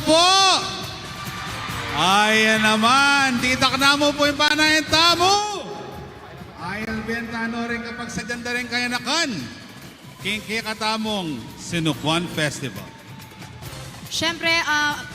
po! Ayan naman, titak na mo po yung panahin tamo! Ayan bentano rin kapag sa ganda rin kaya nakan. King katamong Sinukwan Festival. Siyempre,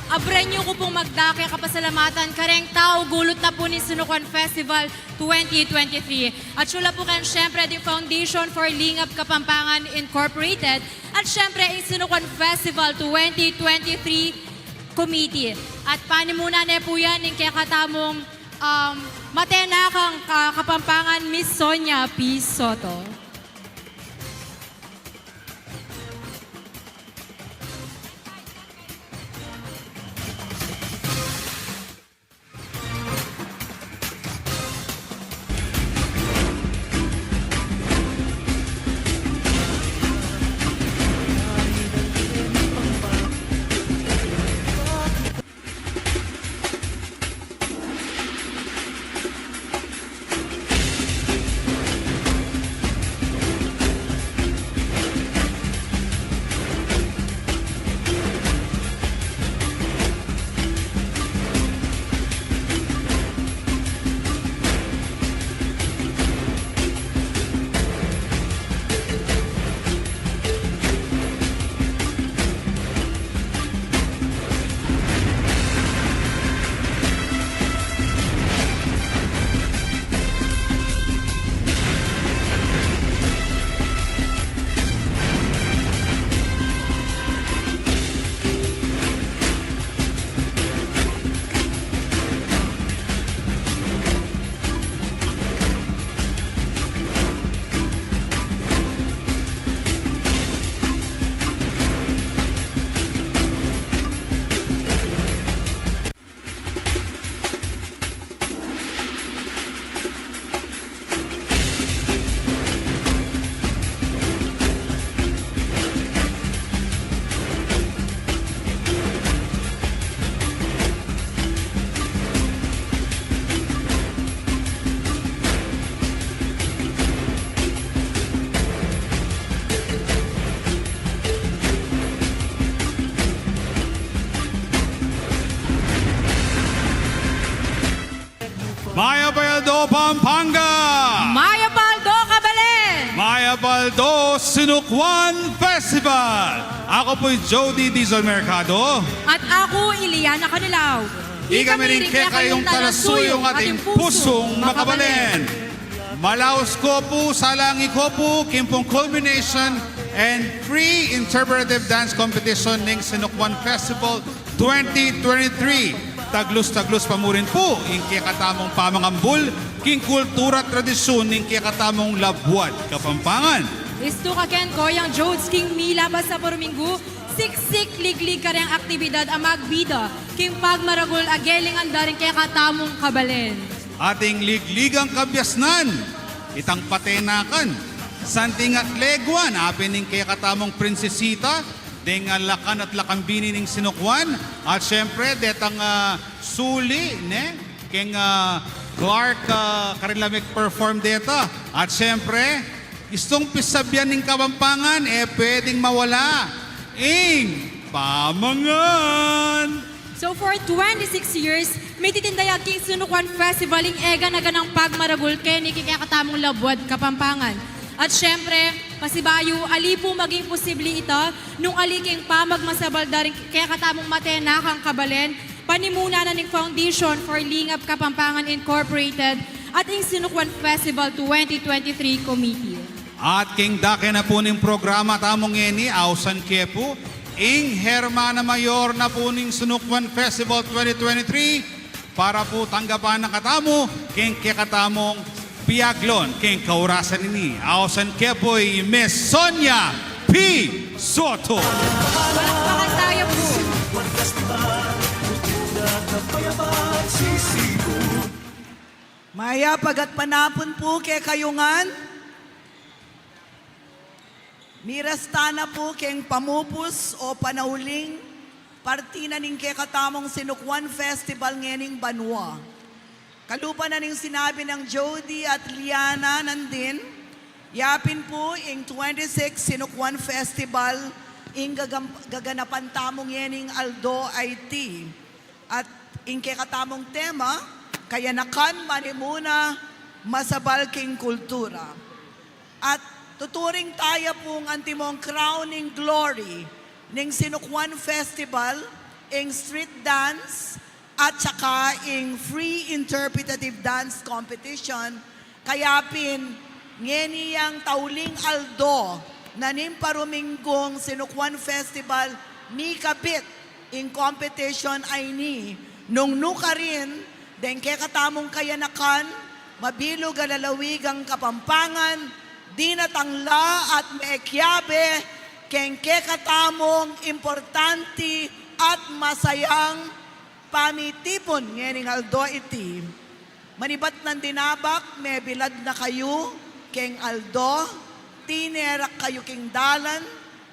abrenyo ko pong magdake kapasalamatan kareng tao gulot na po ni Sinukwan Festival 2023. At sula po kan siyempre the Foundation for Lingap Kapampangan Incorporated at siyempre ang Sinukwan Festival 2023 Committee. At panimuna na po yan ng kaya katamong matenakang Kapampangan Miss Sonia P. Soto. Maya Baldo, Pampanga! Maya Baldo, Kabalen! Maya Baldo, Sinukwan Festival! Ako po'y Jody Dizon Mercado. At ako, Iliana Canilaw. Di kami rin kaya kayong talasuyong ating pusong makabalen. Malaos ko po, salangi ko po, kimpong culmination and free interpretive dance competition ng Sinukwan Festival 2023. Taglus-taglus pamurin po, ing katamong pamangambul, king kultura at tradisyon ng katamong labwat Kapampangan. Isto ka ken ko yung Jodes King Mila basta pormingo, siksik liglig ka rin aktibidad ang magbida, king pagmaragol ageling andaring kaya katamong kabalen. Ating ligligang kabyasnan, itang patenakan, santing at legwan, apining kaya katamong prinsesita, ding lakan at lakambini ning Sinukwan, at syempre detang suli ne keng Clark karilamik perform deta, at syempre istong pisabyan ning Kapampangan pwedeng mawala ing pamangan. So for 26 years, may titindayag king Sinukwan Festival ing ega na ganang pagmaragol kay ni kaya katamong labwad Kapampangan. At syempre, pasibayo, ali po maging posible ito nung aliking pamagmasabal daring kaya katamong matenakang kabalen, panimuna na ng Foundation for Lingap Kapampangan Incorporated at ang Sinukwan Festival 2023 Committee. At king dake na po ning programa tamong ngeni, Ausan Kepo, ing Hermana Mayor na po ning Sinukwan Festival 2023 para po tanggapan na katamo, king katamong Piaglon, king kaurasan ini, Ausan Kepoy, Miss Sonia P. Soto. Palakpakan tayo po. Maya, pagat panapon po kay kayungan. Mirastana po keng pamupus o panauling partina ning kay katamong Sinukwan Festival ngening Banwa. Kalupa na ning sinabi ng Jody at Liana nandin, yapin po ing 26 Sinukwan Festival gaganapan tamong yening Aldo IT. At ingke katamong tema, kayanakan manimuna masabal king kultura. At tuturing tayo pong antimong crowning glory ng Sinukwan Festival, ing street dance, at saka ing free interpretative dance competition, kayapin ngeniyang tauling Aldo na nimparuminggong Sinukwan Festival mi kapit in competition ay ni nung nuka rin den ke katamong kayanakan mabilog alalawigang Kapampangan di natangla at meekyabe ken ke katamong importante at masayang pamitipon ngening Aldo iti manibat ng dinabak may bilad na kayo keng Aldo tinerak kayo king dalan,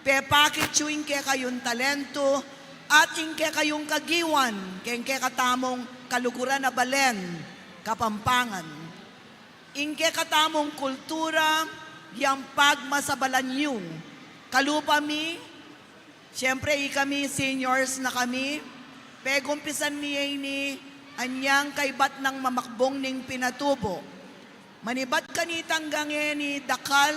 pepakit chewing ke kayong talento, at ingke kayong kagiwan, keng ke katamong kaluguran na balen, Kapampangan. Ingke katamong kultura, yang pagmasabalan yung. Kalupami, siyempre kami seniors na kami, pegumpisan niya ni anyang kaibat ng mamakbong ning pinatubo. Manibat kanitang gange ni dakal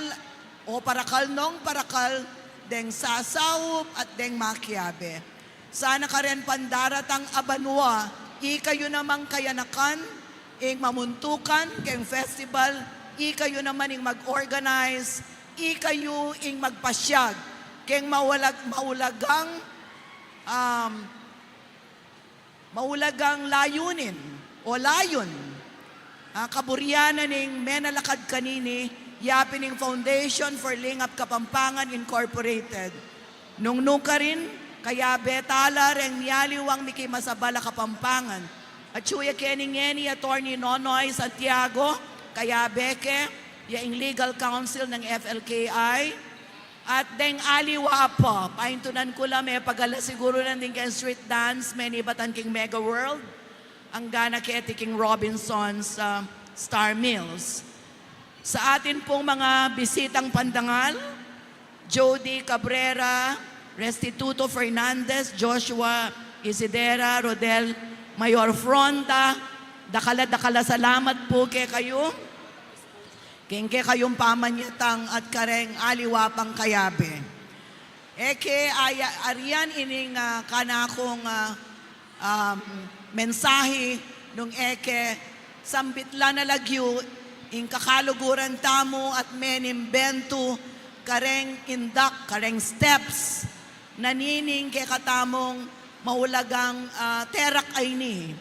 o parakal nong parakal, deng sasawop at deng makyabe. Sana ka rin pandaratang abanwa, ikayo namang kayanakan, ing mamuntukan, keng festival, ikayo naman ing mag-organize, ikayo ing magpasyag, keng maulagang layunin o layon. Kaburyanan ning menalakad kanini, Yapining Foundation for Lingap Kapampangan Incorporated. Nung nuka rin, kaya betala reng niyaliwang miki masabala Kapampangan. At suya keningeni Attorney Nonoy Santiago, kaya beke, yaing legal counsel ng FLKI. At deng aliwa po, paintunan ko lang may pagala siguro ng kay street dance, many batan king Mega World, ang gana keti king Robinson's Star Mills. Sa atin pong mga bisitang pandangal, Jody Cabrera, Restituto Fernandez, Joshua Isidera, Rodel Mayor Fronda, dakala salamat po kay kayo. Kengke kayong pamanyatang at kareng aliwapang kayabe. Eke arian ining kanakong mensahe nung eke sambitla na lagyo in kakaluguran tamo at menimbento kareng indak, kareng steps nanining kay katamong maulagang terak ay ni.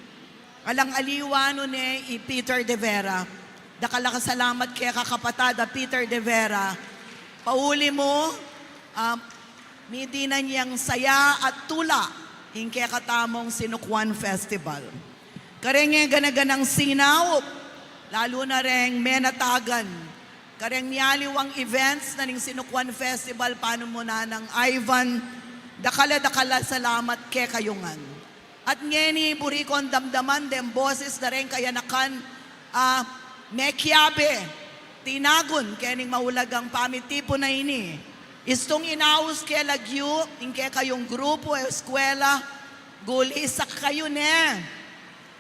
Alang aliwano ni Peter De Vera. Dakala kasalamat kay kakapatada Peter De Vera. Pauli mo, midi na niyang saya at tula in kay katamong Sinukwan Festival. Kareng ganaganang sinaw, lalo na rin menatagan. Kareng niyaliwang events na ning Sinukwan Festival, paano mo na ng Ivan, dakala salamat ke kayungan. At ngeni burikon damdaman dem boses na rin kayanakan mekyabe, tinagon kening maulagang pamitipo na ini. Istong inaus ke lagyo, ingke kayong grupo, eskwela, gulisak kayo ne.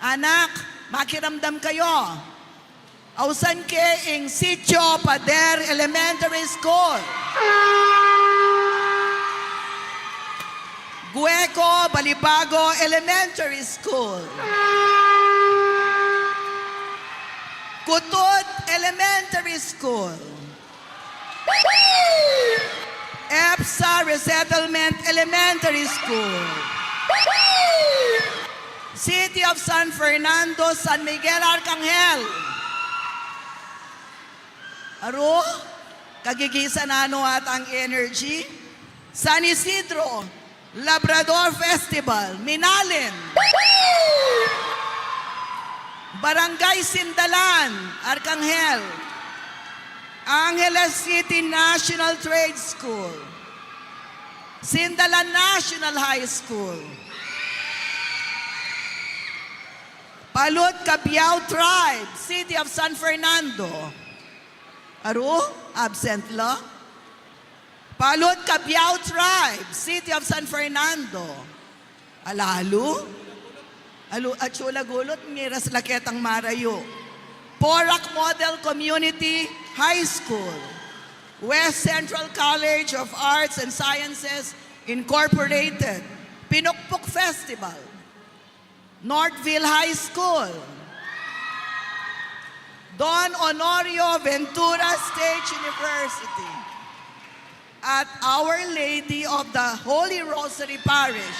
Anak, makiramdam kayo. Ausan ke ing Sitio Pader Elementary School. Gueco Balibago Elementary School. Kutod Elementary School. EPSA Resettlement Elementary School. City of San Fernando, San Miguel Arcangel. Aro, kagigisa na ano at ang energy. San Isidro, Labrador Festival, Minalin. Barangay Sindalan, Arcangel. Angeles City National Trade School. Sindalan National High School. Palud Cabiao Tribe, City of San Fernando. Aro, absent la. Palud Cabiao Tribe, City of San Fernando. Alalu? At Chula Gulot, Miras Laketang Marayo. Porac Model Community High School. West Central College of Arts and Sciences Incorporated. Pinukpok Festival. Northville High School. Don Honorio Ventura State University. At Our Lady of the Holy Rosary Parish.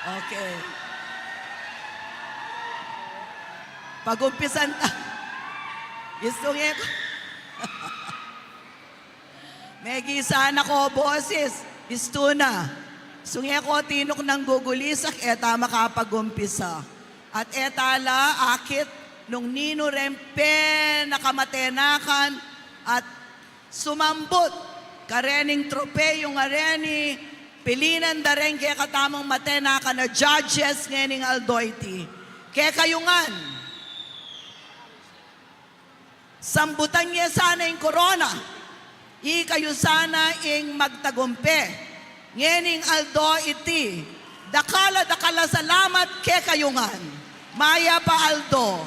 Okay. Pag-umpisan ta. Gusto niya ko. May gisahan ako, boses. Isto na. Sungye ko tinok ng gugulisak, eta makapag-umpisa. At etala, akit, nung nino rempe, nakamatenakan, at sumambot, karening trope, yung areni, pilinan da rin kaya katamang matenakan na judges ngayon Aldoyti. Kaya kayungan, sambutan niya sana yung corona, kayo sana ing magtagumpe. Ngening Aldo iti, dakala salamat ke kayungan. Maya pa Aldo.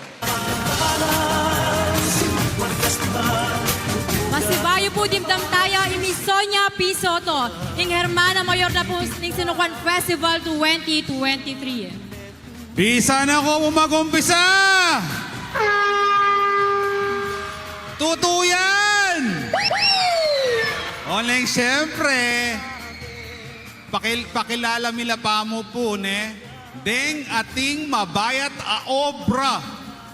Masibayo po dimdam tayo imi Sonia P. Soto, ing Hermana Mayor na po ning Sinukuan Festival 2023. Bisa na ko mag-umpisa! Tutuyan! Oling siyempre, pakilala mila pa mo po, ne? Deng ating mabayat a obra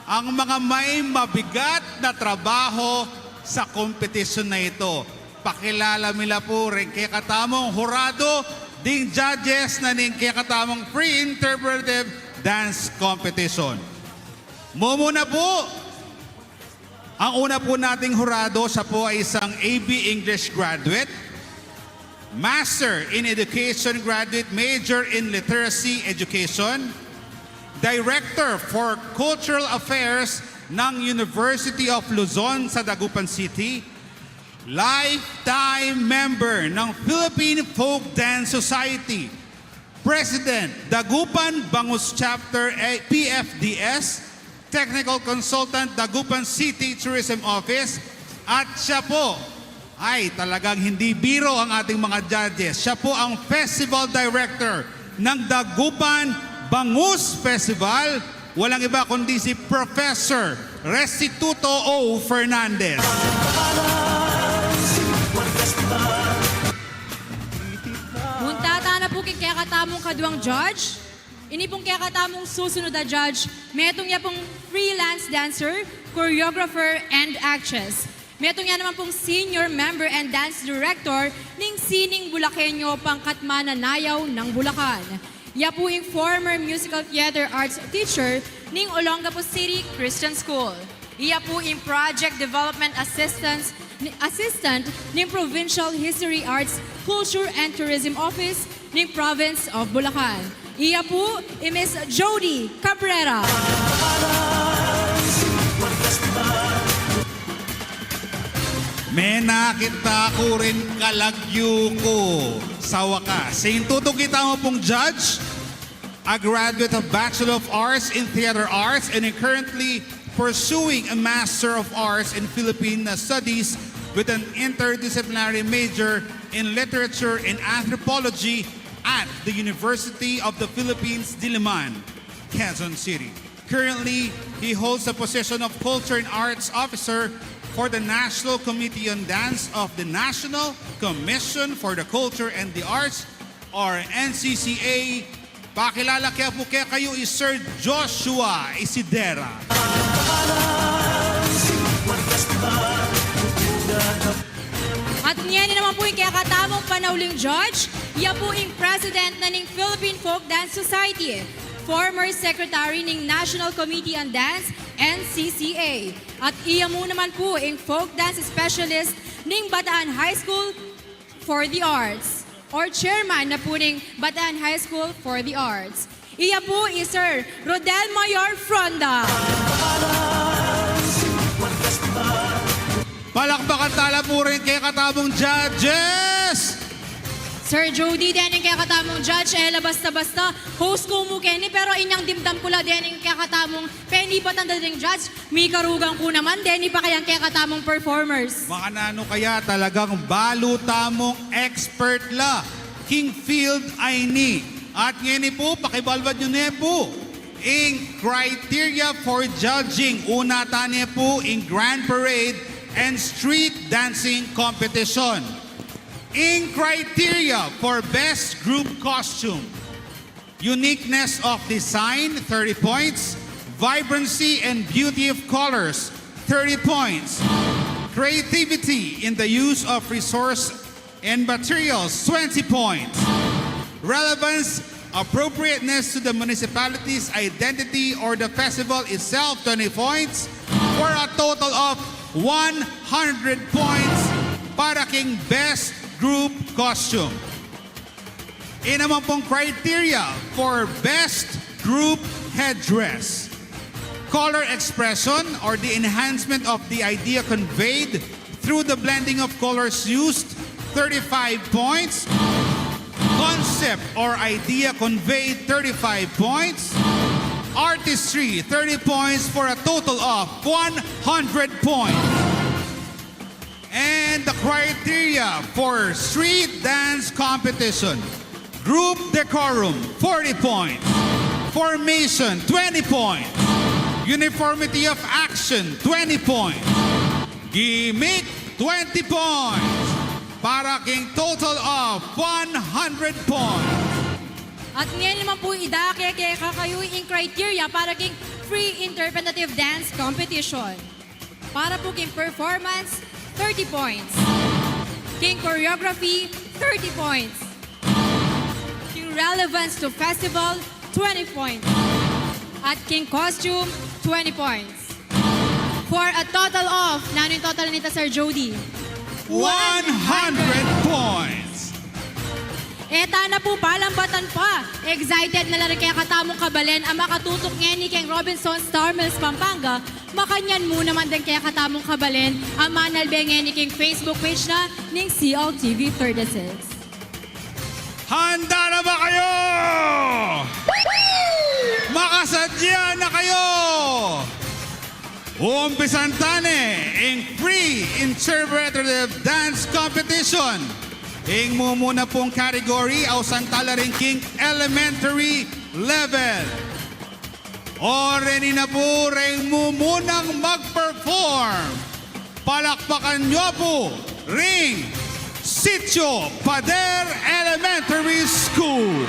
ang mga may mabigat na trabaho sa kompetisyon na ito. Pakilala mila po rin kaya katamong hurado ding judges na ning kaya katamong free interpretive dance competition. Mumuna po, ang una po nating hurado, siya po ay isang AB English graduate, Master in Education graduate, major in Literacy Education, Director for Cultural Affairs ng University of Luzon sa Dagupan City, lifetime member ng Philippine Folk Dance Society, President, Dagupan Bangus Chapter PFDS, Technical Consultant, Dagupan City Tourism Office, at siya po ay talagang hindi biro ang ating mga judges. Siya po ang Festival Director ng Dagupan Bangus Festival. Walang iba kundi si Professor Restituto O. Fernandez. Muntata na po kaya katamong kaduang judge. Ini pong kaya katamong susunod na judge. Metong niya pong freelance dancer, choreographer, and actress. Metong niya naman pong senior member and dance director ng Sining Bulakenyo pangkat mananayaw ng Bulacan. Iya po yung former musical theater arts teacher ng Olongapo City Christian School. Iya po yung project development assistant ng Provincial History Arts, Culture and Tourism Office ng Province of Bulacan. Iya po Miss Jody Cabrera. May nakita ko rin kalagyo ko sa wakas. Sintuto kita mo pong judge, a graduate of Bachelor of Arts in Theater Arts and currently pursuing a Master of Arts in Philippine Studies with an interdisciplinary major in Literature and Anthropology at the University of the Philippines, Diliman, Quezon City. Currently, he holds the position of Culture and Arts Officer for the National Committee on Dance of the National Commission for the Culture and the Arts, or NCCA. Pakilala kaya po kaya kayo is Sir Joshua Isidera. At niyan naman po yung kaya katamong panauling judge, iya po yung president na ng Philippine Folk Dance Society, former secretary ng National Committee on Dance, NCCA. At iya mo naman po yung folk dance specialist ng Bataan High School for the Arts. or chairman na po ng Bataan High School for the Arts. Iya po is Sir Rodel Mayor Fronda. Palakpakan tala po rin kay katabong judges! Sir Jody, din ang kakatamong judge, basta-basta, host ko mo Kenny, pero inyang dimdam pula din ang kakatamong Penny Batanda ding judge, may karugang po naman, din pa kayang kakatamong performers. Makanano kaya talagang balutamong expert la, Kingfield Aini. At ngayon po, pakibalbad nyo na po. In criteria for judging, una tanya po in Grand Parade and Street Dancing Competition. In criteria for best group costume, uniqueness of design, 30 points. Vibrancy and beauty of colors, 30 points. Creativity in the use of resource and materials, 20 points. Relevance, appropriateness to the municipality's identity or the festival itself, 20 points. For a total of 100 points para king best group costume. In naman pong criteria for best group headdress, color expression or the enhancement of the idea conveyed through the blending of colors used, 35 points. Concept or idea conveyed, 35 points. Artistry, 30 points for a total of 100 points. And the criteria for street dance competition. Group decorum, 40 points. Formation, 20 points. Uniformity of action, 20 points. Gimmick, 20 points. Para king total of 100 points. At ngayon naman po idake kay kakayo in criteria para king free interpretative dance competition. Para po king performance, 30 points. King choreography, 30 points. King relevance to festival, 20 points. At king costume, 20 points. For a total of, nanon yung total nito Sir Jody? 100 points. Eta na po palambatan pa. Excited na lang kaya katamong kabalen ang makatutok ngayon ni King Robinson Star Mills Pampanga. Makanyan mo naman din kaya katamong kabalen ang manalbe ngayon ni King Facebook page na ng CLTV 36. Handa na ba kayo? Makasadya na kayo! Umpisan tane in free interpretive dance competition. Ing mumuna pong category au santala rin king elementary level. Orenin na po rin mumunang mag-perform. Palakpakan nyo po ring Sitio Pader Elementary School.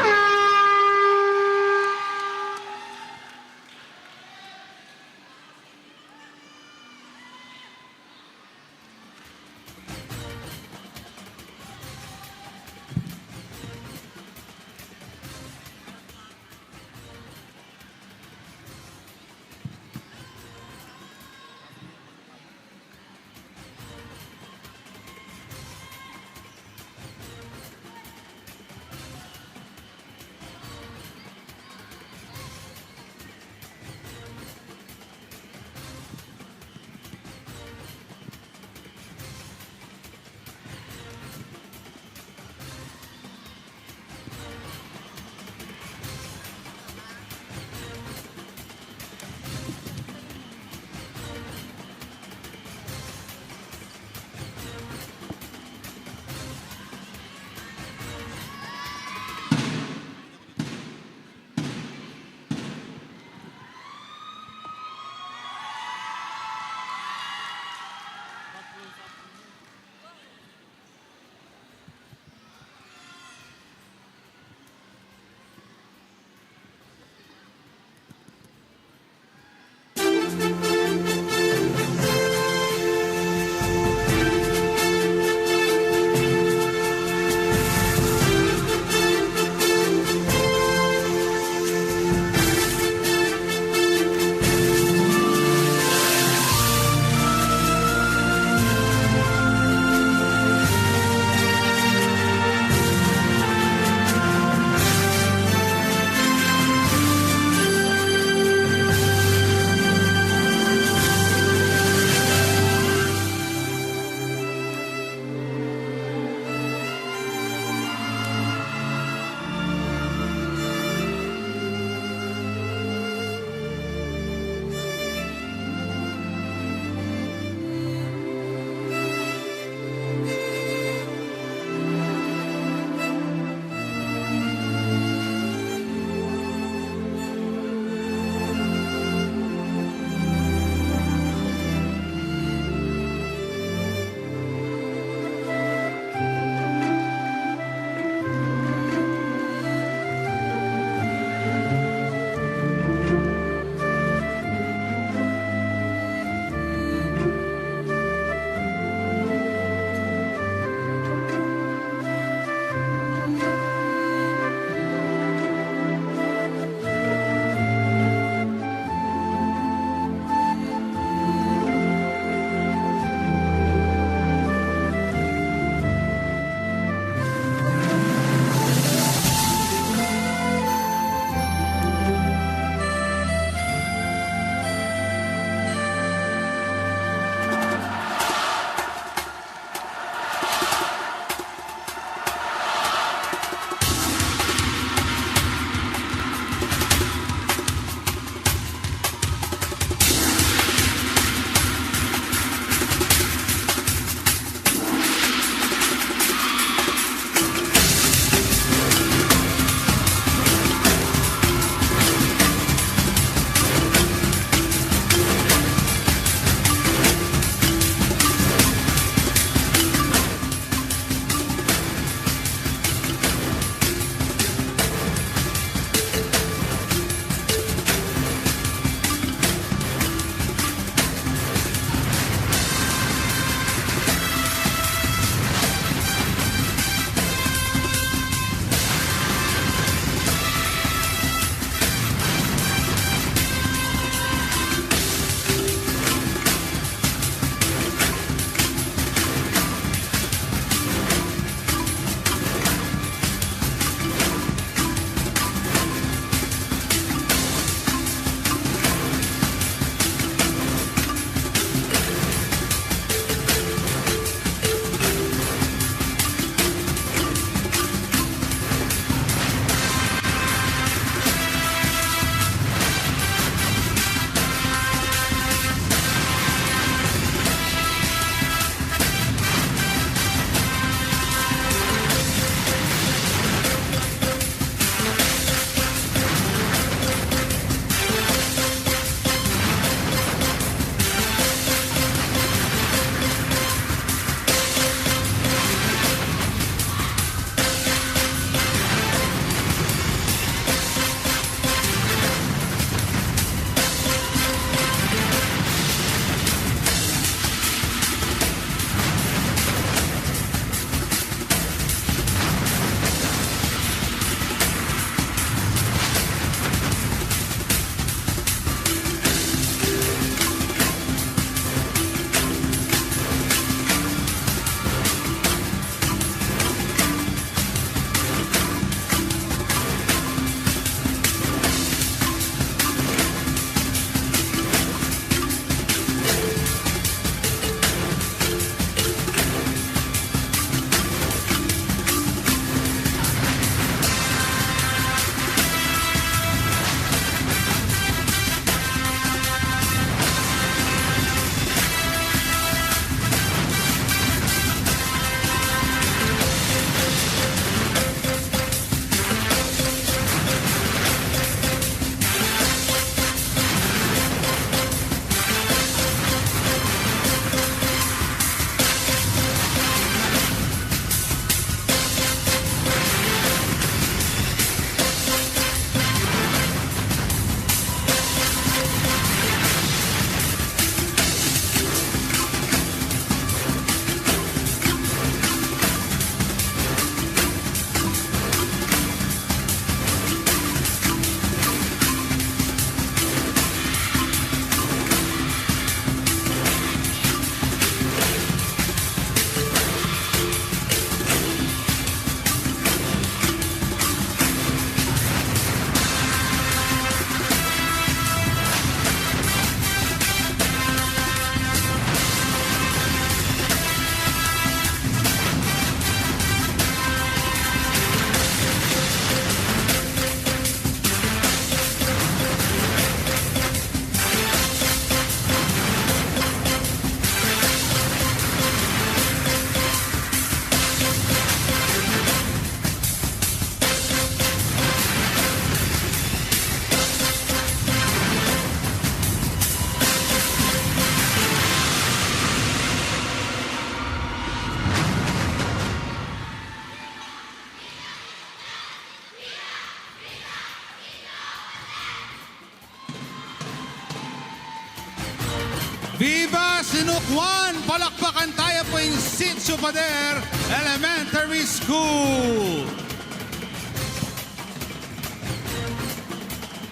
Viva Sinukwan! Palakpakan tayo po yung Sitio Pader Elementary School!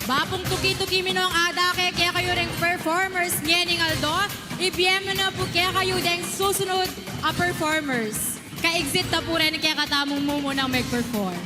Bapong tuki-tuki minong adake kaya kayo ring performers ngening Aldo. Ibiyem na po kaya kayo ding susunod a performers. Ka-exit na po rin kaya katamong mo munang mag-perform.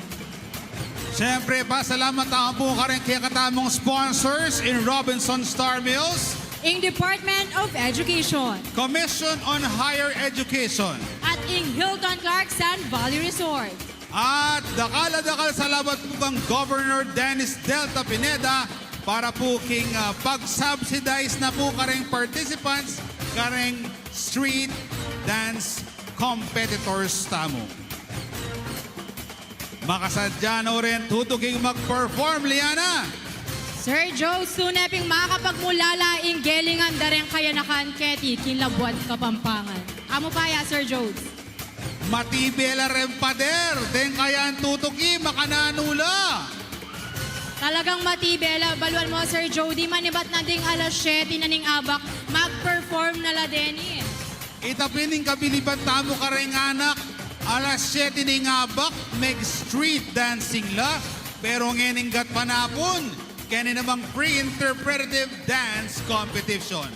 Siyempre, pasalamat ang po ka rin kaya katamong sponsors in Robinson Star Mills, In Department of Education Commission on Higher Education, at in Hilton Clarkson Valley Resort. at dakal salamat po kang Governor Dennis Delta Pineda para po king pag-subsidize na po karing participants karing street dance competitors tamo. Makasadya na rin tutuking mag-perform, Liana. Sir Joe, suneping makapagmulala ing gelingan dareng kayanakan keti kinlabuan kapampangan. Amo pa ya, Sir Joe. Matibela rin pader, den kayaan tutuki, makananula. Talagang matibela, baluan mo Sir Joe, di manibat na ding alas 7 na ning abak, mag-perform na la deni. Itapining kabiliban tamo ka rin anak, alas 7 ning abak, mag-street dancing la, pero ngeninggat panapon, kaya namang pre-interpretative dance competition.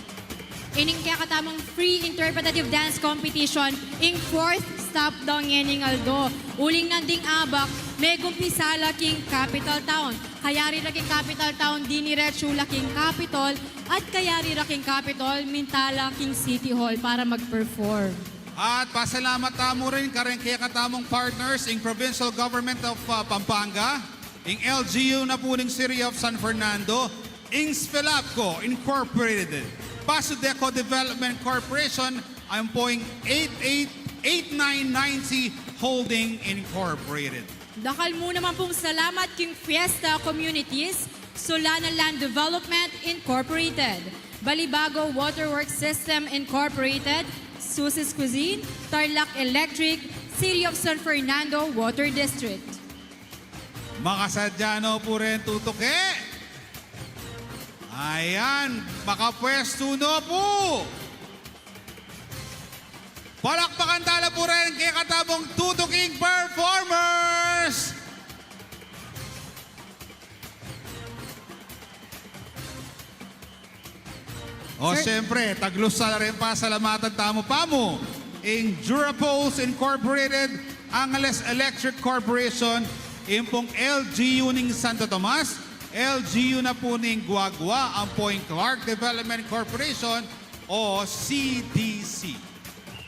Ining kaya katamang free interpretative dance competition ing 4th stop daw ngening Aldo. Uling nanding abak, may gumpisa laking capital town. Kayari laking capital town, diniretso laking capital, at kayari laking capital, mintala king city hall para mag-perform. At pasalamat tamo rin karing kaya katamong partners in Provincial Government of Pampanga, in LGU na po ng City of San Fernando, in Spelapco Incorporated, Pasudeco Development Corporation, ang poing 8990 Holding Incorporated. Dakal mo naman pong salamat king Fiesta Communities, Solana Land Development Incorporated, Balibago Waterworks System Incorporated, Susis Cuisine, Tarlac Electric, City of San Fernando Water District. Makasadyano po rin tutuke. Ayan, makapwesto na po. Palakpakan tala po rin kay katabong tutuking performers. O siyempre, taglusa rin pa salamatan tamo pa mo. In Durapols Incorporated, Angeles Electric Corporation, impong LGU ng Santo Tomas, LGU na po ng Guagua, ang Point Clark Development Corporation o CDC.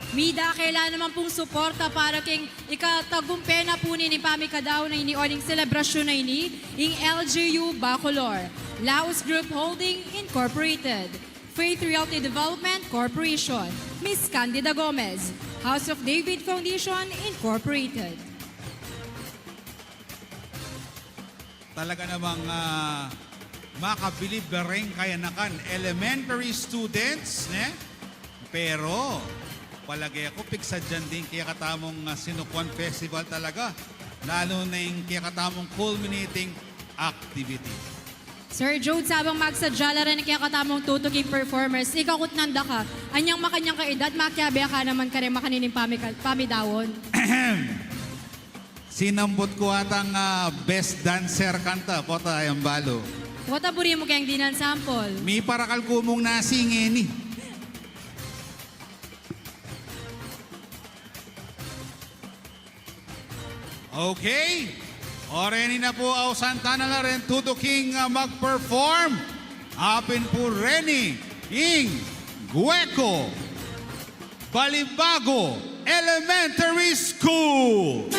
Mida, kailan naman pong suporta para king ikatagumpe na po ni Pamikadaw na ini o ning selebrasyon na ini, ing LGU Bacolor, Laos Group Holding Incorporated, Faith Realty Development Corporation, Miss Candida Gomez, House of David Foundation Incorporated. Talaga namang makabilib na rin kayanakan elementary students, ne? Pero palagay ako piksa dyan din kaya katamong Sinukwan Festival talaga, lalo na yung kaya katamong culminating activity. Sir Joe, sabang magsadyala rin kaya katamong tutuking performers, ikaw kutnanda ka, anyang makanyang kaedad, makiabe ka naman ka rin makanining pamidawon. Sinambot ko atang best dancer kanta, pota ayang balo. Wata buri mo kayang dinan sample. Mi parakal kumong nasingin eh. Okay. Oreni na po ang Santana na rin tutuking mag-perform. Apin po Reni ing Gueco Balibago Elementary School.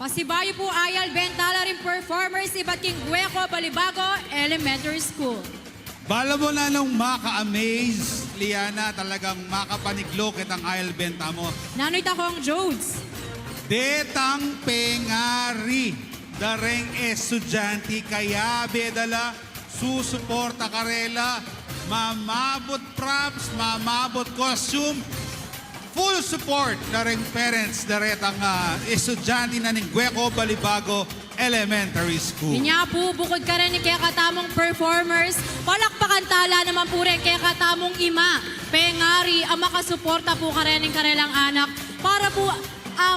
Kasibayo po Ayal Bentala rin performers iba't king Gueco Balibago Elementary School. Bala mo na nung maka-amaze, Liana, talagang makapaniglo kitang Ayal Benta mo. Nanoy takong Jodes. Detang pengari, dareng estudyante kaya bedala, susuporta karela, mamabot props, mamabot costume, full support na rin parents daretang estudyante na ng Gueco Balibago Elementary School. Inya po, bukod ka rin kaya katamong performers, palakpakan tala naman po rin kaya katamong ima, pengari, ang makasuporta po ka rin ng karelang anak para po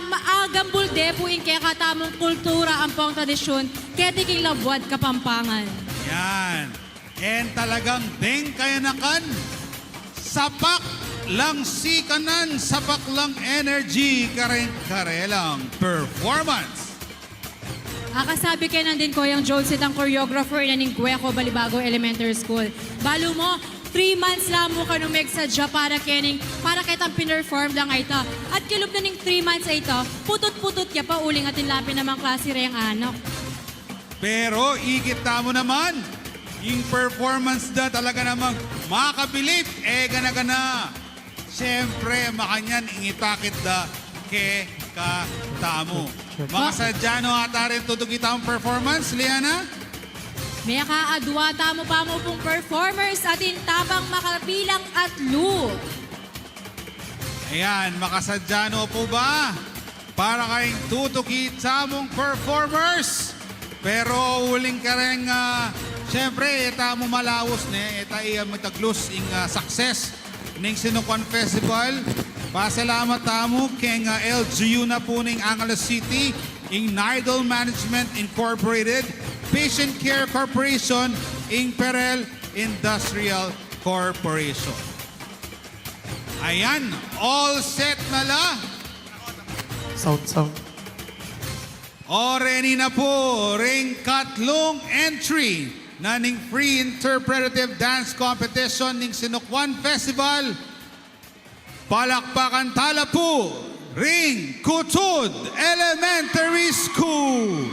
maagang bulde po in kaya katamong kultura ang pong tradisyon kaya tiking labwad kapampangan. Yan. And talagang deng kayanakan, sapak lang sikanan, sapak lang energy, karelang performance. Akasabi kayo nandin ko yung Jones ang choreographer na ng Gueco Balibago Elementary School. Balo mo, 3 months lang mo kanumig sa Japan para kitang pinerform lang ito. At kilub na ng 3 months ito, putot-putot ya pa uling atin lapin namang klase rin ang anak. Pero igit mo naman, yung performance na talaga namang makabilip, gana-gana. Siyempre, makanyan ingitakit da ke katamo. Makasadyano ata rin tutugita ang performance, Liana? May kaadwata mo pa mo pong performers atin tabang makabilang at lu. Ayan, makasadyano po ba? Para kayong tutukit sa mong performers. Pero uling ka rin, siyempre, ita mo malawos ne, ita iya mataglus ing success ning Sinukuan Festival. Pasalamat tamo keng LGU na po ning Angeles City, ing Nidal Management Incorporated, Patient Care Corporation, ing Perel Industrial Corporation. Ayan, all set na la. Sound. Already na po ring katlong entry na ning free interpretive dance competition ning Sinukuan Festival. Palakpakan tala po ring Kutod Elementary School.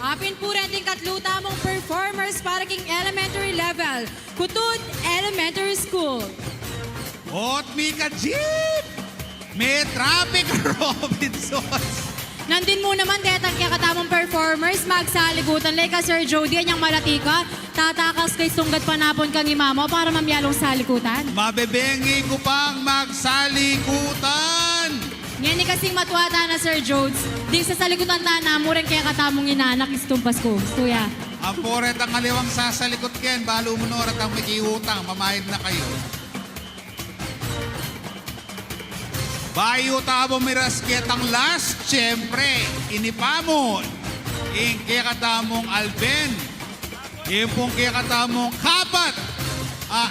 Apin po rin din katluta mong performers para king elementary level. Kutud Elementary School. Ot Mika Jeep! May traffic Robinson! Nandin mo naman detang kaya katamong performers, magsaligutan like ka Sir Jody, anyang malatika, tatakas kay sunggat panapon kang imamo para mamyalong salikutan. Mabebengi ko pang magsalikutan! Ngayon ni kasing matwata na Sir Jodes, di sa salikutan na mo rin kaya katamong inanak istumpas ko. Kuya. Ang poret ang kaliwang sasalikot ken, balo mo norat ang mikiutang, mamayad na kayo. Bayo tabo miras ketang last, siyempre, inipamon. Ing kaya katamong Alben. Ing pong kaya katamong kapat.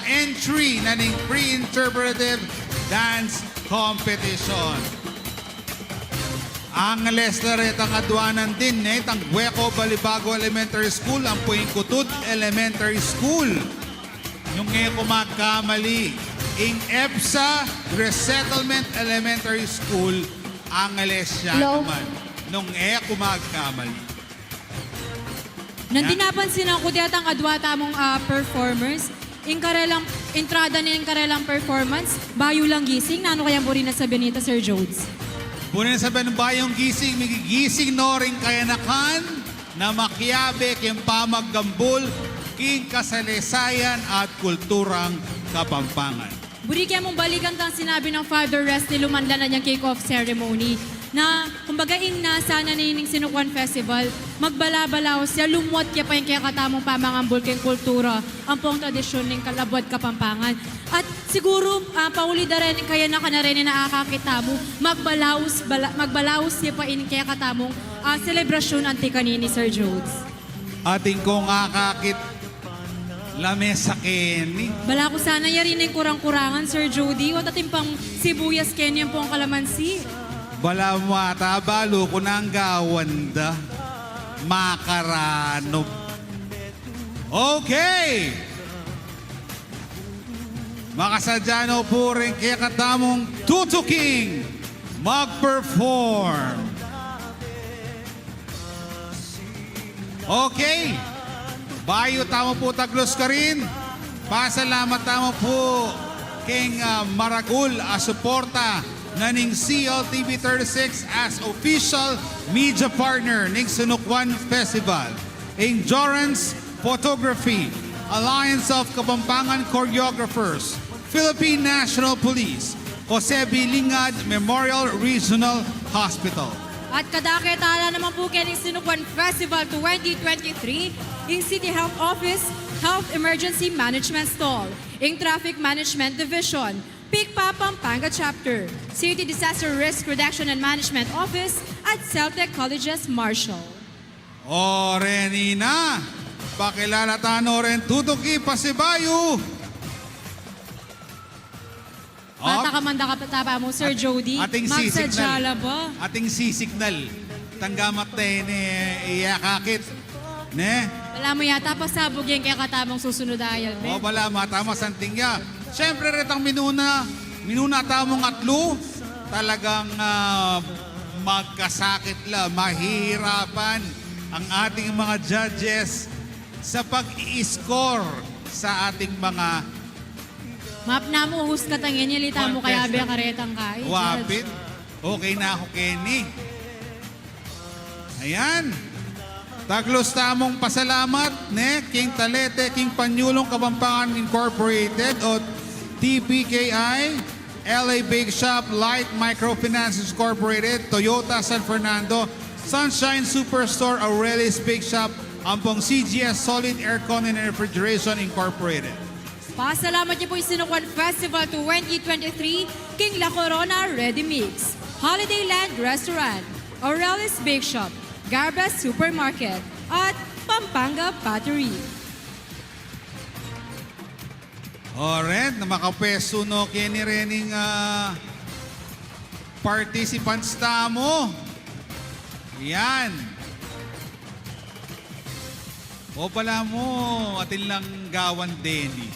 Entry na ning pre-interpretive dance competition. Ang Leslaret ang adwanan din tang Hueco Balibago Elementary School, ang Puing Kutud Elementary School. Yung ngayon kumagkamali, ing EPSA Resettlement Elementary School, ang Alesya naman. Nung kumagkamali. Nandin napansin ako diyat ang adwata mong performers, in karelang, entrada na yung karelang performance, bayo lang gising, na ano kaya mo rin nasabi nito Sir Jodes? Punin sa ng bayong gising, migigising no rin kayanakan na makiyabe kayong pamaggambol king kasalesayan at kulturang Kapampangan. Buri kaya mong balikan kang sinabi ng Father Resty Lumanla na niyang kick-off ceremony na kumbaga ing nasa na nining Sinukuan Festival, magbala-balaw siya, lumot kaya pa yung kaya katamong pamangambol kayong kultura, ang pong tradisyon ng Kalabot Kapampangan. At siguro, pauli da rin kaya na ka na rin na nakakita mo, magbalaos siya pa in kaya katamong selebrasyon antika ni Sir Jodes. Ating kong akakit lamesa Kenny. Bala ko sana yari na yung kurang-kurangan, Sir Jody. Wata timpang sibuyas Kenyan po ang kalamansi. Bala mo ata, balo ko na ang gawanda. Makaranop. Okay! Makasadyano po rin kaya katamong tutuking mag-perform. Okay. Bayo tamo po taglos ka rin. Pasalamat tamo po king Maragul a suporta na ning CLTV 36 as official media partner ning Sinukuan Festival. Endurance Photography, Alliance of Kapampangan Choreographers, Philippine National Police, Jose B. Lingad Memorial Regional Hospital. At kadakitala naman po kayo ng Sinukuan Festival 2023, in City Health Office, Health Emergency Management Stall, in Traffic Management Division, PICPA Pampanga Chapter, City Disaster Risk Reduction and Management Office, at Celtec Colleges Marshall. O Renina, pakilala tano rin tutuki pasibayo. Matakamanda ka patapa mo, Sir Jody. Ating Magsadyala sisignal. ba? Ating sisignal. Tanggamat tayo ni iyakakit. Ne? Wala mo yata pasabog yung kaya katamang susunod ayal. O bala, matama santing ya. Siyempre rin ang minuna tamong atlo. Talagang magkasakit la, mahirapan ang ating mga judges sa pag-i-score sa ating mga Map na mo, hus ka tangin, yalita mo kaya biya karetang kain. wapit. Okay na ako, Kenny. Ayan. Taglos tamong pasalamat, King Talete, King Panyulong Kapampangan Incorporated o TPKI, LA Bake Shop, Light Microfinance Incorporated, Toyota San Fernando, Sunshine Superstore, Aurelius Bake Shop, Ampong CGS Solid Aircon and Refrigeration Incorporated. Pasalamat niyo po yung Sinukuan Festival 2023, King La Corona Ready Mix, Holiday Land Restaurant, Aurelius Bake Shop, Garbas Supermarket, at Pampanga Pottery. Alright, na makapeso no Kenny Rening participants tamo. Yan. O pala mo, atin lang gawan Denny.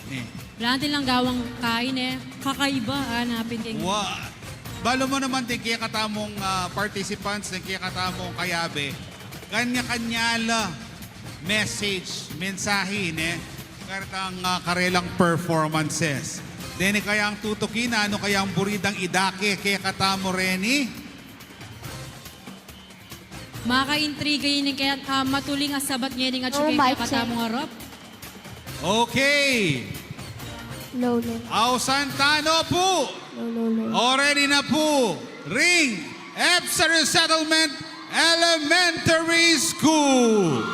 Wala natin lang gawang kain kakaiba, hanapin kayo. balo mo naman din kaya katamong participants, din kaya katamong kayabe, kanya-kanya la message, mensahe, ne? Kartang karelang performances. Dene kaya ang tutukin, ano kaya ang buridang idake kaya katamo Reni? Maka-intriga yun kaya matuling asabat ngayon at Oh, syukay mic kaya katamo nga Rob. Okay. Low, low, Au Santano po. low, low. Already na po. Ring EPSA Resettlement Elementary School.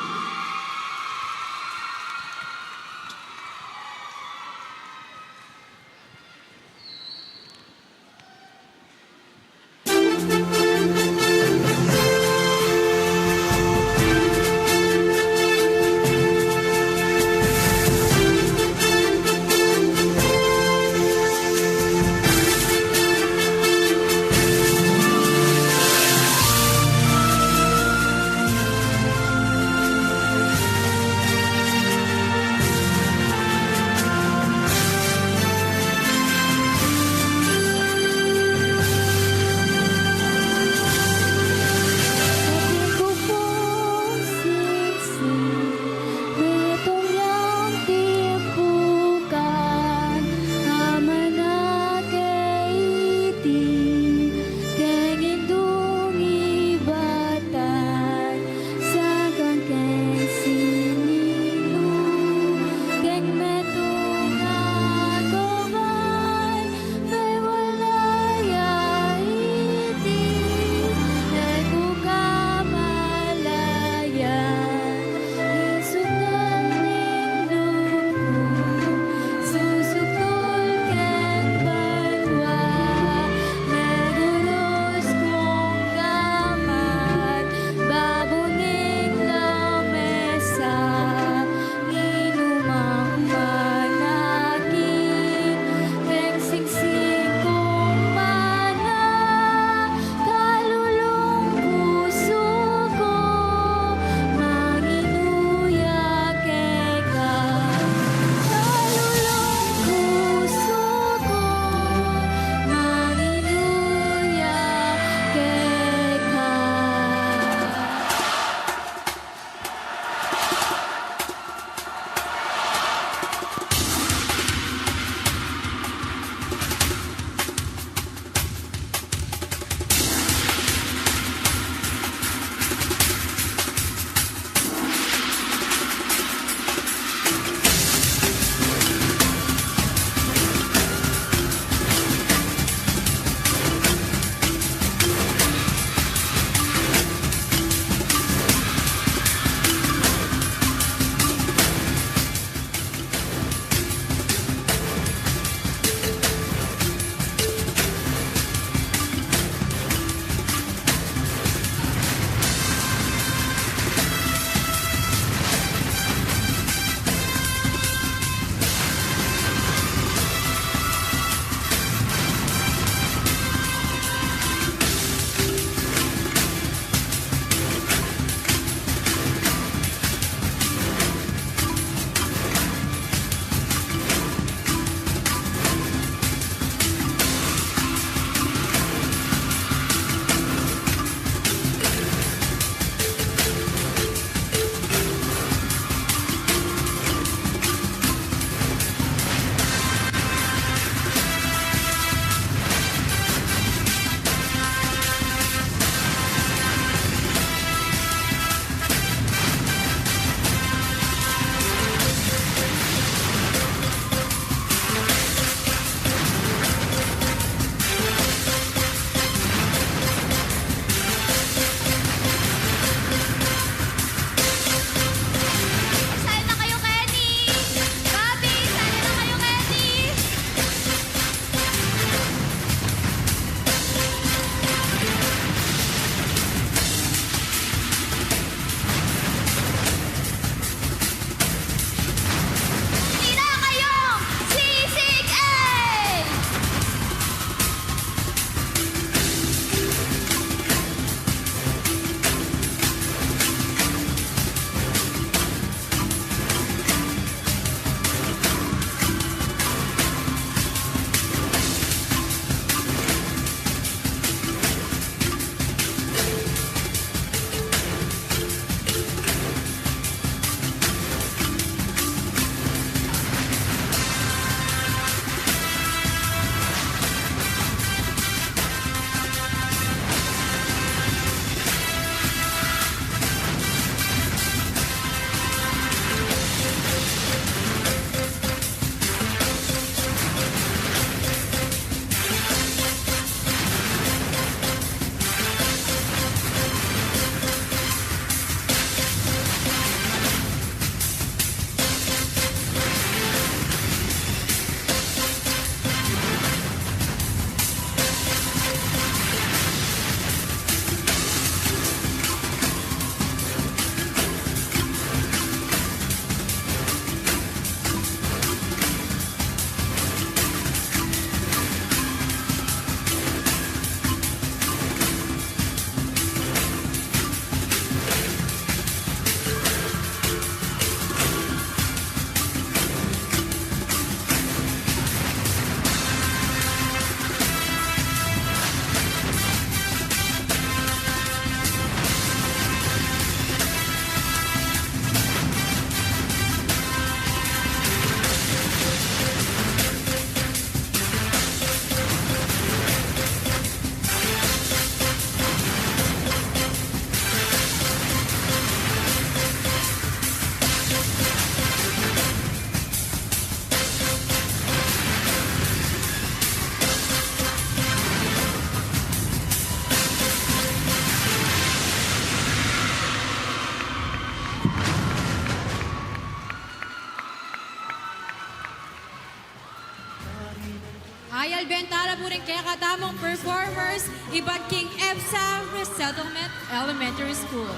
ay albentala po rin kaya katamong performers, Ibad King EBSA Resettlement Elementary School.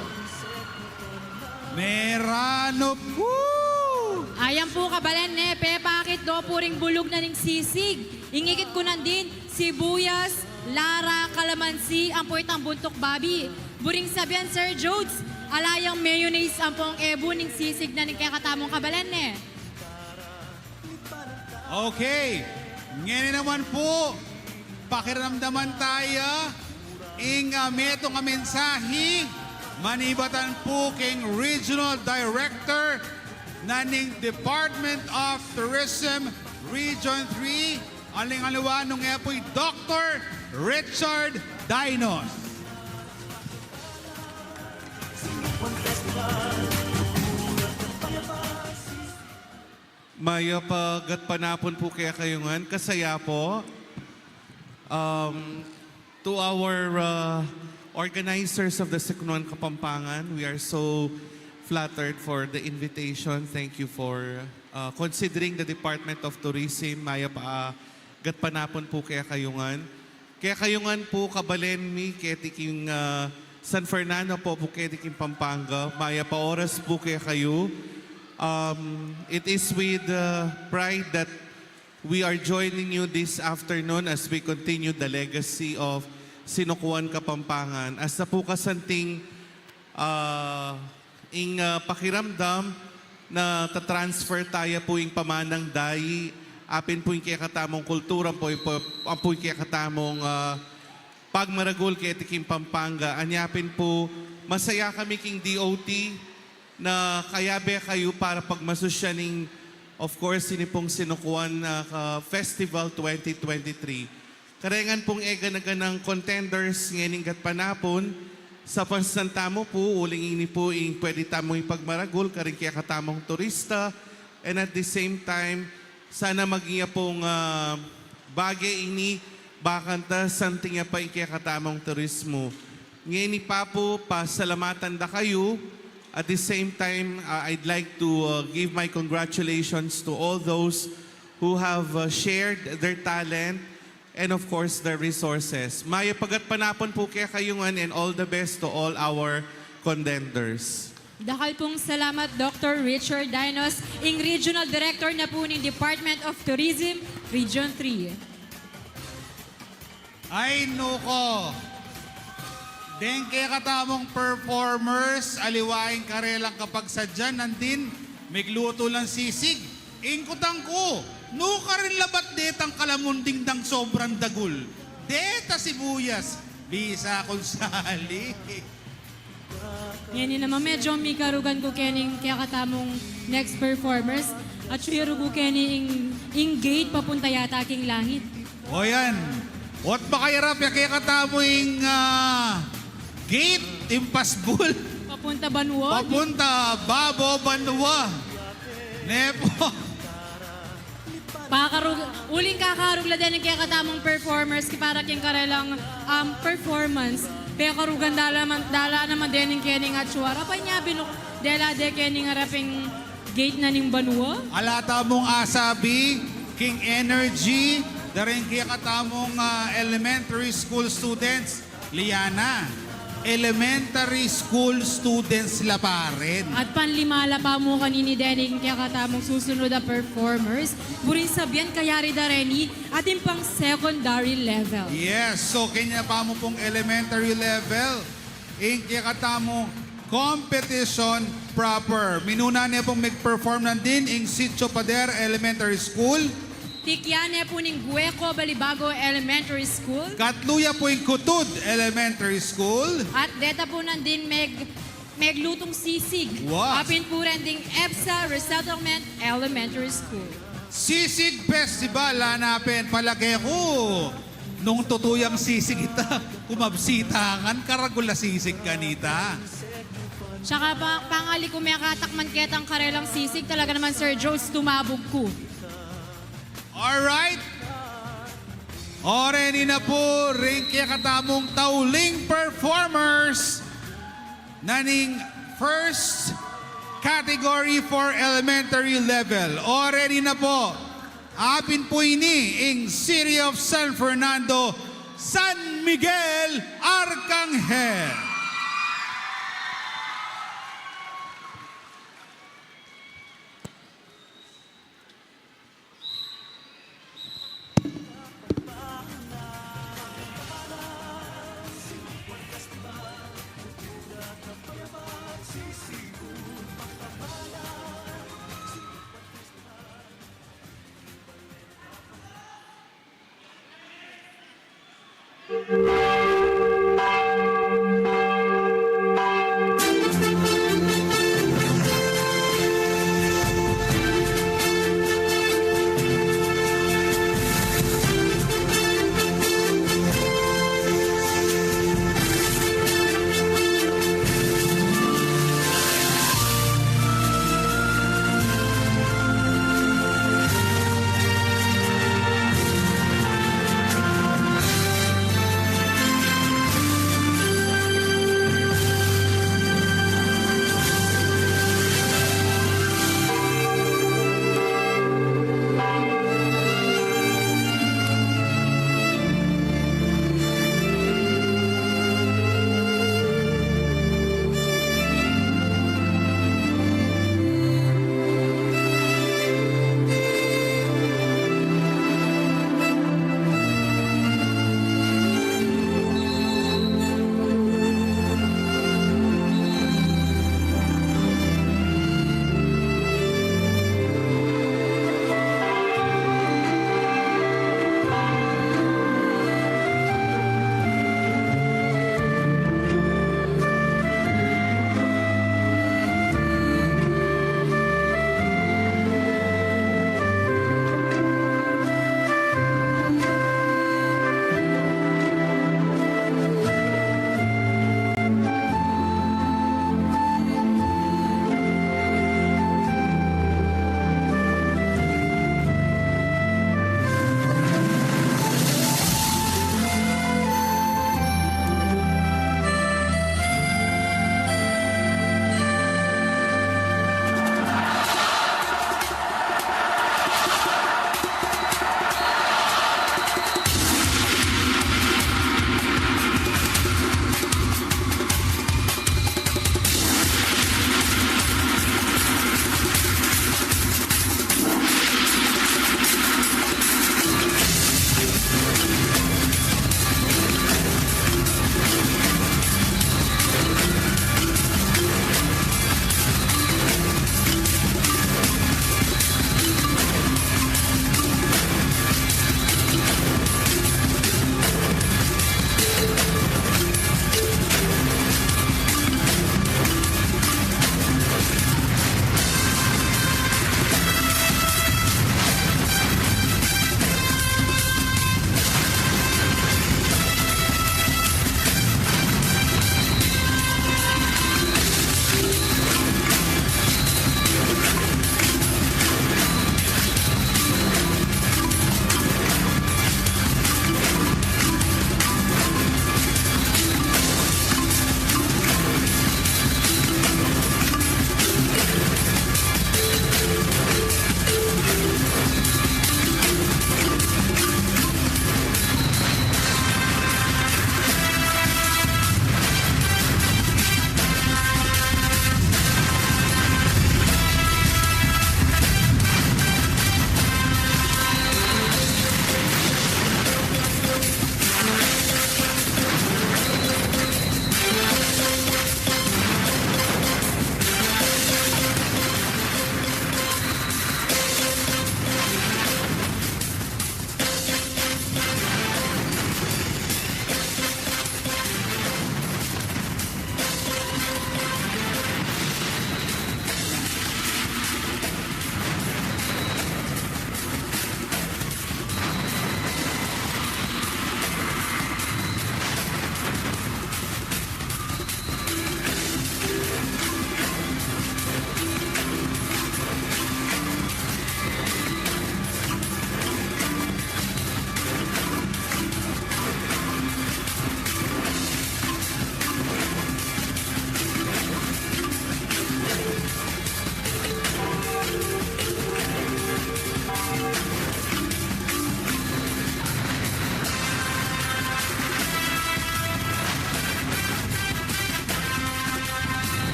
Merano po! Ayan po kabalan ne, pepakit do po ring bulog na ning sisig. Ingikit ko nandin, sibuyas, lara, kalamansi, ang puwitang buntok babi. Buring sabihan Sir Jodes, alayang mayonnaise ang pong ebo ning sisig na ning kaya katamong kabalan ne. Okay, ngayon naman po, pakiramdaman tayo, meto nga mensahe, manibatan po king Regional Director naning Department of Tourism Region 3, aling-aliwa nung epo'y Dr. Richard Dinos. Maya pagat panapon po kaya kayungan. Kasaya po. To our organizers of the Siknuan Kapampangan, we are so flattered for the invitation. Thank you for considering the Department of Tourism. Maya pagat panapon po kaya kayungan. Kaya kayungan po kabalen mi ketiking San Fernando po ketiking Pampanga. Maya pa oras po kaya kayo. It is with pride that we are joining you this afternoon as we continue the legacy of Sinukuan Kapampangan. As sa po kasanting pakiramdam na tatransfer tayo po yung pamanang dayi, apin po yung kaya katamong kultura po, ang po yung kaya katamong pagmaragol kaya tiking Pampanga. Anyapin po, masaya kami king DOT na kayabe kayo para pagmasusyaning, of course, sinipong Sinukuan Festival 2023. Karengan pong ega-naganang contenders ngayon gat panapon, sa pansantamo po, uling ini po yung pwede tamong ipagmaragol, karing kaya katamong turista, and at the same time, sana magiya pong bagay ini, bakanta santing pa yung kaya katamong turismo. Ngayon pa po, pasalamatan da kayo. At the same time, I'd like to give my congratulations to all those who have shared their talent and of course their resources. Maya pagat panapon po kaya kayungan and all the best to all our contenders. Dakal pong salamat Dr. Richard Dinos, ing Regional Director na po ng Department of Tourism, Region 3. Ay, nuko! Den kaya katamong performers, aliwain karelang kapag sadyan, nandin, migluto lang sisig. Ingkutang ko, nuka rin labat detang kalamunding dang sobrang dagul. Deta sibuyas, bisa konsali. Yan din naman, medyo may karugan ko kening kaya katamong next performers. At suyaro ko kening ing gate papunta yata king langit. O yan, what ba kaya rap, kaya katamoing gate, impossible. Papunta Banwa. Papunta, Babo, Banwa. Nepo. Uling kakarugla din kaya katamong performers para king karelang performance. Kaya karugan dala naman din ng kening at suwara. Pa niya binuk dela de kening haraping gate na ning Banwa. Alata mong asabi, King Energy, daring kaya katamong elementary school students, Liana. Elementary school students la pa rin. At panlimala pa mo kanini dening kaya katamong susunod na performers. Burin sabihan kayari da reni ating pang secondary level. Yes, so kanya pa mo pong elementary level. Kaya katamo competition proper. Minuna niya pong mag-perform nandin in Sitio Pader Elementary School. Tikyane po ning Gueco Balibago Elementary School. Katluya po yung Kutud Elementary School. At deta po nandin meglutong sisig. Wow. Apin po rin ding EBSA Resettlement Elementary School. Sisig Festival, hanapin palagay ko. Nung tutuyang sisig ita, kumabsita kan karagula sisig kanita. Tsaka pangali ko may katakman ketang karelang sisig, talaga naman Sir Jones tumabog ko. Alright. Already na po rin kaya katamong tauling performers naning first category for elementary level. Already na po. apin po ini in City of San Fernando, San Miguel, Arcangel.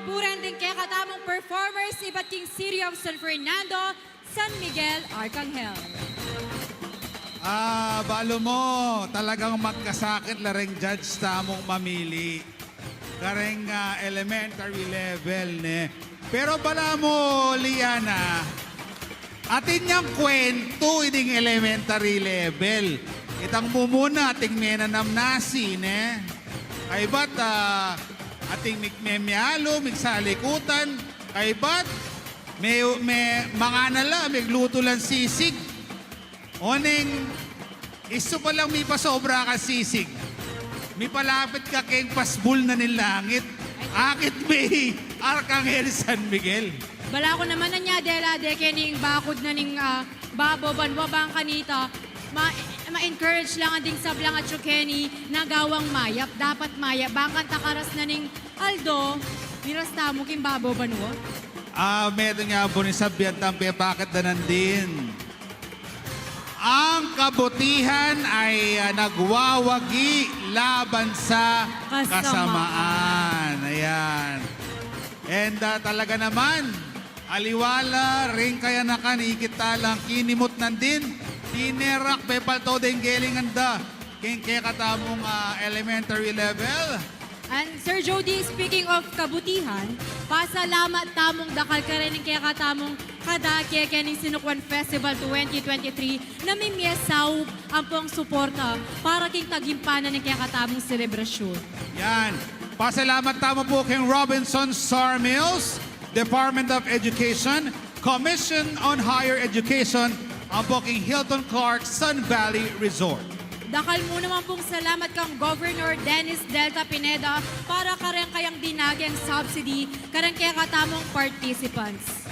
puren din kaya katamong performers iba't king City of San Fernando, San Miguel, Arcangel. Balo mo, talagang magkasakit la ring judge tamong mamili. Kareng elementary level ne. Pero bala mo, Liana, atin niyang kwento ining elementary level. Itang mumuna ating menanamnasi ne. Kay ba't ating migmemyalo, migsalikutan, kay ba't may mga nala, migluto lang sisig. Oning, iso pa lang may pasobra ka sisig. May palapit ka keng pasbul na nilangit. Akit may Arcangel San Miguel. Bala ko naman na niya, dela, de kening bakod na ning babo, banwa bang kanita, ma-encourage lang ang ding sablang at Kenny na gawang mayap. Dapat mayap. Bangkan takaras na ning Aldo, miras tamo king babo, banwa. Meron nga po ni Sabian Tampe, bakit na nandin? Ang kabutihan ay nagwawagi laban sa kasamaan. Ayan. And talaga naman, aliwala, ring kaya nakanikita lang, kinimot nandin, tinerak, pepalto din gelinganda, king kaya katamong elementary level. And Sir Jody, speaking of kabutihan, pasalamat tamong dakal ka rin kaya katamong kadake kening Sinukwan Festival 2023 na may miesaw ang pong suporta para king tagimpanan ng kaya katamong selebrasyon. Yan. Pasalamat tamo po kay Robinson Sar Mills, Department of Education, Commission on Higher Education, ang po king Hilton Clark Sun Valley Resort. Dakal mo naman pong salamat kang Governor Dennis Delta Pineda para karang kayang dinagyang subsidy karang kaya katamong participants.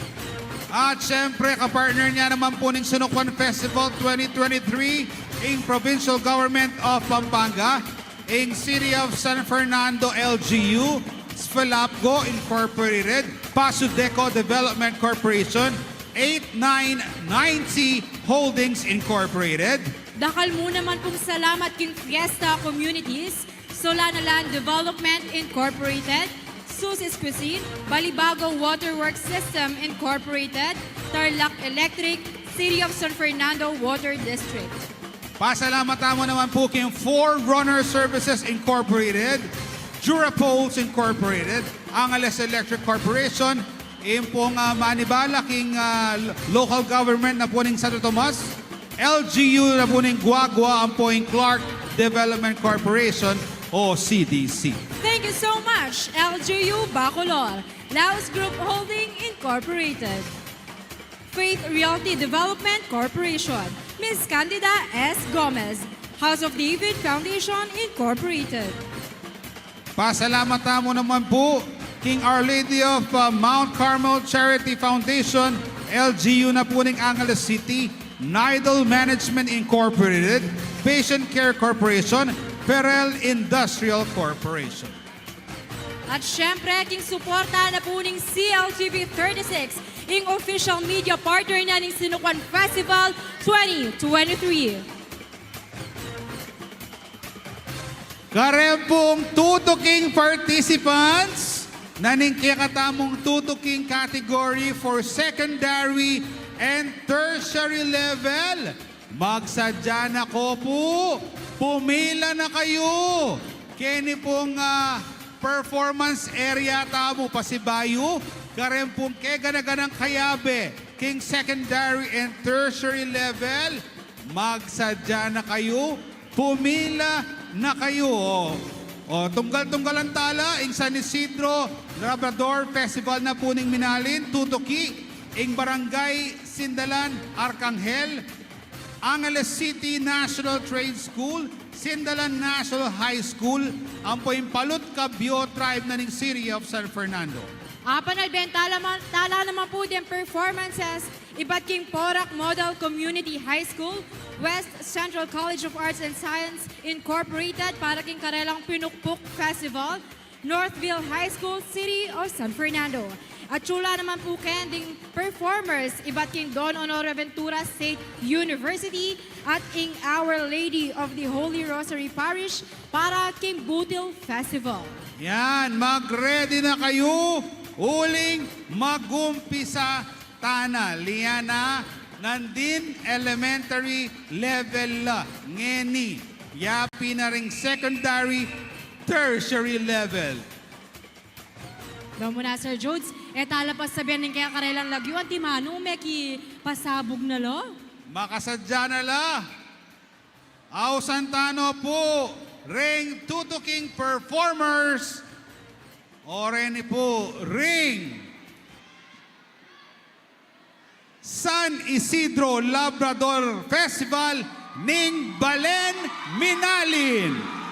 At syempre, kapartner niya naman po ng Sinukwan Festival 2023 in Provincial Government of Pampanga, in City of San Fernando LGU, Sfalapgo Incorporated, Pasudeco Development Corporation, 8990 Holdings Incorporated. Dakal mo naman pong salamat king Fiesta Communities, Solana Land Development Incorporated, Susis Cuisine, Balibago Waterworks System Incorporated, Tarlac Electric, City of San Fernando Water District. Pasalamat mo naman po kay Forerunner Services Incorporated, Durapoles Incorporated, Angeles Electric Corporation, yung pong manibala king local government na po ng Santo Tomas, LGU na po ng Guagua, ang po yung Clark Development Corporation o CDC. Thank you so much, LGU Bacolor, Laos Group Holding Incorporated, Faith Realty Development Corporation, Ms. Candida S. Gomez, House of David Foundation Incorporated. Pasalamat mo naman po King Our Lady of Mount Carmel Charity Foundation, LGU na po ng Angeles City, Nidal Management Incorporated, Patient Care Corporation, Ferrell Industrial Corporation. At syempre, king suporta na po ng CLTV 36, ing official media partner na ng Sinukwan Festival 2023. Karempong tutuking participants na katamong tutuking category for secondary and tertiary level. Magsadya na ko po. Pumila na kayo. Kini pong performance area tamo pasibayo. Karempong keganaganang kayabe. King secondary and tertiary level. Magsadya na kayo. Pumila na kayo. O, tunggal-tunggal ang tala, ing San Isidro Labrador Festival na po ning Minalin, Tutuki, ing Barangay Sindalan, Arcangel, Angeles City National Trade School, Sindalan National High School, ang po yung Palut Cabio Tribe na ning City of San Fernando. Panalbentala naman po din performances, iba't king Porac Model Community High School, West Central College of Arts and Science Incorporated, para king Karelang Pinukpuk Festival, Northville High School, City of San Fernando. At chula naman po kending performers, iba't king Don Honor Ventura State University at king Our Lady of the Holy Rosary Parish para king Butil Festival. Yan, mag-ready na kayo uling magumpisa tana. Liana, nandin elementary level ngeni. Yapi na ring secondary, tertiary level. Daw mo na, Sir Jodes. Tala pa sabihan ng kaya karelang lagyo. Ang timano, meki pasabog na lo. Makasadya na la. Aw Santano po, ring tutuking performers. Oreni po, ring San Isidro Labrador Festival ning Balen Minalin.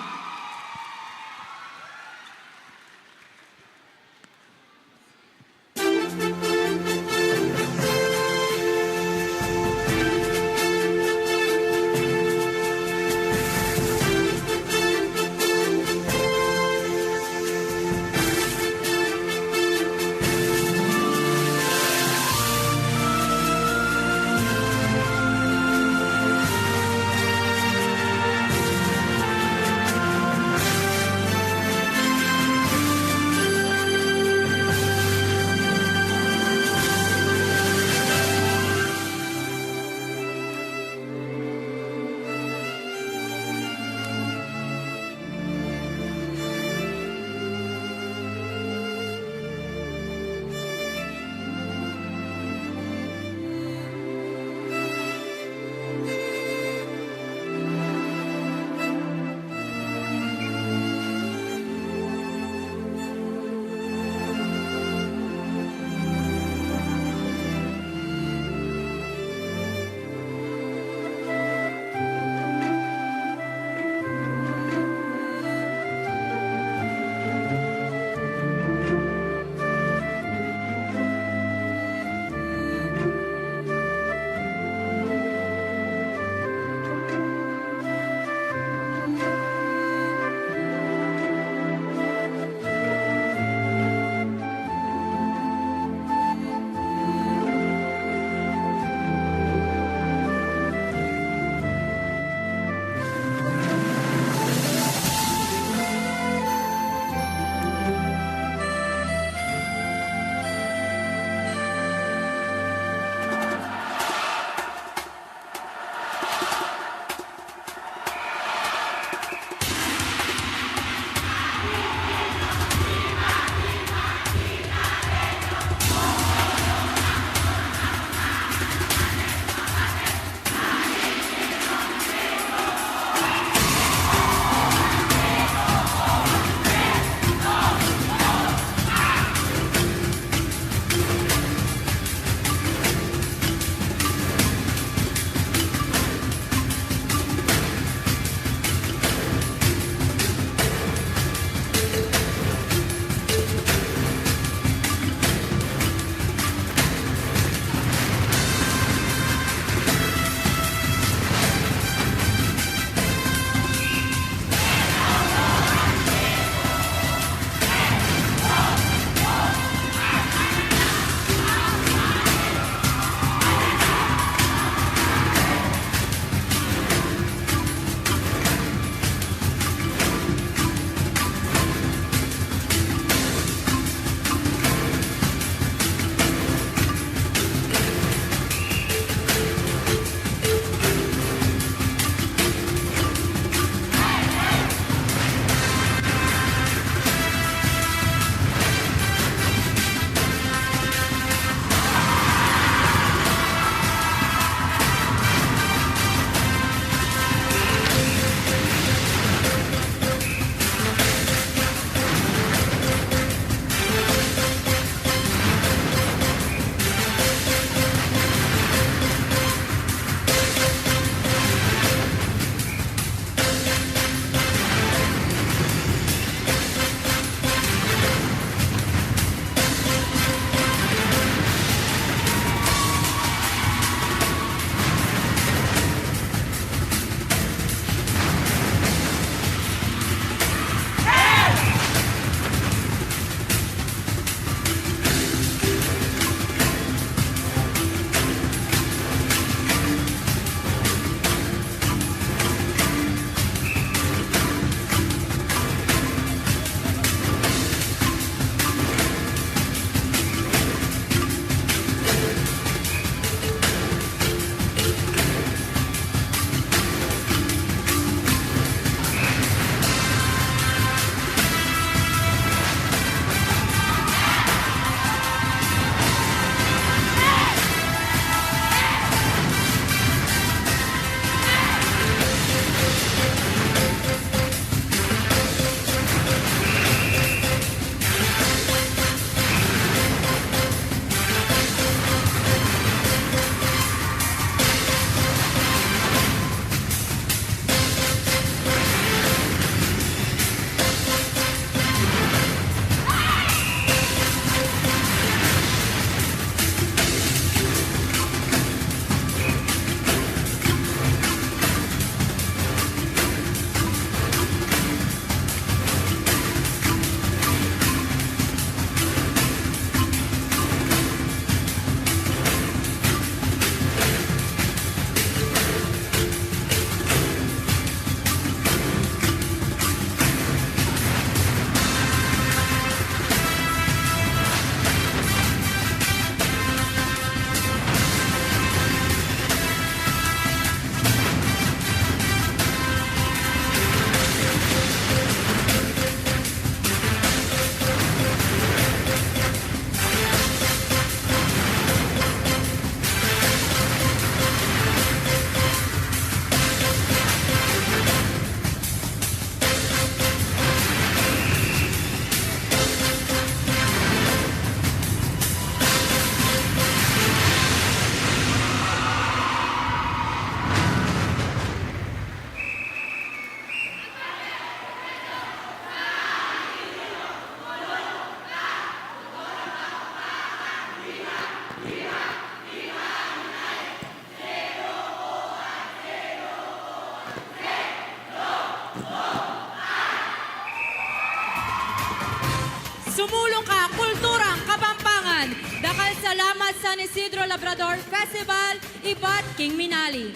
Sumulong ka, kulturang Kapampangan. Dakal salamat San Isidro Labrador Festival, Ibat King Minali.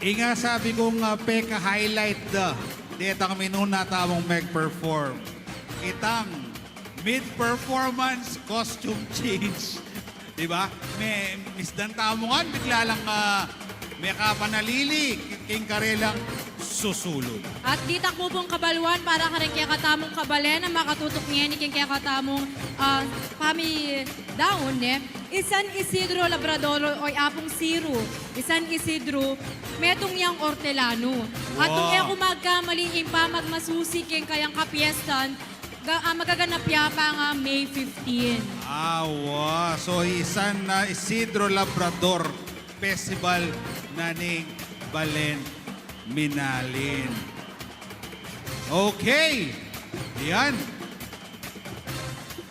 Inga sabi kong peka highlight dito kami noon natamong mag-perform. Itang mid-performance costume change. Diba? May misdan tamongan, bigla lang may kapanalili, king karelang susulod. At di takbo pong kabalwan para ka rin kaya katamong kabalen na makatutok niya ni kaya katamong pami daon Isan Isidro Labrador o apong Siru. Isan Isidro metong yang Ortelano. At kung kaya kumagkamali pa magmasusi kayang kapiestan, magaganap pa nga May 15. Awa, so isan na Isidro Labrador Festival na ning Balen Minalin. Okay. Yan.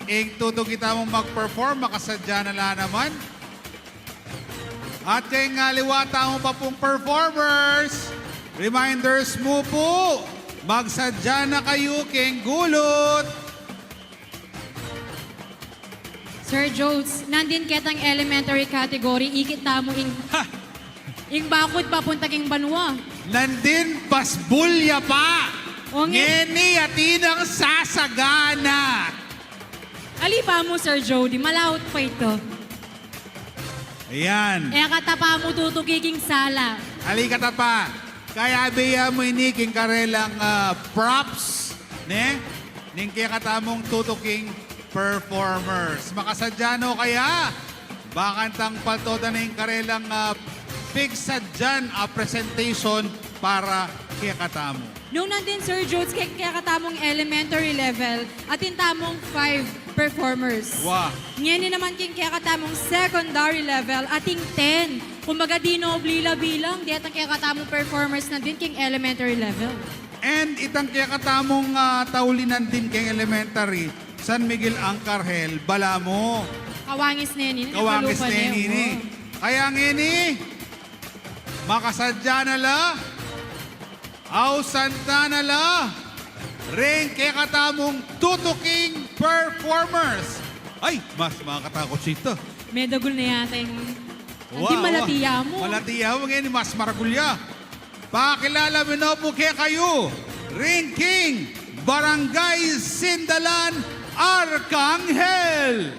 Ing tutong kita mong mag-perform, makasadya na lang naman. At kay nga liwata mo pa pong performers, reminders mo po, magsadya na kayo keng gulot. Sir Jones, nandin ketang elementary category, ikit tamo ing bakod papunta king banwa. Nandin pasbulya pa. O, Ngeni atinang sasagana. Ali pa mo, Sir Jody, malawot pa ito. Ayan. E katapa mo tutukiking sala. Alikata pa. Kaya biya mo iniking karelang props. Ne? Ning kaya katamong tutuking performers. Makasadyano kaya? Bakantang paltoda na yung karelang pigsadyan presentation para kaya katamo. Nung nandin, Sir Jones, kaya katamong elementary level, atin tamong 5 performers. Wow. Ngayon naman kaya katamong secondary level, ating 10. Kumbaga di noblila bilang, di atang kaya katamong performers na din king elementary level. And itang kaya katamong taulinan din kay elementary, San Miguel Angkarhel, Balamo, Kawangis neni. Kawangis neni. Kaya ngini, makasadya na la, aw santa na la, ring kaya katamong tutuking performers. Ay, mas makakatakot sito. Medagul na yata yung... Hindi malatiya mo. Malatiya mo ngayon, mas maragulya. Pakilala mo na po kaya kayo, Ring King, Barangay Sindalan, Arcangel.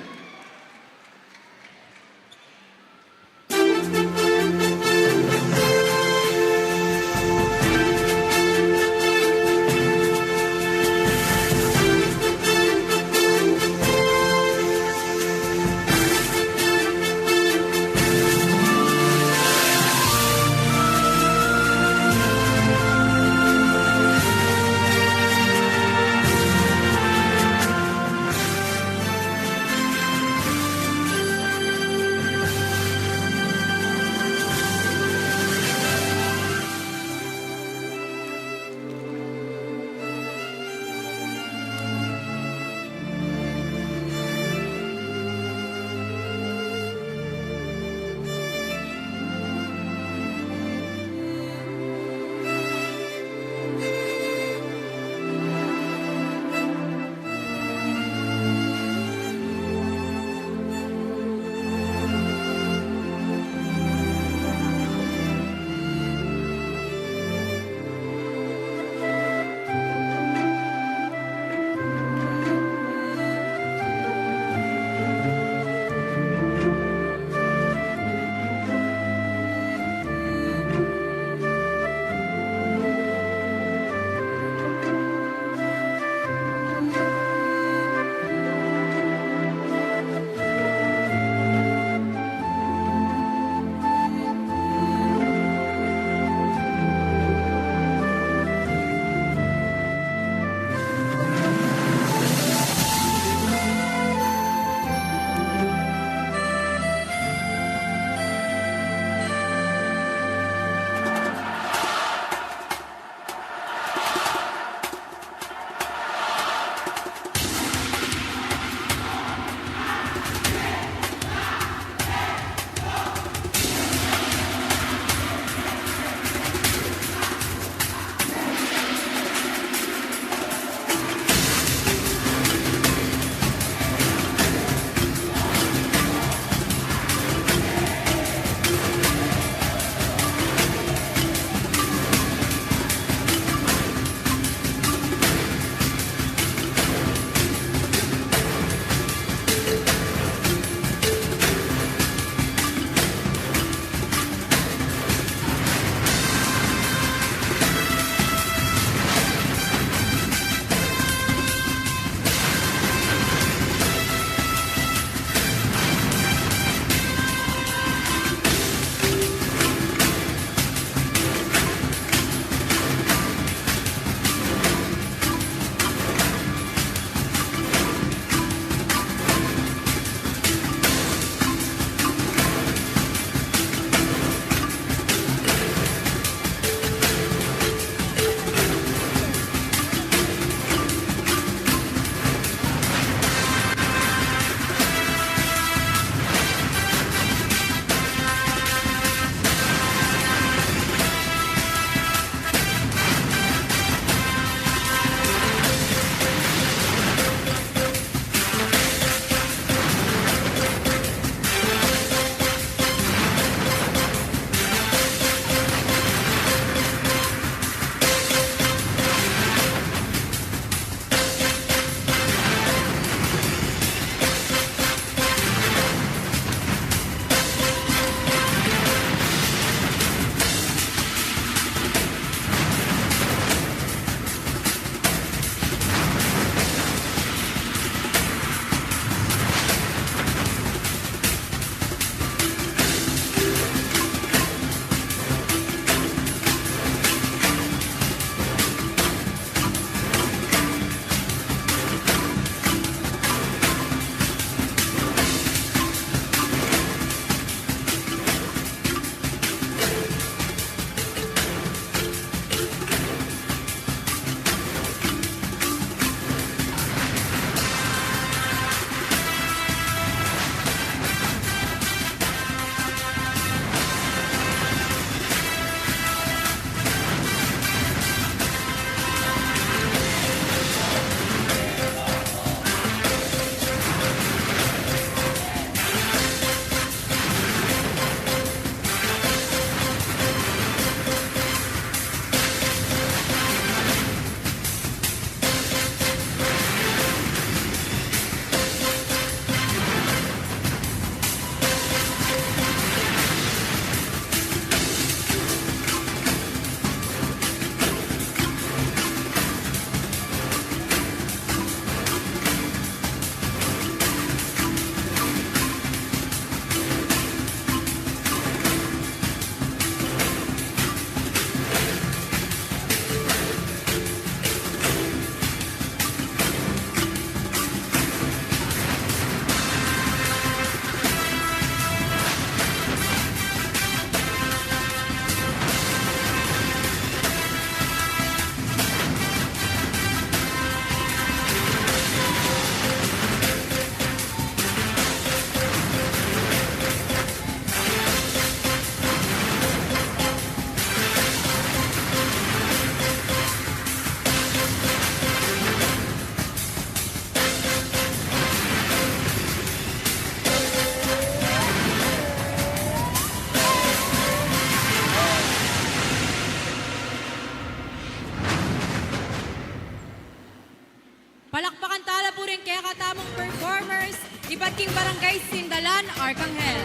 Palakpakan tala po rin kaya katamong performers, iba't king barangay Sindalan, Arcangel.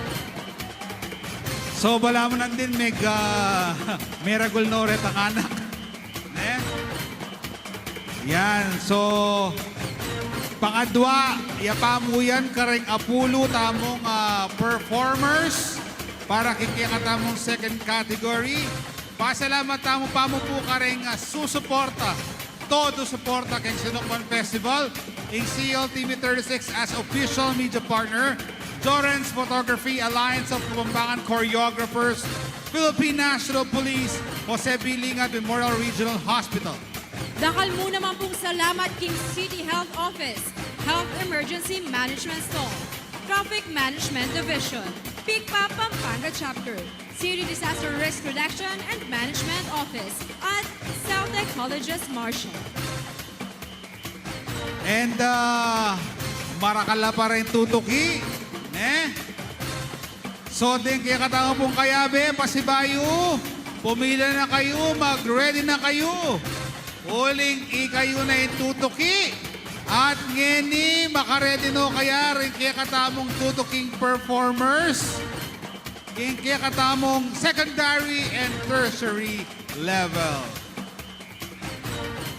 So, bala mo din, Miracle Noret ang anak. Eh? Yan, so, pangadwa, yapamuyan kareng apulo tamong performers para kikikatamong second category. Pasalamat tamo pamo po kareng susuporta. Todo suporta kay Sinukwan Festival. In CLTV 36 as official media partner. Jorens Photography Alliance of Kapampangan Choreographers, Philippine National Police, Jose B. Lingat Memorial Regional Hospital. Dakal mo naman pong salamat King City Health Office, Health Emergency Management Stall, Traffic Management Division, PICPA Pampanga Chapter, City Disaster Risk Reduction and Management Office, at Southec Colleges Marshall. And marakala pa rin tutuki. So din kaya katanga pong kayabe, pasibayo. Pumila na kayo, mag-ready na kayo. Uling ikayo na yung tutuki. At ngeni, makaredy no kaya rin kaya katamong tutuking performers. Kaya katamong secondary and tertiary level.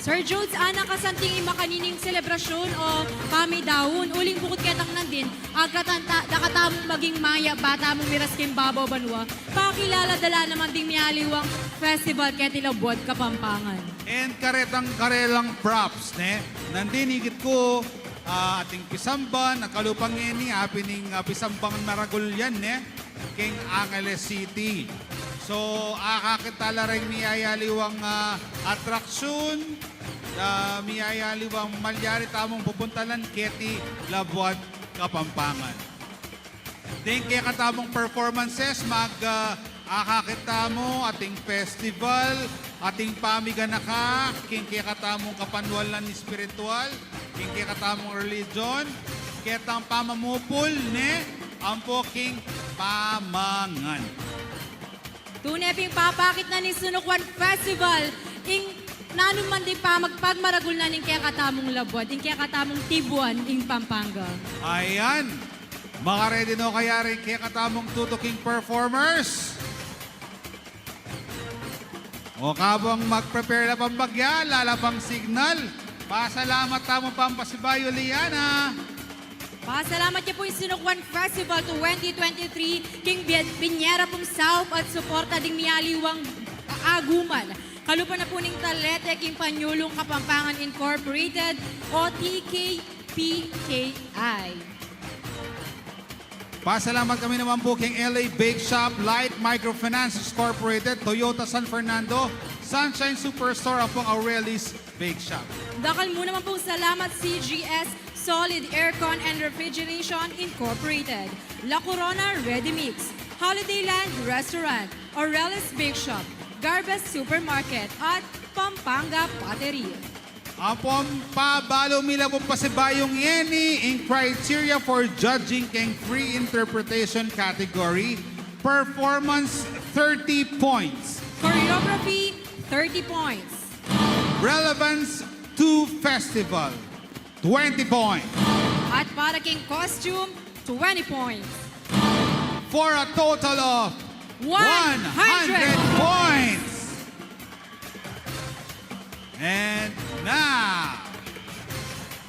Sir Jones, ana kasanting makanining selebrasyon o pamidaon. Uling bukod ketang nandin, nakatamong maging maya, bata mong miras kim babaw banwa. Pakilala dala naman ding mialiwang festival ketilabot Kapampangan. And karetang-karelang props, ne? Nandin higit ko ating pisamban, nakalupang ngeni, apining pisambangan maragol yan, ne? King Angeles City. So, akakitala rin miyayaliwang atraksyon, miyayaliwang malyari tamong pupuntalan, Keti, Labuan, Kapampangan. Din kaya katamong performances, akakita mo ating festival, ating pamiganaka, king kaya katamong kapanwalan spiritual, king kaya katamong religion, kaya tamang pamamupol, ne? Ang poking pamangan. Tunay ping papakit na ni Sinukwan Festival, ing nanuman di pa magpagmaragul na ning kaya katamong labot, ing kaya katamong tibuan, ing Pampanga. Ayan. Makaredy no kaya rin kaya katamong tutuking performers. O kabang mag-prepare na pambagya, lalapang signal. Pasalamat tamong pampasibayo, Liana. Pasalamat niya po yung Sinukwan Festival 2023, King Binyera pong South at suporta ding miyaliwang aguman. Kalupa na po ning Talete, King Panyulong Kapampangan Incorporated o TKPKI. Pasalamat kami naman po king LA Bake Shop, Light Microfinance Incorporated, Toyota San Fernando, Sunshine Superstore, ang pong Aureli's Bake Shop. Dakal mo naman pong salamat CGS Solid Aircon and Refrigeration Incorporated, La Corona Ready Mix, Holidayland Restaurant, Aureli's Bake Shop, Garbes Supermarket, at Pampanga Pottery. Ang pabalo mila po pasibayong yeni in criteria for judging king free interpretation category, performance 30 points, Choreography, 30 points. relevance to festival, 20 points, At para king costume, 20 points. for a total of 100 points. And now,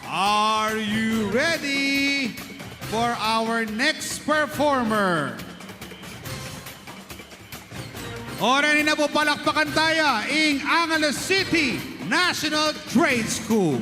are you ready for our next performer? Oras na po palakpakan tayo in Angeles City National Trade School.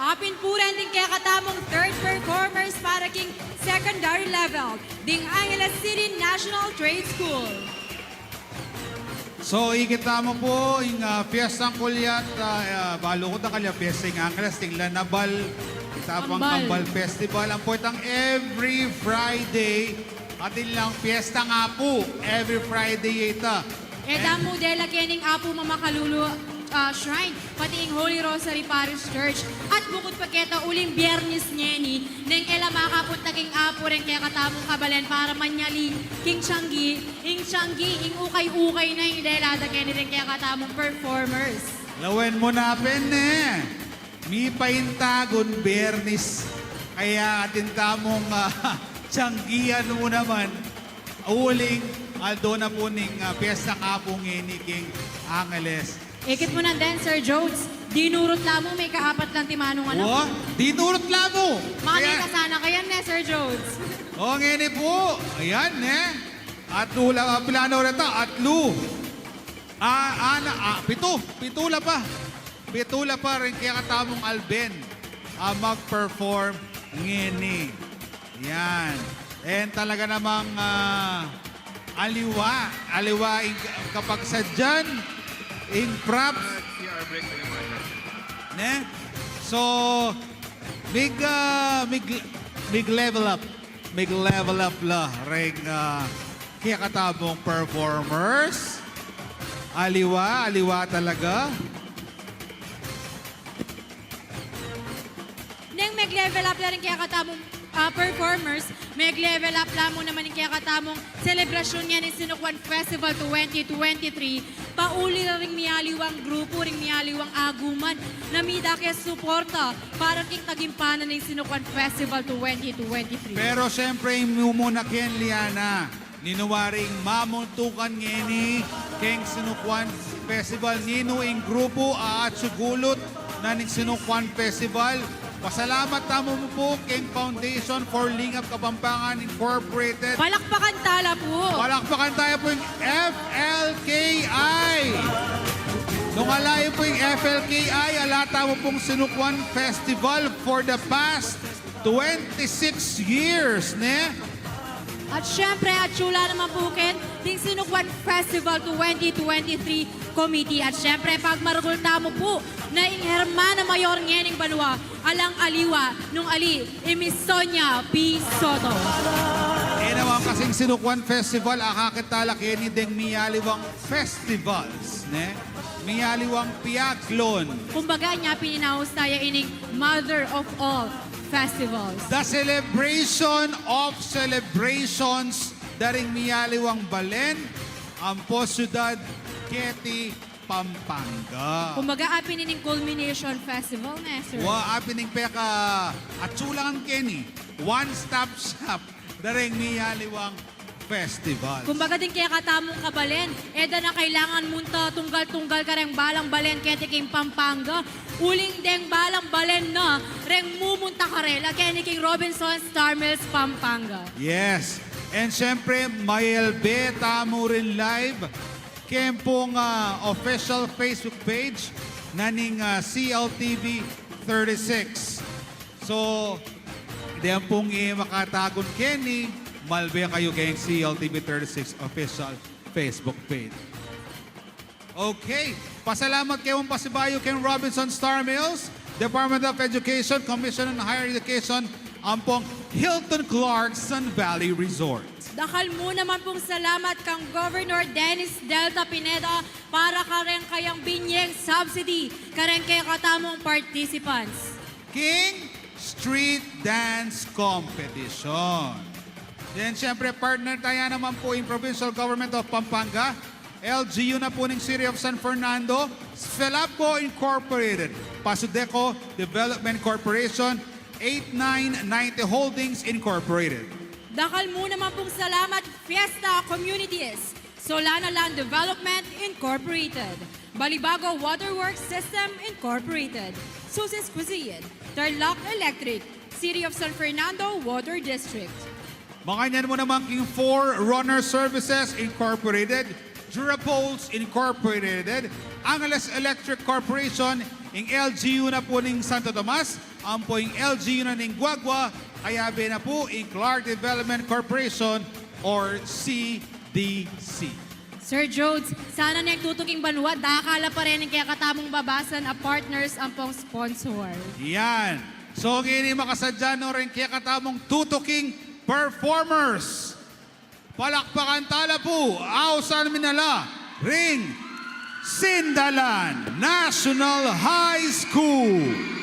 apin po rin din kaya katamong third performers para king secondary level, ding Angeles City National Trade School. So, ikita mo po yung Fiestang Kulyat, balukod na kalya, Fiestang Angeles, tinglan na bal, kitapang Kambal. Kambal Festival. Ang poitang every Friday, atin lang fiesta nga po, every Friday ita. Eda modela kening apo mamakalulu shrine, pati ing Holy Rosary Parish Church. At bukod pa keta uling biyernes nyeni, neng ela makapunta king apo rin kaya katamong kabalen para manyali king Changi, ing ukay-ukay na yung delada kaya rin kaya katamong performers. Lawen mo na pen mi paintagon Bernis, kaya atin tamong tiyanggihan mo naman, uling aldo na po ning piyesta kapong ni King Angeles. Ikit mo na din, Sir Jones. Dinurot lamo, may kaapat lang timanong ano. Oh, dinurot lamo. Mami ka sana kayan ne, Sir Jones. Oh, ngini po. Ayan, At lula, plano na ta. Atlu. Pitula pa. Pitula pa rin kaya katamong Alben mag-perform ngini. Yan. And talaga namang aliwa kapag sa dyan, in props. Ne? So, big level up. Big level up la ring kaya katabong performers. Aliwa talaga. Nang mag-level up na rin kaya katamong performers, mag-level up lang mo naman yung kaya katamong selebrasyon niya ng Sinukwan Festival 2023. Pauli na rin miyaliwang grupo, rin miyaliwang aguman na mida kaya suporta para king tagimpanan ng Sinukwan Festival 2023. Pero siyempre, mumuna ken Liana. Ninuwaring mamuntukan ngeni King Sinukwan Festival. Ninuing grupo at sugulot na ning Sinukwan Festival. Pasalamat tamo mo po King Foundation for Lingap Kapampangan Incorporated. Palakpakan tala po. Palakpakan tayo po yung FLKI. Nung alayo po yung FLKI, alata mo pong Sinukwan Festival for the past 26 years, ne? At syempre, at chula naman po ken, ting Sinukwan Festival 2023 Committee. At syempre, pag marugulta mo po na ing Hermana Mayor ngening Banwa, alang aliwa, nung ali, Imisonia P. Soto. Naman kasing Sinukwan Festival, akakitala kini deng miyaliwang festivals, ne? Miyaliwang piaglon. Kumbaga niya pininaos tayo ining Mother of All Festivals. The celebration of celebrations daring miyaliwang balen, ang Ciudad Keti, Pampanga. Kumbaga apin ining Culmination Festival na, sir. Wa apining peka at sulangan keni, one-stop shop daring miyaliwang festival. Kumbaga din kaya katamong kabalen, eda na kailangan munta tunggal-tunggal ka reng balang balen kaya king Pampanga. Uling deng balang balen na reng mumunta ka rin kaya ni King Robinson Star Mills, Pampanga. Yes. And syempre, Mayelbe, tamo rin live. Kempong official Facebook page na ning CLTV 36. So, diyan pong makatagon Kenny, malbe kayo kayong CLTV 36 official Facebook page. Okay. Pasalamat kayo ang pasibayo kay Robinson Star Mills, Department of Education, Commission on Higher Education, ang pong Hilton Clarkson Valley Resort. Dakal mo naman pong salamat kang Governor Dennis Delta Pineda para kareng kayang binyeng subsidy kareng kaya katamong participants. King Street Dance Competition. Then syempre partner tayo naman po yung Provincial Government of Pampanga, LGU na po ng City of San Fernando, Sfelapco Incorporated, Pasudeco Development Corporation, 8990 Holdings Incorporated. Dakal mo naman pong salamat Fiesta Communities, Solana Land Development Incorporated, Balibago Waterworks System Incorporated, Susis Cuisine, Tarlac Electric, City of San Fernando Water District. Makanyan mo naman King 4 Runner Services Incorporated, Durapoles Incorporated, Angeles Electric Corporation, ing LGU na po ng Santo Tomas, ang poing LGU na ning Guagua, kaya na po in Clark Development Corporation or CDC. Sir Jodes, sana nagtutuking banwa, dakala pa rin ang kaya katamong babasan a partners ang pong sponsor. Yan. So, gini makasadya no rin kaya katamong tutuking performers. Palakpakan tala po, Ausan Minala, Ring, Sindalan National High School.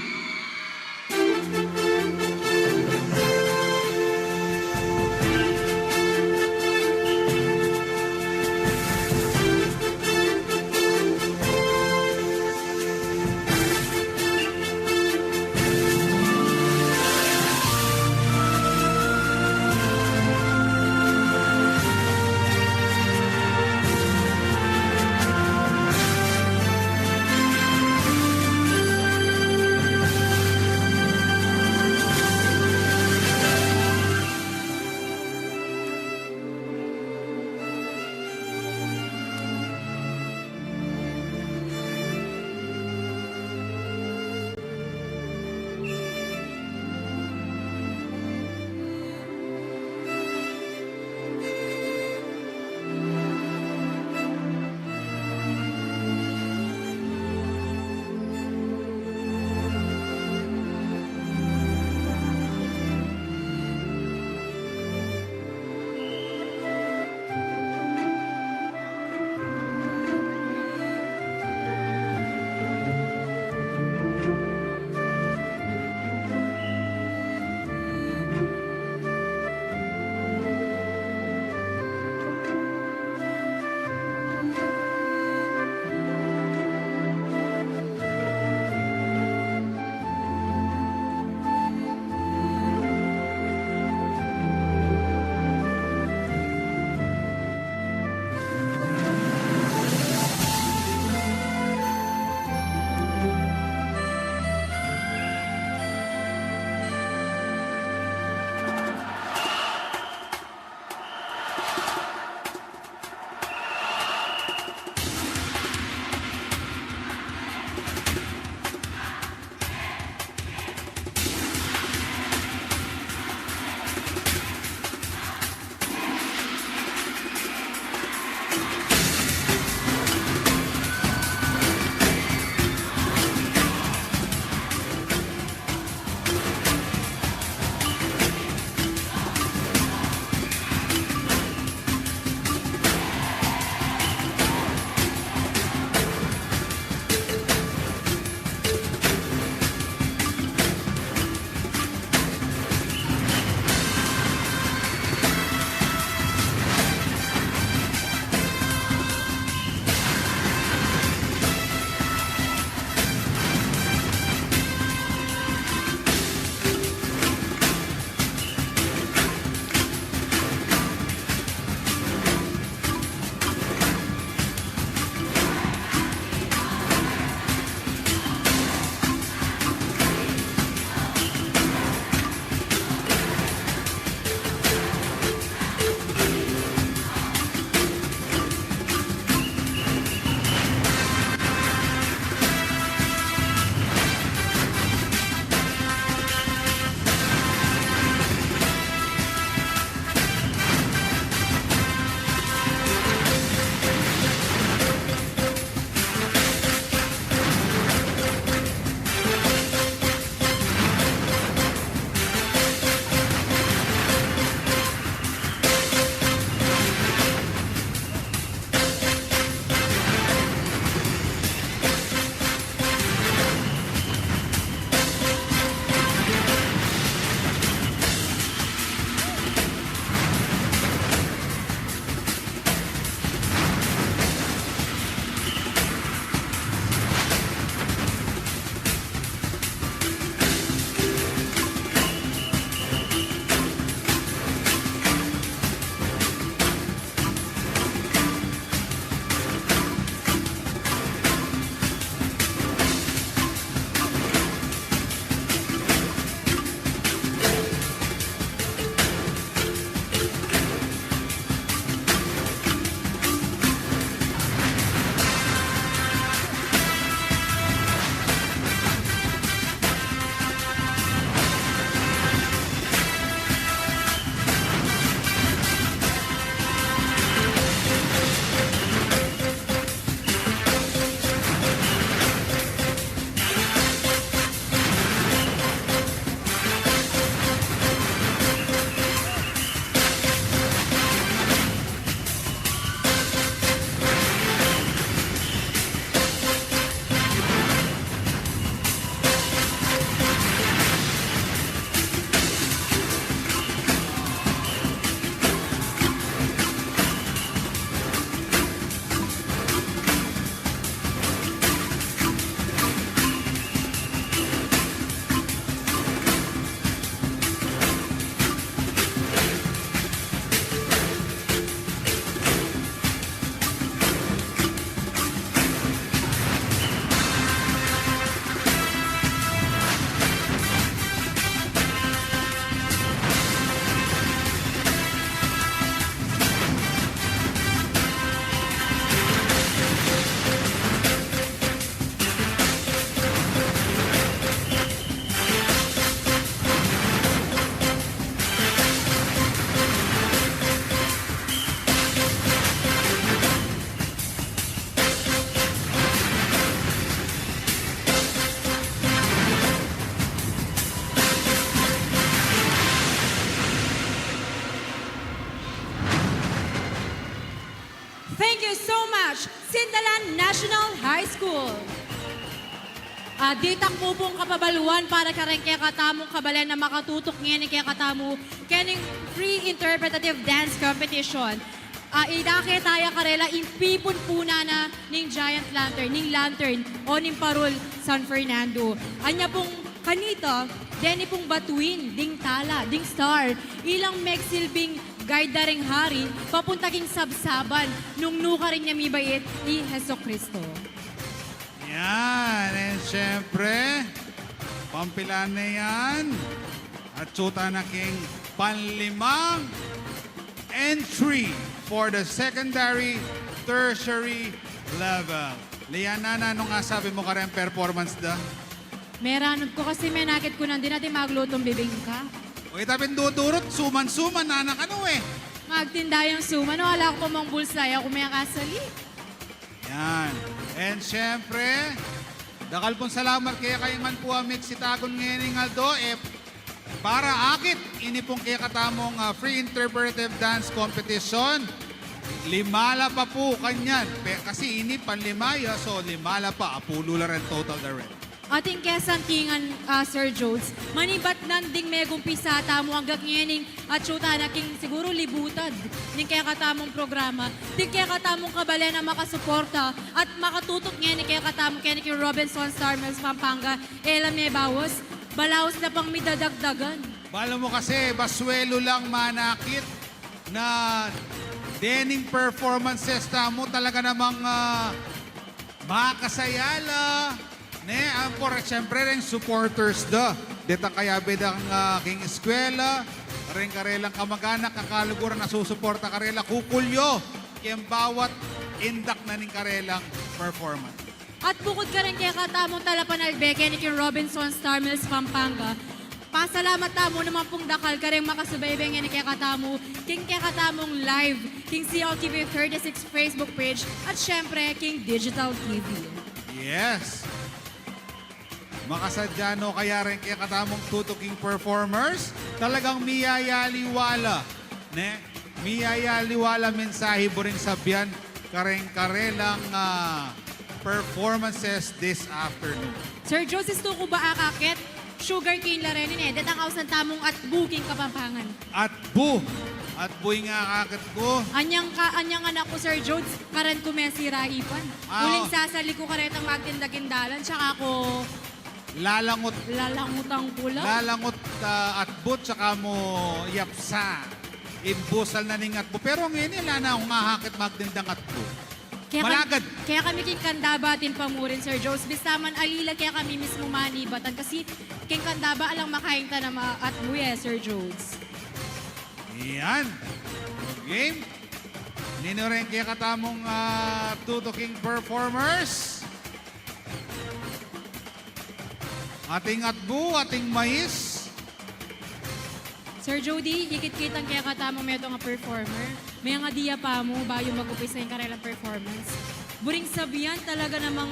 batch, Sindalan National High School. Di takbo pong kapabaluan para kareng kaya katamong kabalan na makatutok ngayon kaya katamo kening free interpretative dance competition. Idake tayo karela impipon puna na ning giant lantern, ning lantern o ning parol San Fernando. Anya pong kanito, deni pong batuin, ding tala, ding star, ilang megsilbing guide na ring hari, papunta king sabsaban, nung nuka rin niya mibayit ni Heso Kristo. Yan, and syempre, pampilan na yan. At suta na king panlimang entry for the secondary, tertiary level. Liana, ano nga sabi mo ka rin performance da? Meranod ko kasi may nakit ko nandun natin maglutong bibingka. O itapin dudurot, suman-suman, nanak ano eh. Magtindayang suman, wala ko pamang bulsaya kung may kasali. Yan. And syempre, dakal pong salamat kaya kayo man po amik si Tagon ngayon Aldo, para akit, ini pong kaya katamong free interpretive dance competition. Limala pa po kanyan. Kasi ini panlimaya, so limala pa. Apulo la rin total na rin. Ating kesantingan, Sir Jones, manibat nanding may gumpisa tamo hanggang ngayon at syuta na king siguro libutad ng kaya katamong programa. Ting kaya katamong kabala na makasuporta at makatutok ngayon kaya katamong kaya king Robinson Star Mills Pampanga. Elam may bawas, balaos na pang midadagdagan. Bala mo kasi, baswelo lang manakit na dening performances tamo talaga namang makasayala. Ne, ang por siyempre rin supporters da. Dita kaya bedang king eskwela, rin karelang kamag-anak, kakaluguran na susuporta karela, kukulyo, kiyang bawat indak na ning karelang performance. At bukod ka rin kaya katamong talapan albeke ni king Robinson Star Mills Pampanga. Pasalamat tamo naman pong dakal ka rin makasubaybay nga ni kaya katamo, king kaya katamong live, king CLTV 36 Facebook page, at syempre king Digital TV. Yes. Makasadyano kaya rin kaya katamong tutuking performers, talagang miyayaliwala. Ne? Miyayaliwala mensahe mo rin sabihan karelang performances this afternoon. Sir Joseph, ko ba akakit? Sugar cane la rin dat ang ausan tamong at booking Kapampangan. At buhay nga kakit ko. Anyang anak ko, Sir Jones, karan ko may siraipan. Uling sasali ko karetang magtindagindalan, tsaka ako Lalangot lalangutang pula. Lalangot at boot, saka mo yapsa. Imbusal na ning atbo. Pero ngayon, wala na akong mahakit magdindang atbo. Malagad. Kaya kami king kandabatin pa mo rin, Sir Jones. Bistaman alila, kaya kami mismo manibatan. Kasi king kandaba alang makain ta na atbo Sir Jones. Yan. Game. Nino rin kaya katamong tutuking performers. Ating atbo, ating mais. Sir Jody, hikit-kitang kaya katamo may ito nga performer. May nga diya pa mo bayo mag-upisa yung karelang performance. Buring sabihan talaga namang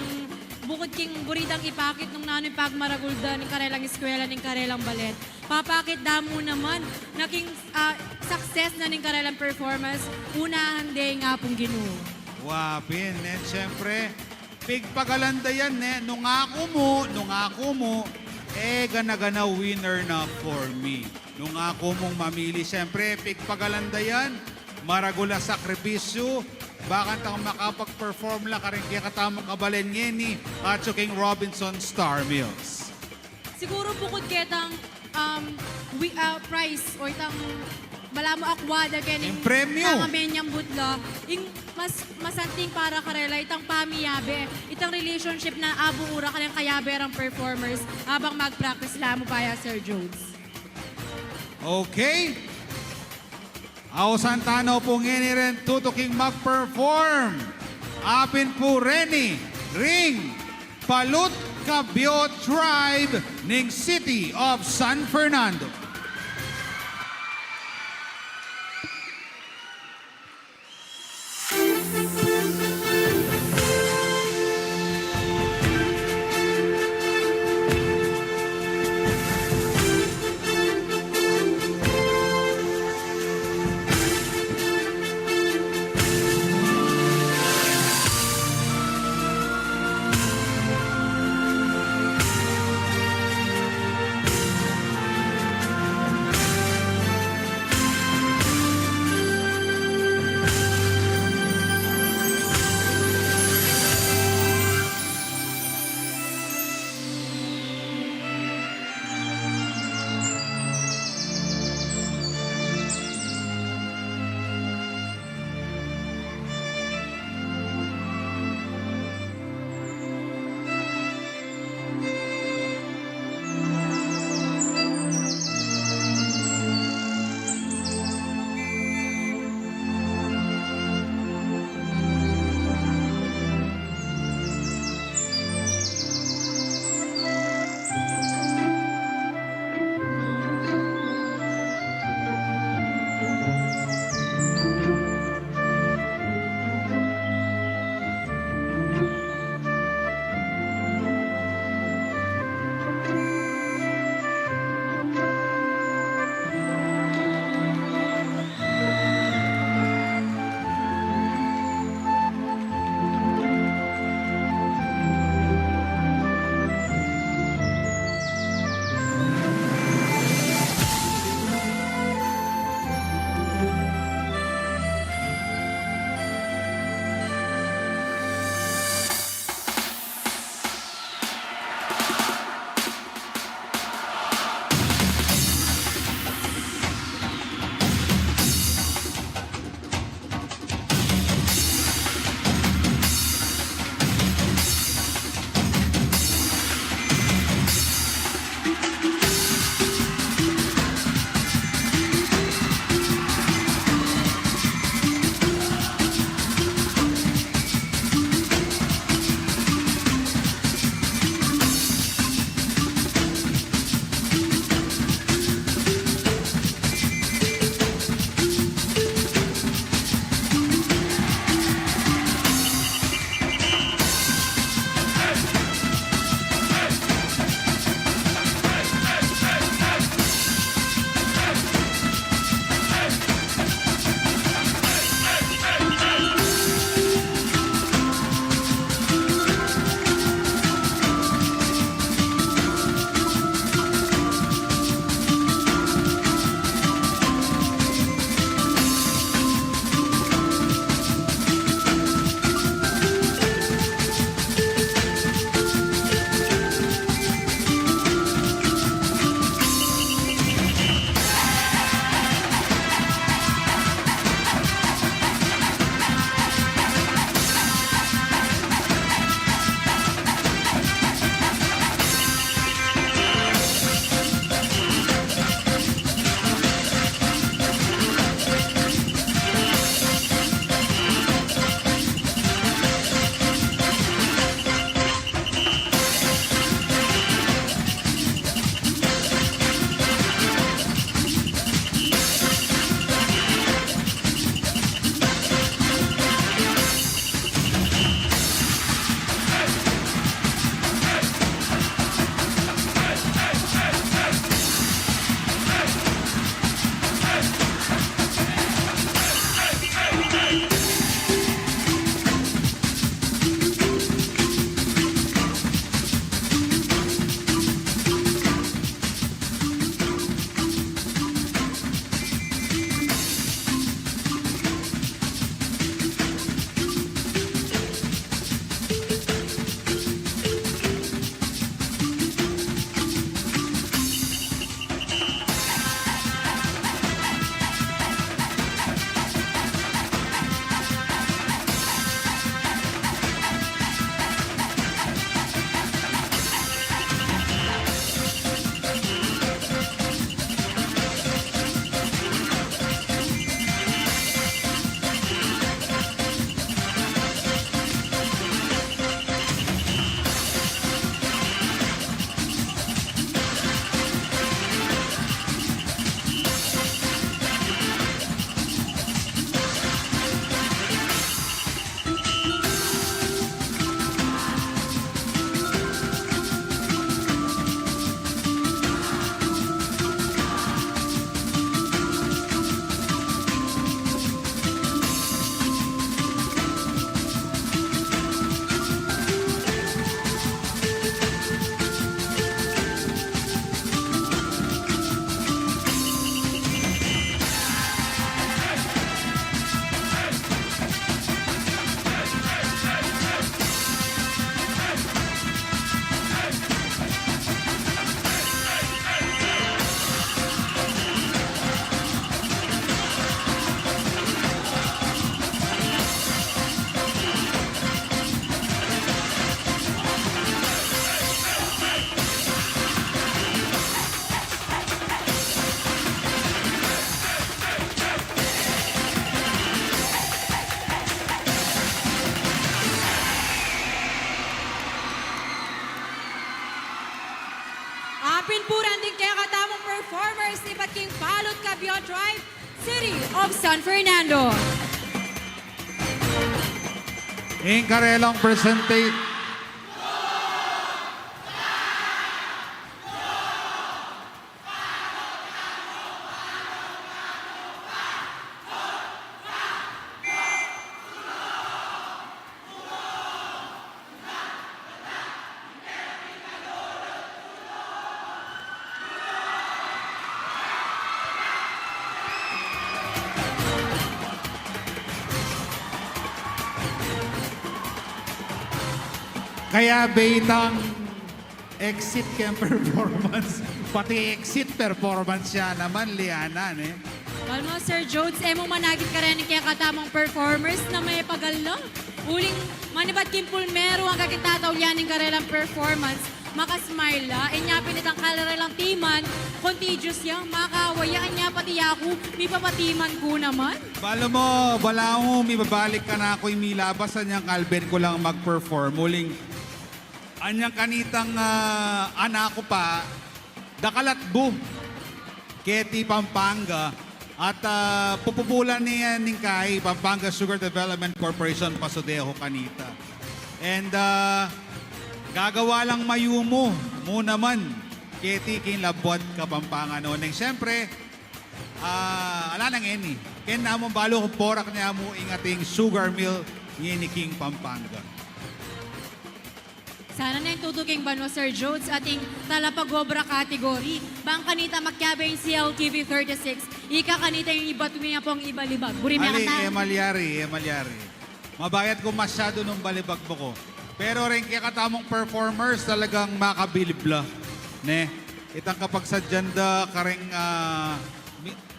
bukod king buridang ipakit nung nano'y pagmaragulda ng karelang eskwela ng karelang balet. Papakit damo naman naking success na ng karelang performance. Unahan day nga pong Ginoo. Wapin. And syempre, pigpagalanda yan, nung ako mo, gana-gana winner na for me. Nung ako mong mamili, siyempre, pigpagalanda yan, maragula sakripisyo, bakit ang makapag-perform lang karin kaya katamang kabalen ngeni at King Robinson Star Mills. Siguro bukod ketang price o itang bala mo akwada kening yung premyo. Pangamenyang butla, ing mas masanting para karela itang pamiyabe, itang relationship na abuura kanyang kayaberang performers habang mag-practice lamo pa Sir Jones. Okay. Ako Santano po ngini rin tutuking mag-perform. Apin po Reni, Ring, Palut Cabio Tribe ng City of San Fernando. Cabio Drive, City of San Fernando. In karelang presentation. Kaya baitang exit kaya performance, pati exit performance siya naman, Liana, eh. Alam mo, Sir Jodes, mo managit ka rin kaya katamang performers na may pagalo. Uling manibat kimpulmero ang kakitataw yaning karelang performance. Makasmile la, inya pinitang kalarelang timan, contagious yang makawayaan niya pati ako, may papatiman ko naman. Balo mo, wala mo, may babalik ka na ako'y milabasan niyang Calvin ko lang mag-perform. Muling, anyang kanitang anak ko pa, Dakalatbo, Keti Pampanga, at pupupulan niya ning kay Pampanga Sugar Development Corporation, Pasodejo kanita. And gagawa lang mayumo mo naman, Keti kinlabot Kapampangan noon. Siyempre, ala nang eni. Ken na mo balo porak niya mo ingating sugar mill ni King Pampanga. Sana na yung tutuking banwa, Sir Jodes, ating talapagobra category. Bang kanita makyabe yung CLTV 36, ika kanita yung iba tumiya pong ibalibag. Buri may Ali, kata. emalyari. Mabayad ko masyado nung balibag mo ko. Pero rin kaya katamong performers talagang makabilibla. Ne? Itang kapag sa da, kareng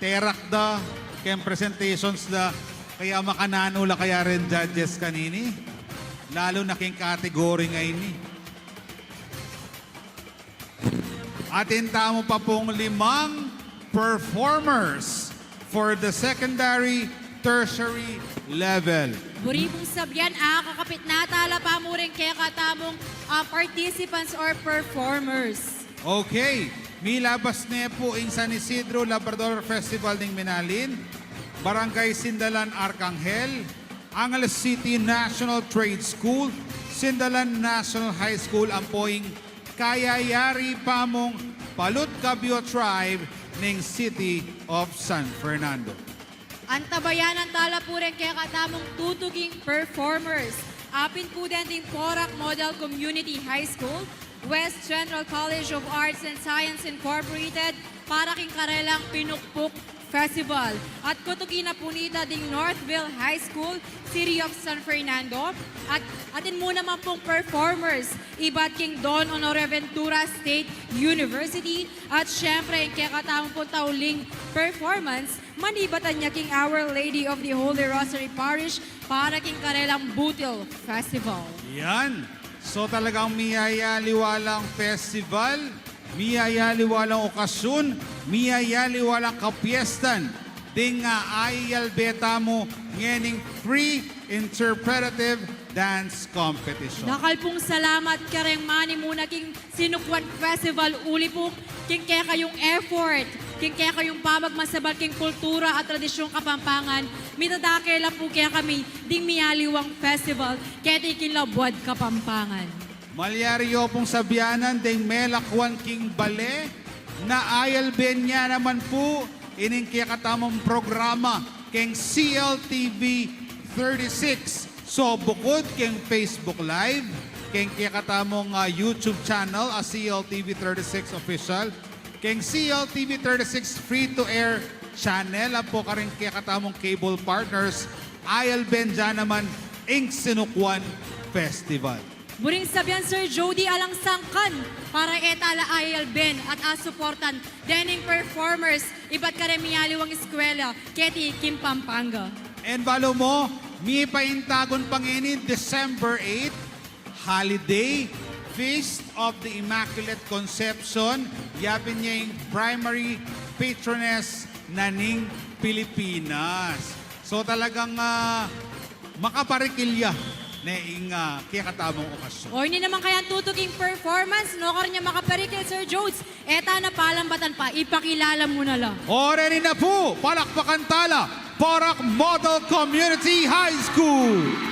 terak da, kaya presentations da, kaya makanano la kaya rin judges kanini. Lalo na king category ngayon ni. Atin tamo pa pong 5 performers for the secondary, tertiary level. Buri mong sabyan, kakapit na tala pa mo rin kaya katamong participants or performers. Okay, milabas na po in San Isidro Labrador Festival ng Minalin, Barangay Sindalan Arcangel, Angeles City National Trade School, Sindalan National High School, ang poing kayayari pa mong Palut Cabio Tribe ng City of San Fernando. Ang tabayanan tala po rin kaya katamong tutuging performers. Apin po din ting Porac Model Community High School, West Central College of Arts and Science Incorporated, para king karelang Pinukpuk Festival. At kutugin na punita ding Northville High School, City of San Fernando. At atin muna man pong performers, iba't king Don Honoraventura State University. At syempre, kaya katamang pong tauling performance, manibatan niya king Our Lady of the Holy Rosary Parish para king karelang Butil Festival. Yan. So talagang miyayaliwalang festival, miyayaliwalang okasyon, miyayaliwalang kapiestan. Ding ayal beta mo ngening free interpretative dance competition. Nakal pong salamat ka rin mani muna king Sinukwan Festival uli po king kaya kayong effort, king kaya kayong pamagmasabal king kultura at tradisyong Kapampangan. Mitadakela po kaya kami ding miyaliwang festival kaya tikin labwad Kapampangan. Malyariyo pong sabyanan ding melakwan king bale na ayal ben niya naman po ining kaya katamang programa king CLTV 36. So bukod king Facebook Live, king kaya katamang YouTube channel as CLTV 36 Official, king CLTV 36 free-to-air channel, ang po ka rin kaya katamang cable partners, ayal ben dyan naman ing Sinukwan Festival. Buring sabyan Sir Jody alang sangkan para etala ayal ben at asuportan dening performers iba't karemiyaliwang eskwela keti Kim Pampanga. And balo mo, mi paintagon panginin December 8, holiday, Feast of the Immaculate Conception, yapin niya yung primary patroness naning Pilipinas. So talagang makaparikilya neing kaya katamong okasyon. O hindi naman kaya tutuging performance, no? Kaya niya makapari kay Sir Jones. Eta na palambatan pa, ipakilala mo na lang. Orenin na po, palakpakan tala, Porac Model Community High School.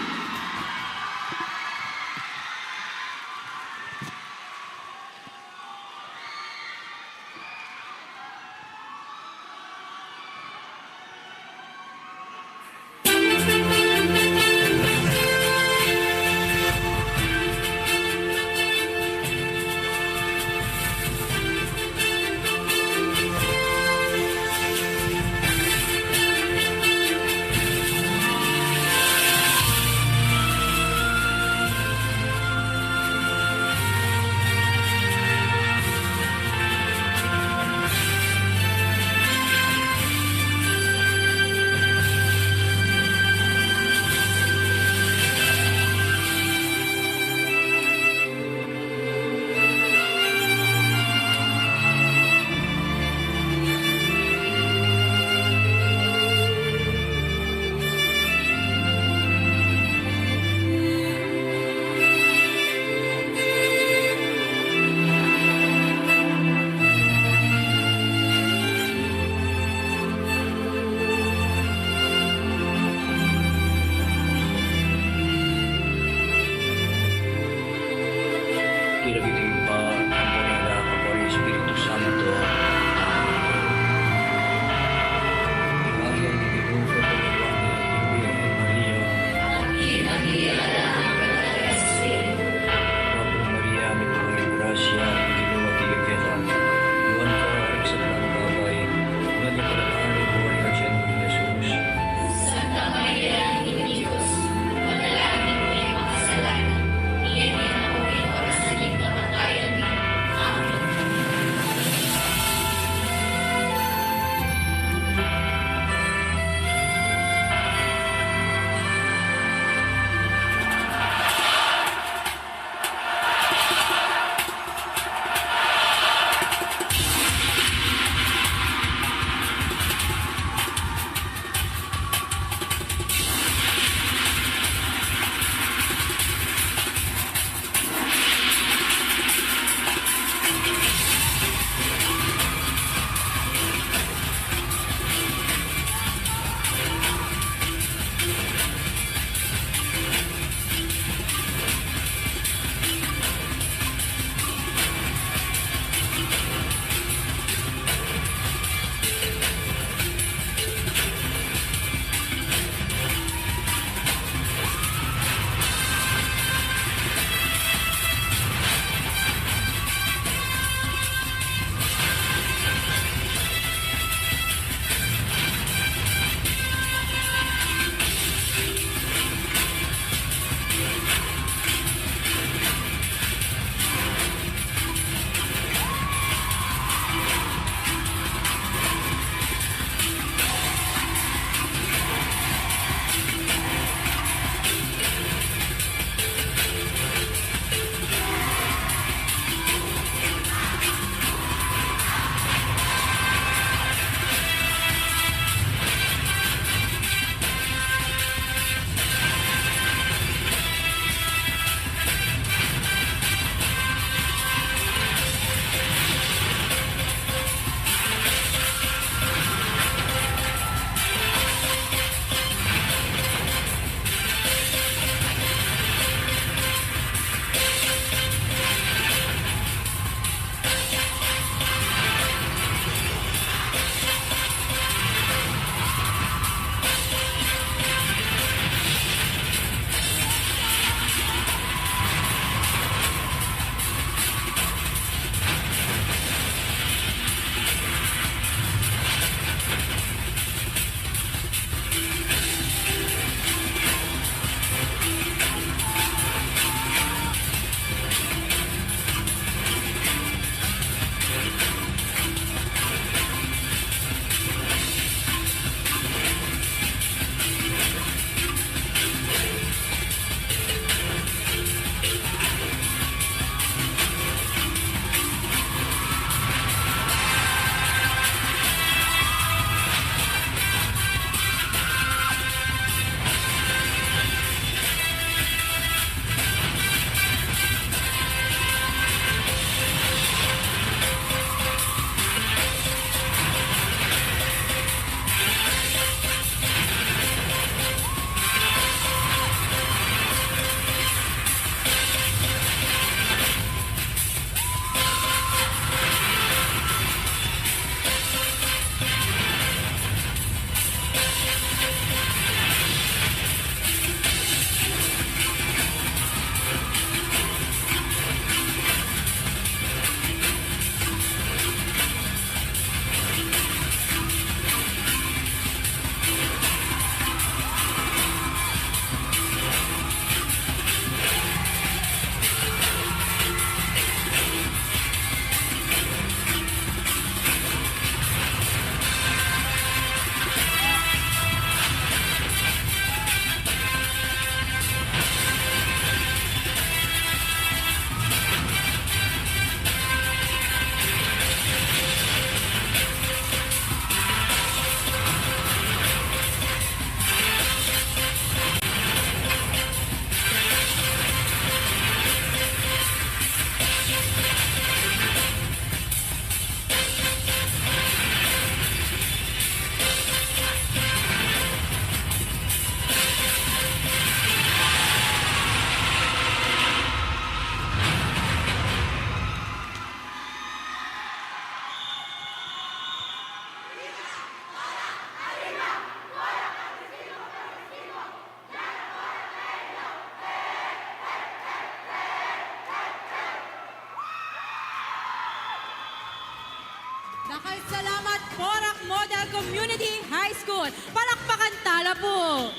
Dakal salamat, Porac Model Community High School. Palakpakan tala po.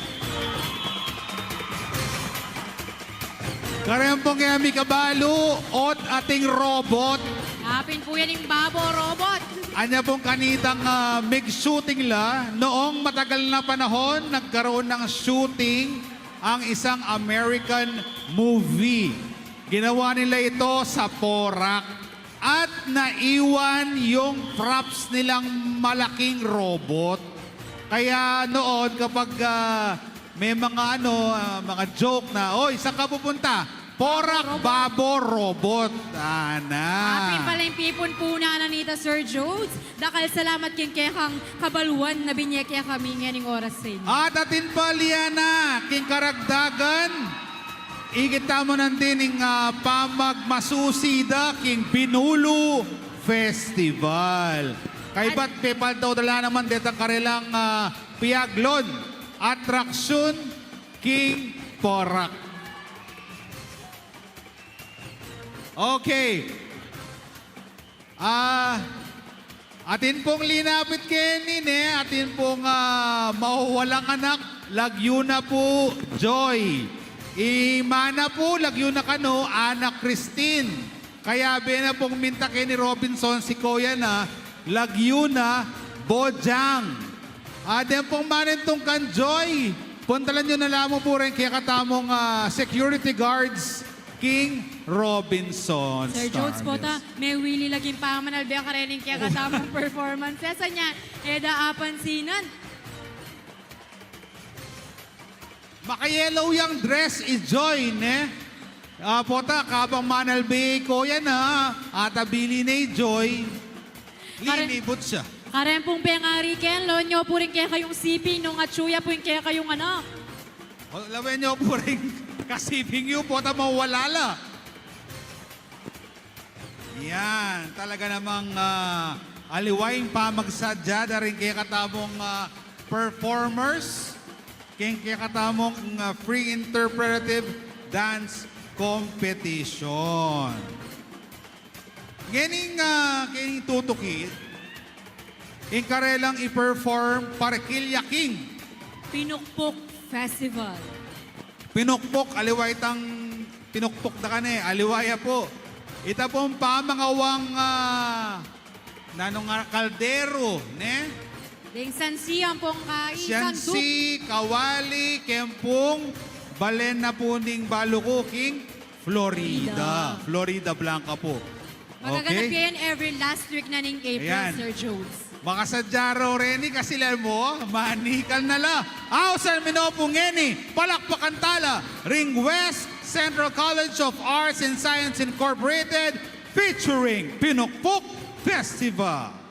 Karempong kaya Kabalo, ot ating robot. Apin po yan yung babo robot. Anya pong kanitang mig-shooting la. Noong matagal na panahon, nagkaroon ng shooting ang isang American movie. Ginawa nila ito sa Porac. At naiwan yung props nilang malaking robot. Kaya noon kapag may mga mga joke na, oy, saan ka pupunta? Porac Babo Robot. Apin pala yung pipon po na Anita Sir Jones. Dakal salamat king kekang kabaluan na binyekya kami nganing oras sa inyo. At atin pa, Liana, king karagdagan, ikita mo nandining pamagmasusida king Binulu Festival. Kay ba't pepal daw dala naman detang karelang piaglon, atraksyon king Porac. Okay. Atin pong linapit kenin atin pong mawawalang anak, lagyo na po, Joy. Imana po, lagyo na kano, anak Christine. Kaya na pong minta ni Robinson, si Koya na, lagyo na, Bojang. Atin pong manentong kan Joy. Puntalan nyo na lamang po rin kaya katamong security guards, King Robinson. Sir Jones po Starnes. may willy laging pamanal biya karening kaya katamang performance. Sa niya, eda apansinan. Maka-yellow yung dress is Joy, ne? Pota, kabang manalbe ko yan atabili ni Joy. Linibot siya. Karen pong pengari ken, lonyo po rin kaya kayong siping nung atsuya po yung kaya kayong anak. Lawen nyo po rin kasiping yun, pota mawalala. Yan, talaga namang aliwaing pamagsadya na rin kaya katamong performers, kaya katamong free interpretive dance competition. Ngayon kaning tutuki, yung karelang i-perform Parkilya King. Pinukpok Festival. Pinukpok, aliway tang pinukpok na kane, aliwaya po. Ita pong pamangawang nanong kaldero, ne? Ding sansiyang pong kaisan Siyansi, Kawali, Kempong, Balen na po ning Balukuking, Florida. Florida Blanca po. Magaganap yan every last week na ning April, Ayan. Sir Jones. Makasadya raw Reni kasi mo, manikal na la. Aw sa minopungeni, palakpakan tala, Ring West Central College of Arts and Science Incorporated featuring Pinukpok Festival.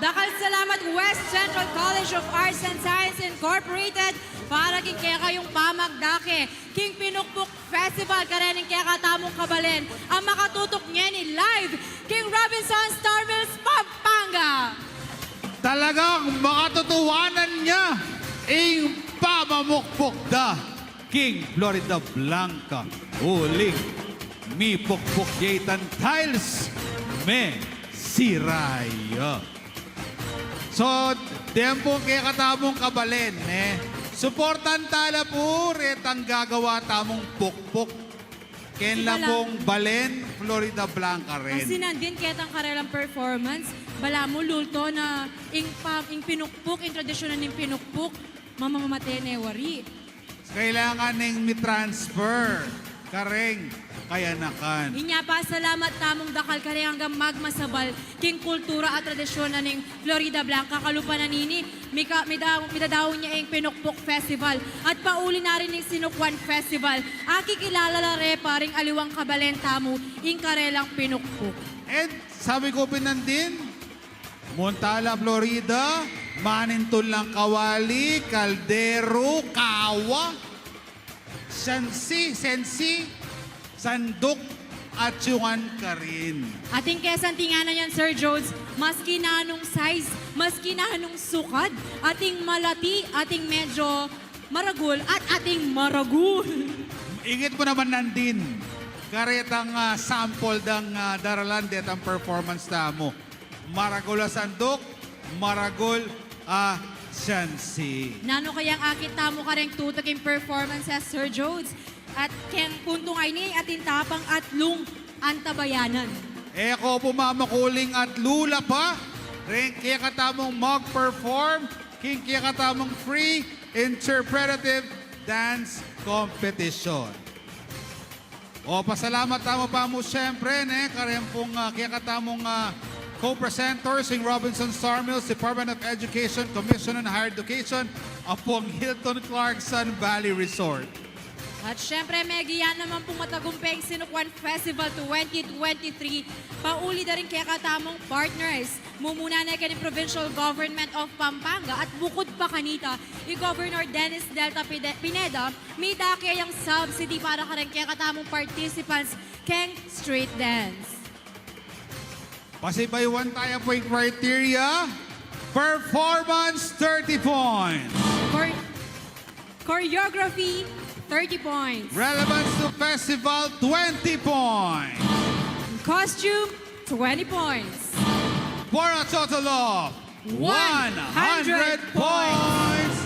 Dakal salamat West Central College of Arts and Science Incorporated para king kaya kayong pamagdake. King Pinukpok Festival karening kaya katamong kabalen. Ang makatutok niya ni live King Robinson Star Mills Pampanga. Talagang makatutuwanan niya ang pamamukpok da King Florida Blanca. Uling mi pukpok jaitan tiles me siraya. So, tempo kaya katamong kabalen, Suportan tala po, retang gagawa tamong pukpok. Ken lang pong balen, Florida Blanca Kasi rin. nandin ketang karelang performance, bala mo lulto na ing pinukpok, ing tradisyon na ning pinukpok, mamamamate ne wari. Kailangan ng mi-transfer. Kareng, kaya nakan. Inya pa salamat tamong dakal kare hanggang magmasabal king kultura at tradisyon na ning Florida Blanca kalupa na nini midadaw niya ang Pinukpok Festival at pauli na rin ng Sinukwan Festival. Aki kilala la re paring aliwang kabalen tamo ing karelang Pinukpok. And sabi ko pinandin, Montala, Florida, Manintol ng Kawali, Caldero, Kawa, Sensi, Sandok, at Yungan ka rin. Ating kesan tingana yan, Sir Jones, maski na anong size, maski na anong sukad, ating malati, ating medyo maragul, at ating maragul. Ingit mo naman nandin. Karetang sample ng daralan detang performance tamo. Maragol a Sandok, Maragol a Sensi. Nano kayang akit tamo ka rin tutaking performance sa Sir Jones at kayang punto nga ini atin tapang at lung antabayanan. Eko pumamakuling at lula pa. Rin kaya katamong mag-perform. King kaya katamong free interpretative dance competition. O pasalamat tamo pa mo siyempre, karem pong kaya katamong co-presenters in Robinson Star Mills, Department of Education, Commission on Higher Education, apong Hilton Clarkson Valley Resort. At syempre, Megiyan naman pong matagumpeng Sinukwan Festival 2023. Pauli na rin kaya katamong partners. Mumuna na kaning Provincial Government of Pampanga at bukod pa kanita, i-Governor Dennis Delta Pineda, may daki ang subsidy para ka rin kaya katamong participants keng street dance. Pasibaywan tayo po yung criteria. Performance, 30 points. Choreography, 30 points. Relevance to festival, 20 points. Costume, 20 points. For a total of 100 points.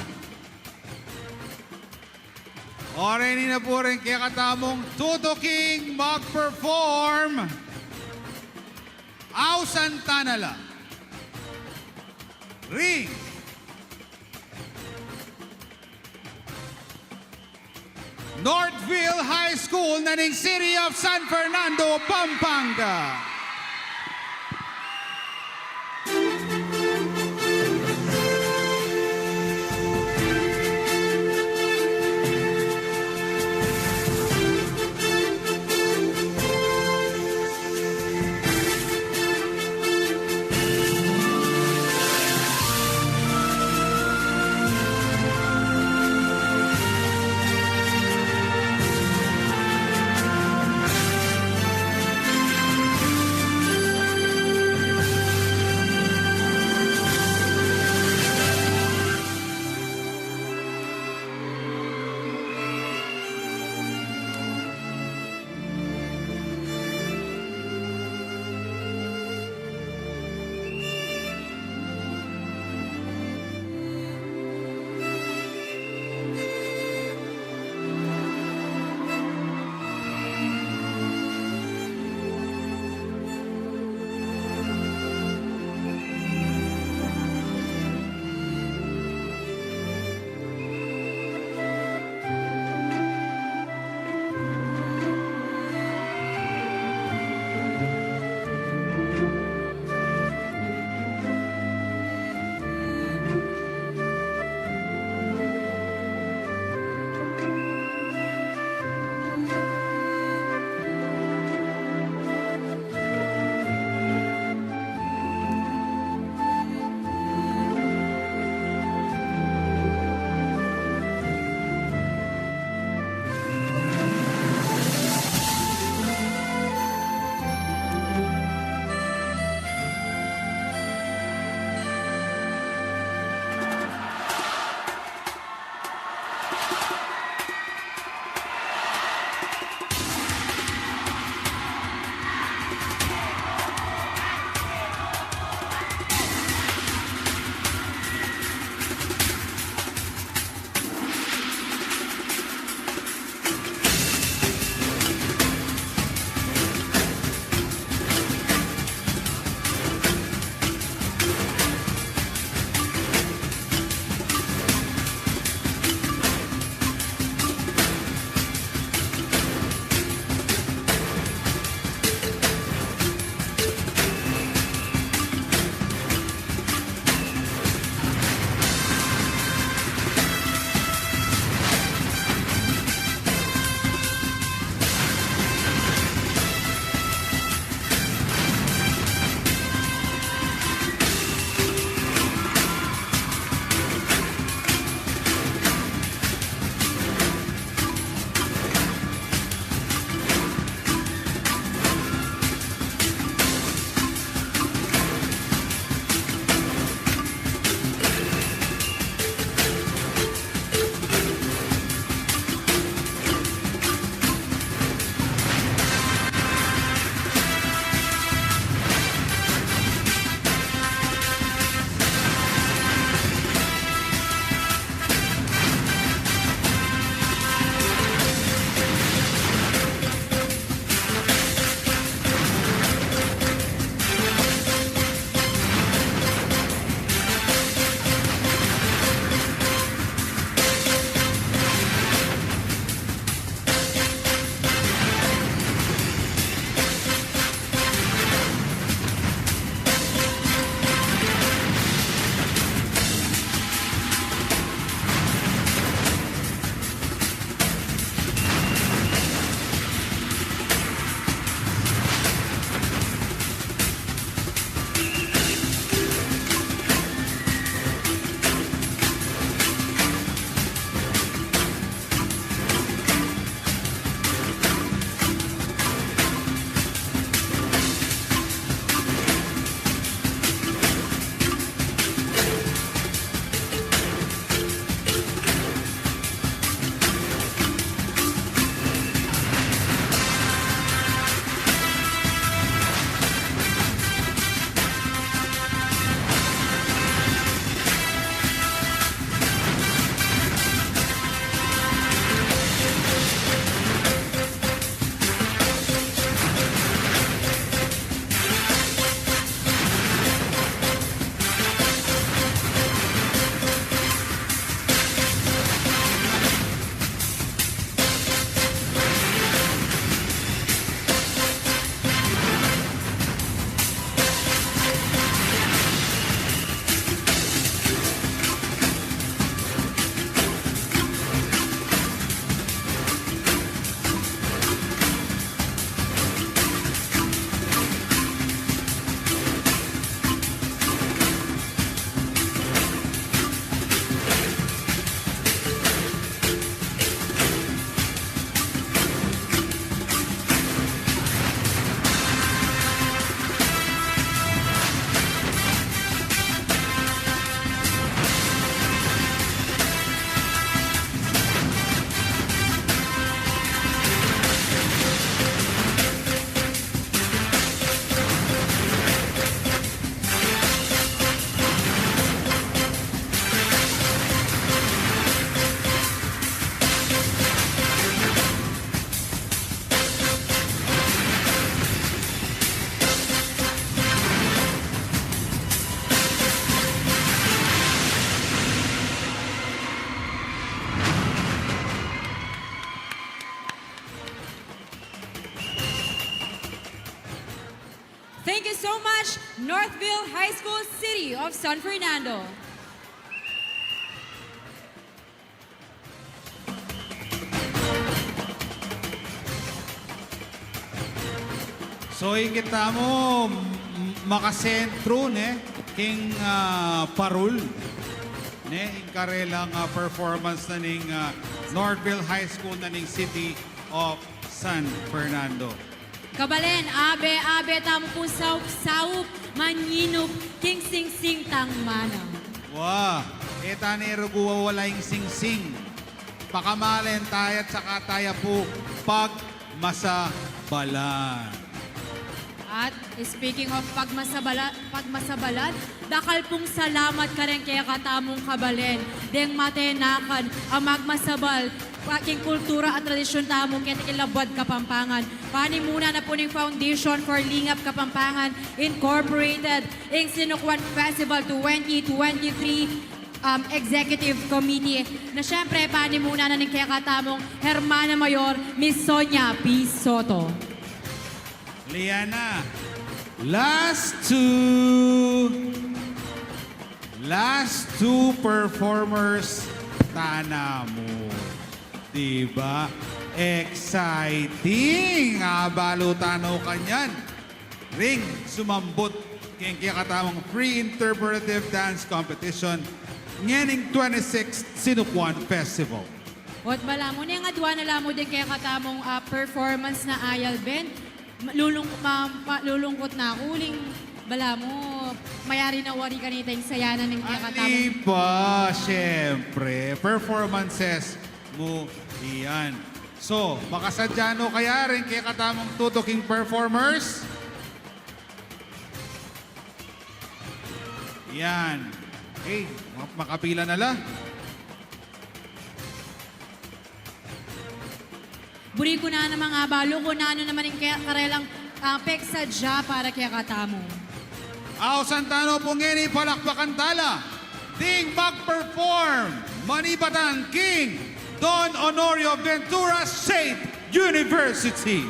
Orin na po rin kaya katamong tutuking mag-perform. Au Santanala. Ring. Northville High School na ning City of San Fernando, Pampanga. so much, Northville High School, City of San Fernando. So kita mo makasentro ne king parul ne in karelang performance na ning Northville High School na ning City of San Fernando. Kabalen, abe tamo po saup manyinup king sing tang mana. Wow, eta ni ruguwa wala yung sing-sing. Pakamalen tayo at saka tayo po pag masabalan. At speaking of pagmasabalat, dakal pong salamat ka rin kaya katamong kabalen. Deng matenakan ang magmasabal, aking kultura at tradisyon tamong kaya tikilabad Kapampangan. Panimuna na po ng Foundation for Lingap Kapampangan Incorporated, ang Sinukwan Festival 2023 Executive Committee na syempre panimuna na ng kaya katamong Hermana Mayor Miss Sonia P. Soto. Liana, last two performers tana mo. Diba? Exciting! Balutano kanyan. Ring sumambot kaya katamang free interpretive dance competition nganing 26th Sinukwan Festival. At bala mo na nga duwa na lamo din kaya katamong performance na Ayal Ben. Lulungkot na ako. Uling bala mo, mayari na wari kanita yung sayanan ng kaya katamong. Ani pa, syempre. Performances mo iyan. So, makasadyano kaya rin kaya katamang tutuking performers? Yan. Okay, makapila na lang. Buri ko na ng mga balo ko na ano naman yung kaya karelang peksadya para kaya katamo. Aw Santano Pungeni palakpakan tala. Ding mag-perform. Manibatan King Don Honorio Ventura State University.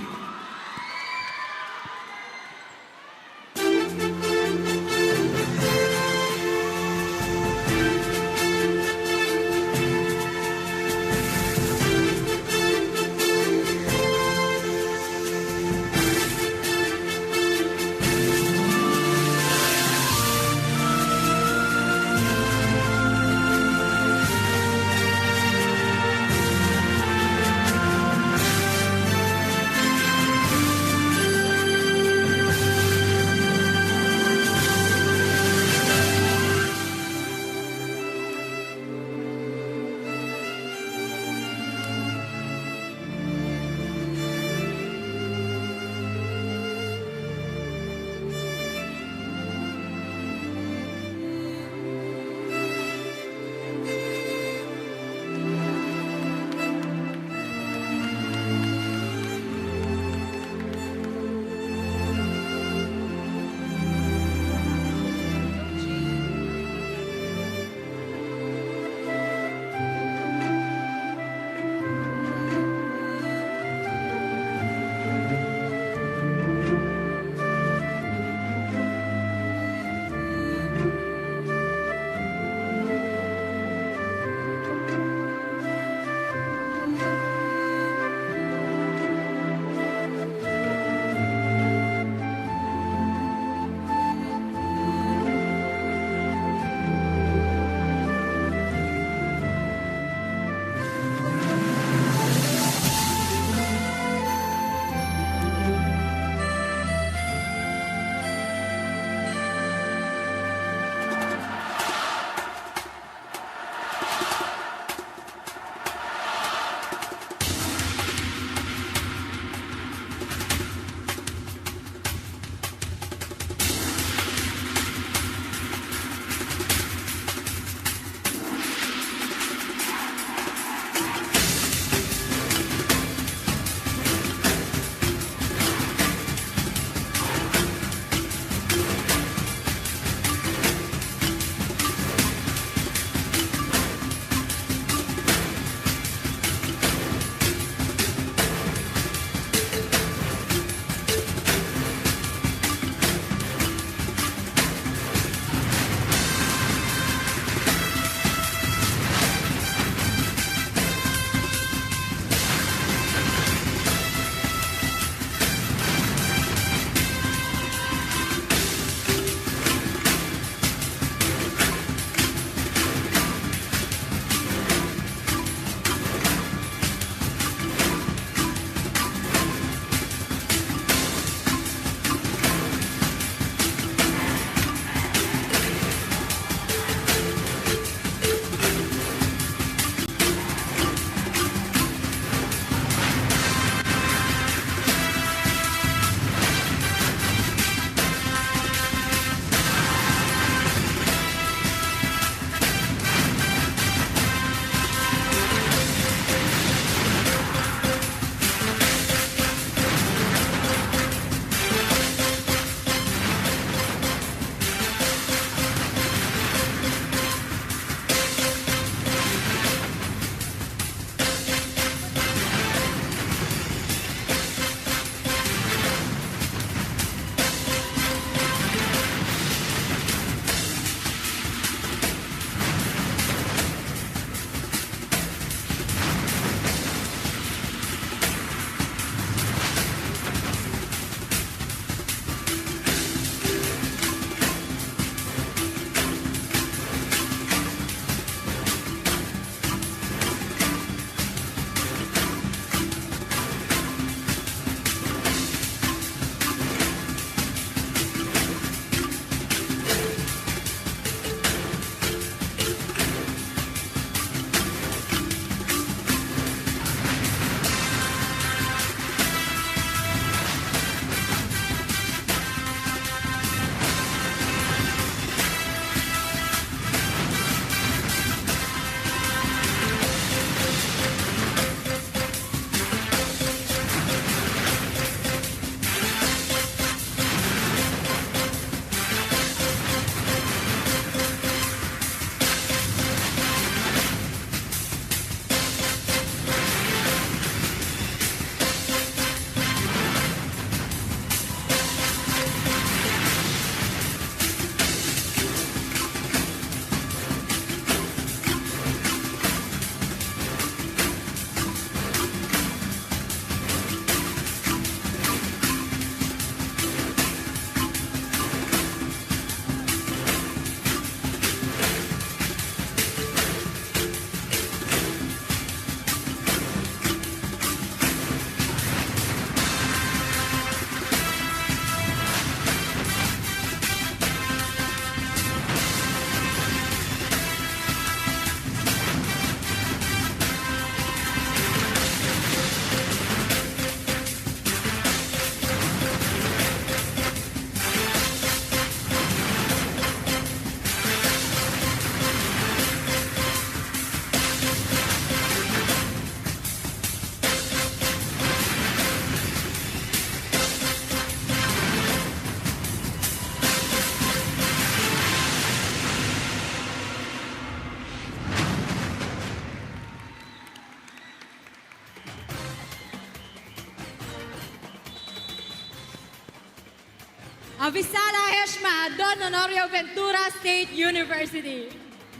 Avisala Heshma, Don Honorio Ventura State University.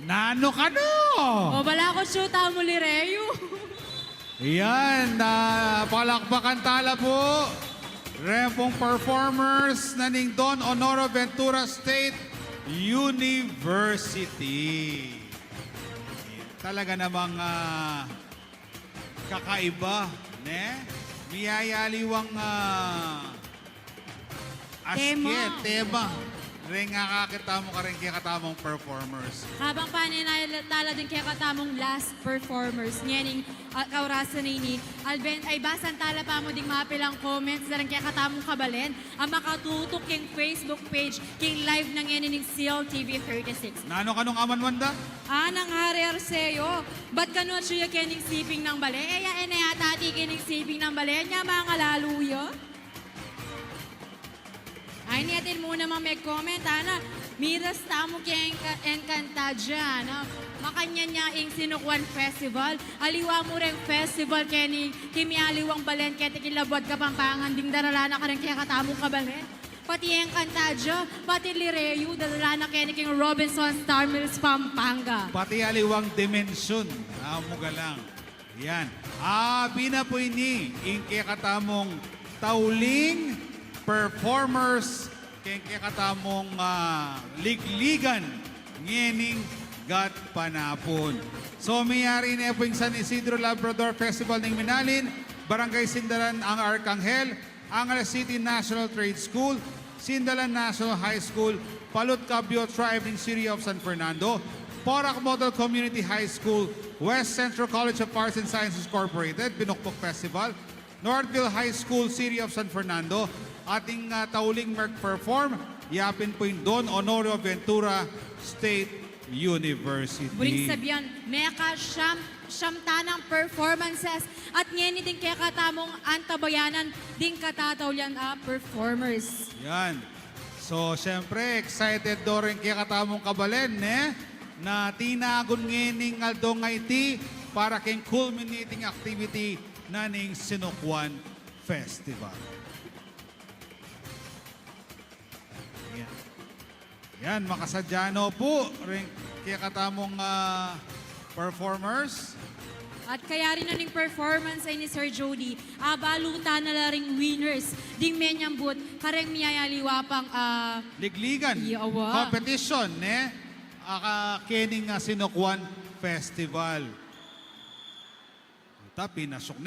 Nano ka no? O bala ko shoota muli Reyo. Yan, palakpakan tala po. Rempong performers na ning Don Honoro Ventura State University. Talaga namang kakaiba, ne? Miyayaliwang tema. Ring kakakita mo ka rin kaya katamong performers. Habang paninala din kaya katamong last performers nyening kaurasan ni Alben ay basan tala pa mo ding mapilang comments na rin kaya katamong kabalen ang makatutok yung Facebook page king live ng nyening Seal TV 36. Nano ka nung aman wanda? Nang hari Arceo, ba't kanot siya kening siping ng bale? Eya yata ti kening siping ng bale niya mga laluyo? Ay niyatin muna mga may comment, ana. Miras tamo kaya enkanta dyan. Makanya niya ing Sinukwan Festival. Aliwa mo rin festival kaya ni Kimi Aliwang Balen kaya tikilabot ka pampangan ding daralana ka rin kaya katamong kabalen. Pati enkanta dyan, pati Lireyu, daralana kaya ni King Robinson Star Mills, Pampanga. Pati aliwang dimensyon. Muga lang. Yan. Binapoy ni ing kaya katamong tauling performers kaya katamong ligligan ngening gat panapon. So mayari na po yung San Isidro Labrador Festival ng Minalin, Barangay Sindalan ang Arcangel, Angeles City National Trade School, Sindalan National High School, Palut Cabio Tribe ng City of San Fernando, Porac Model Community High School, West Central College of Arts and Sciences Incorporated, Pinukpok Festival, Northville High School, City of San Fernando, ating tauling perform, yapin po yung Don Honorio Ventura State University. Buring sabihan, meka siyam tanang performances at ngayon din kaya katamong antabayanan din katatawlan performers. Yan. So, syempre, excited do rin kaya katamong kabalen, na tinagon ngening aldong IT para keng culminating activity na ning Sinukwan Festival. Yan, makasadyano po rin kaya katamong performers. At kaya rin na ning performance ay ni Sir Jody, baluta na la ring winners, ding menyambut, kareng miyayaliwa pang Ligligan, Yawa. competition, kening Sinukwan Festival. Ita, pinasok,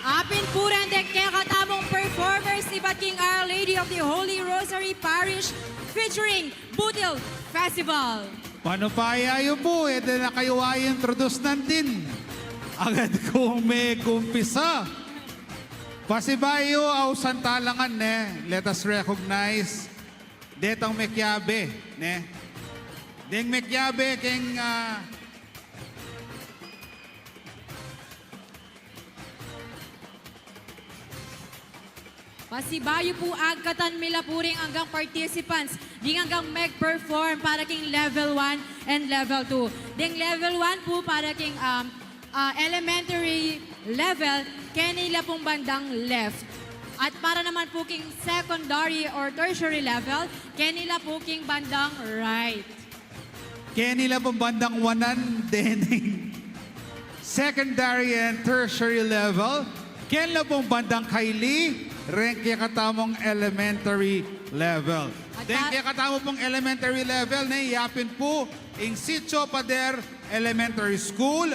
Apin po rin din kaya katamong performers iba't King Our Lady of the Holy Rosary Parish featuring Butil Festival. Panupaya yun po, na kayo ay introduce natin. Agad kong may kumpisa. Pasibayo au santalangan ne. Let us recognize detang mekyabe ne. Deng mekyabe keng Pasibayo po agkatan mila puring hanggang participants ding hanggang mag-perform para king level 1 and level 2. Ding level 1 po para king elementary level kanila pong bandang left. At para naman po king secondary or tertiary level kanila po king bandang right. Kenila pong bandang wanan dening secondary and tertiary level. Kenila pong bandang kaili, ren kaya katamong elementary level. At Then kaya katamo pong elementary level na iyapin po in Sitio Pader Elementary School,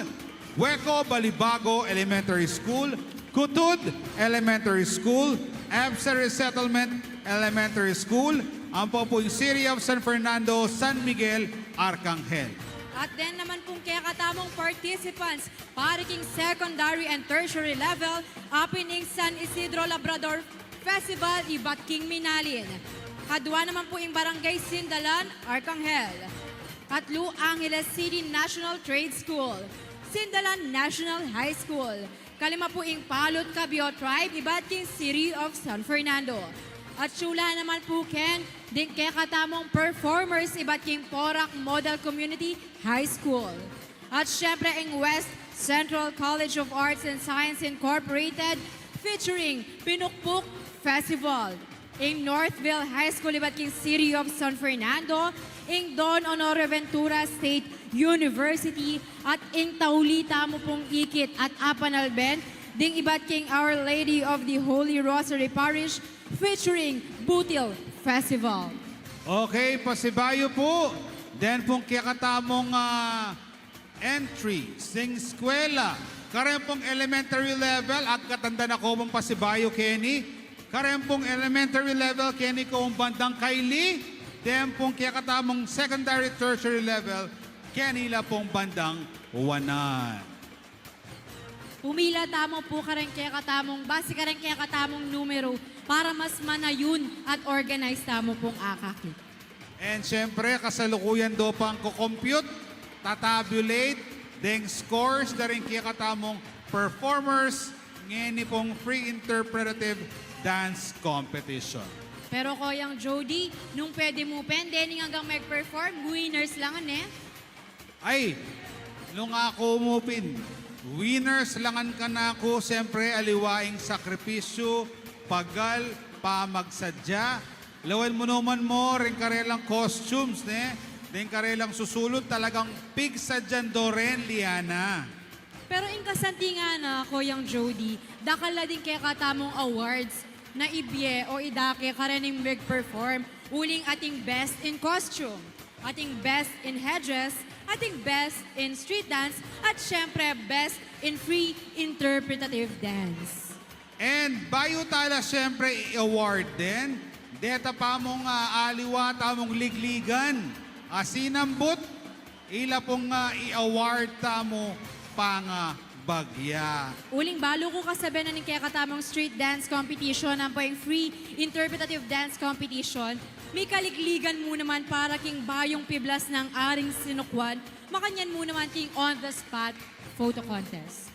Hueco Balibago Elementary School, Kutud Elementary School, Absa Resettlement Elementary School, ang po yung City of San Fernando, San Miguel, Arcangel. At then naman pong kaya katamong participants para king secondary and tertiary level happening San Isidro Labrador Festival iba't king Minalin. Kadwa naman po yung Barangay Sindalan, Arcangel. Katlo, Angeles City National Trade School, Sindalan National High School. Kalima po yung Palot Cabio Tribe, iba't king City of San Fernando. At sula naman po Ken, din kaya katamong performers iba't king Porac Model Community High School. At syempre ang West Central College of Arts and Science Incorporated featuring Pinukpuk Festival. In Northville High School iba't king City of San Fernando, in Don Honore Ventura State University at in Taulita mo pong Ikit at Apanalben, ding iba't king Our Lady of the Holy Rosary Parish featuring Butil Festival. Okay, pasibayo po. Then pong kakatamong entry, sing eskwela. Karen pong elementary level, at katanda na ko mong pasibayo, Kenny. Karen pong elementary level, Kenny ko ang bandang Kaili. Then pong kakatamong secondary, tertiary level, Kenny la pong bandang Wanan. Pumila tamo po ka rin kaya katamong, base ka rin kaya katamong numero para mas manayun at organize tamo pong akakit. And syempre, kasalukuyan do pang kukompute, tatabulate, deng scores na rin kaya katamong performers, ngeni pong free interpretative dance competition. Pero Koyang Jody, nung pwede mo pending hanggang mag-perform, winners lang eh. Ay, nung ako umupin, winners langan ka na ako, siyempre aliwaing sakripisyo, pagal, pamagsadya. Lawan mo naman mo, rin karelang costumes, ne? Rin karelang susulot, talagang pig sa dyan do rin, Liana. Pero in kasanti nga na, Koyang Jody, dakala din kaya katamong awards na ibye o idake karening mag-perform uling ating best in costume, ating best in hedges, ating best in street dance, at syempre best in free interpretative dance. And bayo tala syempre i-award din. Deta pa mong aliwa, tamong ligligan. Asinambot, ila pong i-award tamo pang bagya. Uling balo ko kasabi na ng kaya katamang street dance competition, ang po yung free interpretative dance competition. May kaligligan mo naman para king bayong piblas ng aring sinukwan, makanyan mo naman king on-the-spot photo contest.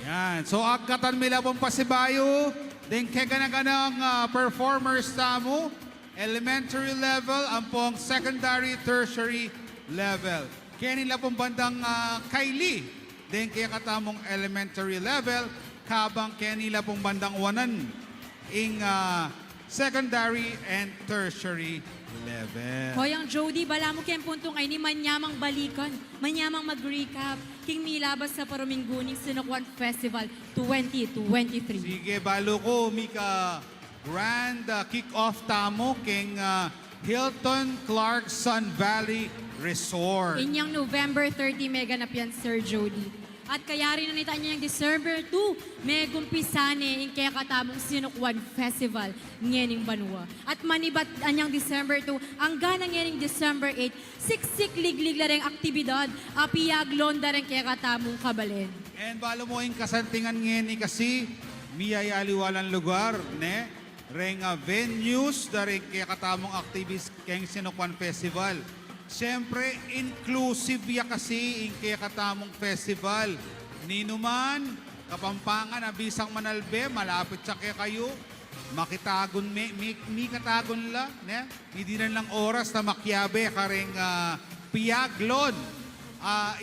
Yan. So, agkatan mila pong pasibayo. Then, kaganaganang performers tamo. Elementary level, ang pong secondary, tertiary level. Kaya nila pong bandang Kaili. Then, kaya katamong elementary level, kabang kaya nila pong bandang Wanan. In secondary and tertiary level. Koyang Jody, bala mo kayong puntong ay ni manyamang balikan, manyamang mag-recap, king milabas sa Parumingguning Sinukwan Festival 2023. Sige, balo ko, Mika. Grand kick-off tamo king Hilton Clark Sun Valley Resort. Inyang November 30 mega na piyan, Sir Jody. At kaya rin nanita niya yung December 2, may gumpisane yung kaya katamong Sinukwan Festival ngening Banwa. At manibat anyang December 2, ang ganang ngening December 8, siksik liglig la rin aktibidad, apiyag londa rin kaya katamong kabalen. And balo mo yung kasantingan ngeni kasi miyayaliwalang lugar, ne? Reng venues da rin kaya katamong activities keng Sinukwan Festival. Siyempre, inclusive ya kasi yung kaya katamong festival. Ninuman, Kapampangan, Abisang Manalbe, malapit sa kaya kayo. Makitagon, mi katagon la, ne? Hindi na lang oras na makyabe kareng piyaglon.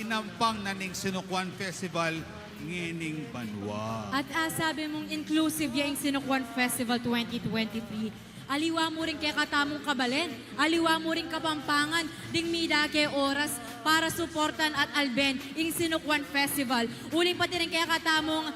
Inampang na ning Sinukwan Festival ngining Banwa. At sabi mong inclusive yung Sinukwan Festival 2023. Aliwa mo rin kay katamong kabalen, aliwa mo rin kapampangan, ding mida kay oras para suportan at alben yung Sinukwan Festival. Uling pati rin kay katamong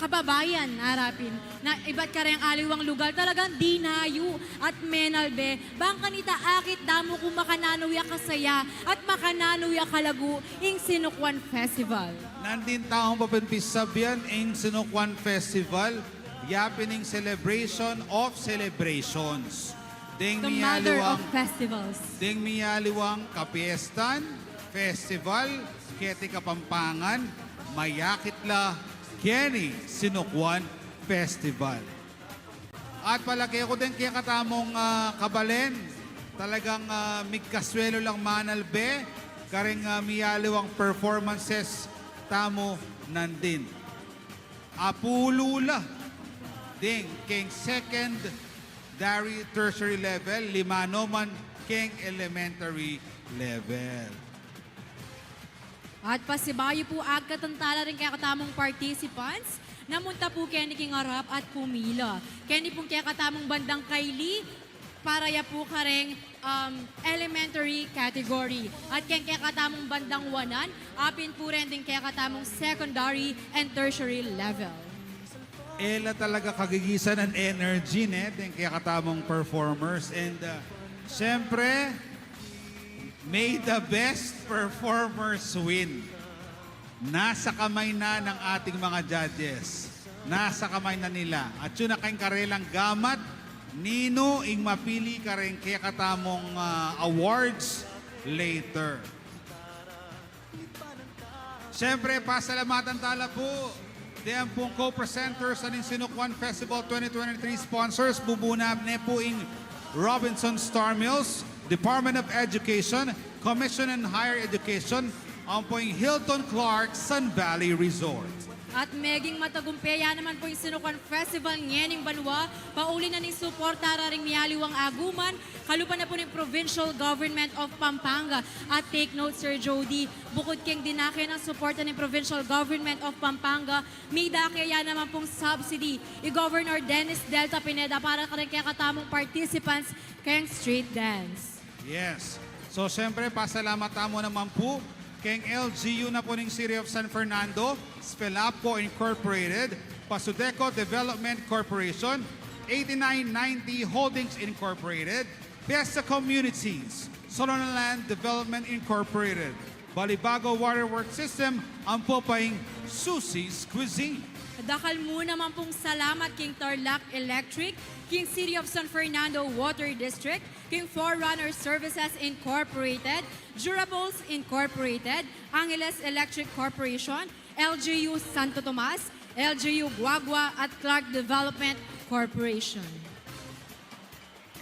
kababayan harapin na iba't ka rin aliwang lugar talagang dinayo at menalbe bang kanita akit damo kung makananoya kasaya at makananoya kalagu ing Sinukwan Festival. Nandin taong papinpisab yan ang Sinukwan Festival, yapining celebration of celebrations. Ding The mother of miyaliwang, festivals. ding miyaliwang kapiestan, festival, keti kapampangan, mayakitla, Kenny Sinukwan Festival. At palaki ko din kaya katamong kabalen, talagang migkaswelo lang manalbe, karing miyaliwang performances tamo nandin. Apulula ding king second tertiary level, limanoman king elementary level. At pasibayo po agkatantala rin kaya katamong participants namunta po kaya king harap at pumila. Kaya ni pong kaya katamong bandang kaili para ya po kareng elementary category. At kaya katamong bandang wanan, apin po rin din kaya katamong secondary and tertiary level. Ela talaga kagigisan ng energy, ne? Kaya katamong performers. And syempre, may the best performers win. Nasa kamay na ng ating mga judges. Nasa kamay na nila. At yun na kayong karelang gamat, nino ing mapili ka rin kaya katamong awards later. Siyempre, pasalamatan tala po. Diyan pong co-presenters sa Sinukwan Festival 2023 sponsors. Bubunab ne po ing Robinson Star Mills, Department of Education, Commission on Higher Education, ang po yung Hilton Clark Sun Valley Resort. At meging matagumpaya naman po yung Sinukwan Festival ngening Banwa, pauli na ni suportara ring miyaliwang aguman, kalupan na po ng Provincial Government of Pampanga. At take note, Sir Jody, bukod keng dinake ng suporta ng Provincial Government of Pampanga, may dakaya naman pong subsidy i-Governor Dennis Delta Pineda para ka rin kaya katamong participants kayang street dance. Yes. So, siyempre, pasalamat mo naman po keng LGU na po ng City of San Fernando, Spelapo Incorporated, Pasudeco Development Corporation, 8990 Holdings Incorporated, Fiesta Communities, Solonaland Development Incorporated, Balibago Waterworks System, ang po pa yung Susie's Cuisine. Dakal mo naman pong salamat King Tarlac Electric, King City of San Fernando Water District, King Forerunner Services Incorporated, Durables Incorporated, Angeles Electric Corporation, LGU Santo Tomas, LGU Guagua at Clark Development Corporation.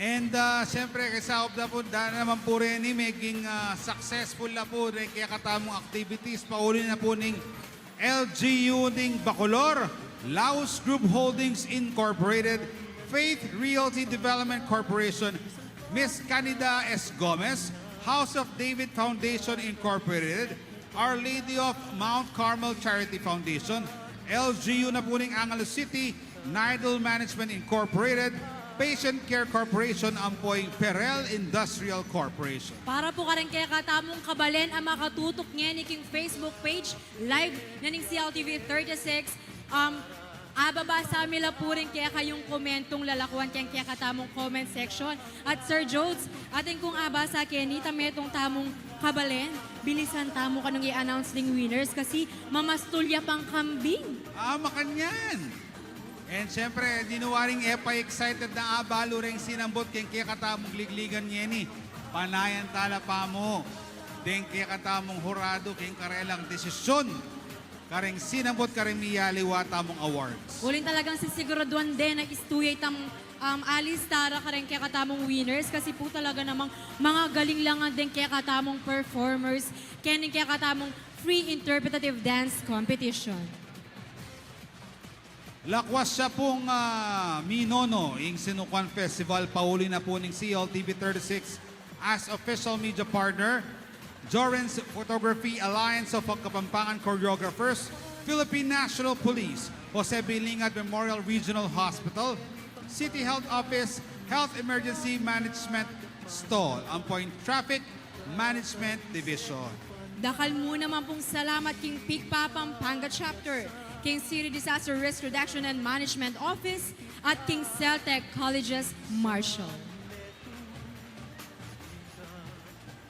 And siyempre, kasaob na po, dahil naman po rin maging successful na po rin kaya katamong activities. Pauli na po ng LGU ng Bacolor, Laos Group Holdings Incorporated, Faith Realty Development Corporation, Miss Canida S. Gomez, House of David Foundation Incorporated, Our Lady of Mount Carmel Charity Foundation, LGU na po ng Angeles City, Nidal Management Incorporated, Patient Care Corporation, ang po'y Perel Industrial Corporation. Para po ka rin kaya katamong kabalen ang makatutok niya ni King Facebook page, live na ning CLTV 36. Ababa mila po rin kaya kayong komentong lalakuan kaya katamong comment section. At Sir Jodes, ating kung abasa kaya ni tametong tamong Kabalen, bilisan tamo ka nung i-announce ng winners kasi mamastulya pang kambing. Makanyan. And syempre, dinuwaring epa excited na abalo rin sinambot keng kaya katamong ligligan niya ni. Panayan tala pa mo. Den kaya katamong hurado keng karelang desisyon. Kareng sinambot kareng miyali watamong awards. Ulin talagang sisiguraduan din na istuyay tam alis tara ka rin kaya katamong winners kasi po talaga namang mga galing lang din kaya katamong performers kaya katamong free interpretative dance competition. Lakwas siya pong Minono ing Sinukuan Festival. Pauli na po ng CLTV 36 as official media partner. Jorens Photography Alliance of Kapampangan Choreographers, Philippine National Police, Jose Bilingad Memorial Regional Hospital, City Health Office, Health Emergency Management Stall, ang Point Traffic Management Division. Dakal mo naman pong salamat King Pikpa Pampanga Chapter, King City Disaster Risk Reduction and Management Office, at King Celtec Colleges Marshall.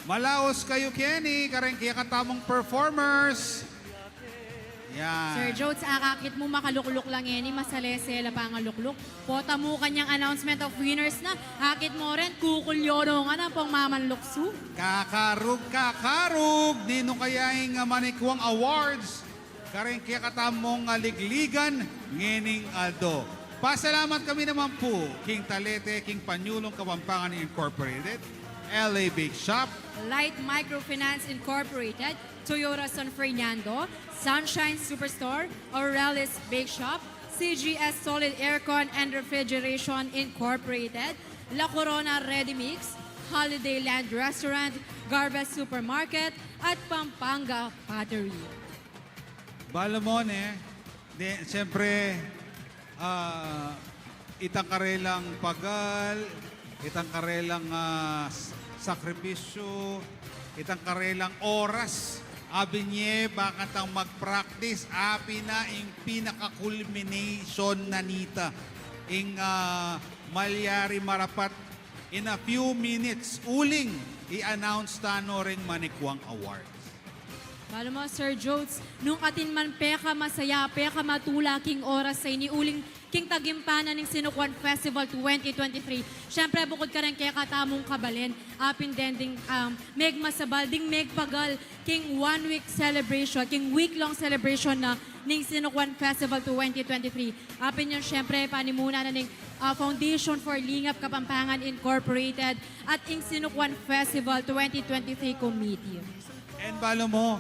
Malaos kayo, Kenny, kareng kaya katamong performers. Yan. Sir Jodes, akakit mo makalukluk lang yan, masalesela pa nga lukluk. Pota mo kanyang announcement of winners na, akit mo rin, kukulyono nga na pong mamanlukso. Kakarug, dino kayaing Manikwang Awards. Kareng kaya katamong ligligan, ngening Aldo. Pasalamat kami naman po, King Talete, King Panyulong Kapampangan Incorporated, LA Bake Shop, Light Microfinance Incorporated, Toyota San Fernando, Sunshine Superstore, Aurelis Bake Shop, CGS Solid Aircon and Refrigeration Incorporated, La Corona Ready Mix, Holiday Land Restaurant, Garbes Supermarket, at Pampanga Pottery. Balamon siyempre, itang karelang pagal, itang karelang sakripisyo, itang karelang oras. Abi niye, bakit ang mag-practice, api na yung pinaka-culmination na nita. Ing malyari marapat in a few minutes, uling i-announce tano ring Manikwang Awards. Alam mo, Sir Jodes, nung atin man peka masaya, peka matula king oras sa iniuling king tagimpanan ng Sinukuan Festival 2023. Siyempre, bukod ka rin kaya katamong kabalin, apin dending meg masabal, ding meg pagal, king 1 week celebration, king week-long celebration na ng Sinukuan Festival 2023. Apin yun, siyempre, panimuna na ng Foundation for Lingap Kapampangan Incorporated at ing Sinukuan Festival 2023 Committee. And balo mo,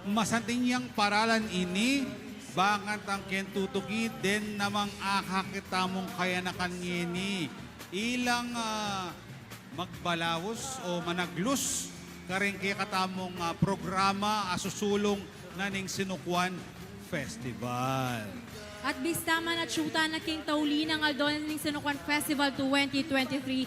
masanting yang paralan ini, bakit ang kentutugid, din namang akakitamong kaya na kanyeni. Ilang magbalawos o managlus, karing kaya katamong programa asusulong na ning Sinukuan Festival. At bistaman at syuta na king taulina nga doon ng Sinukuan Festival 2023,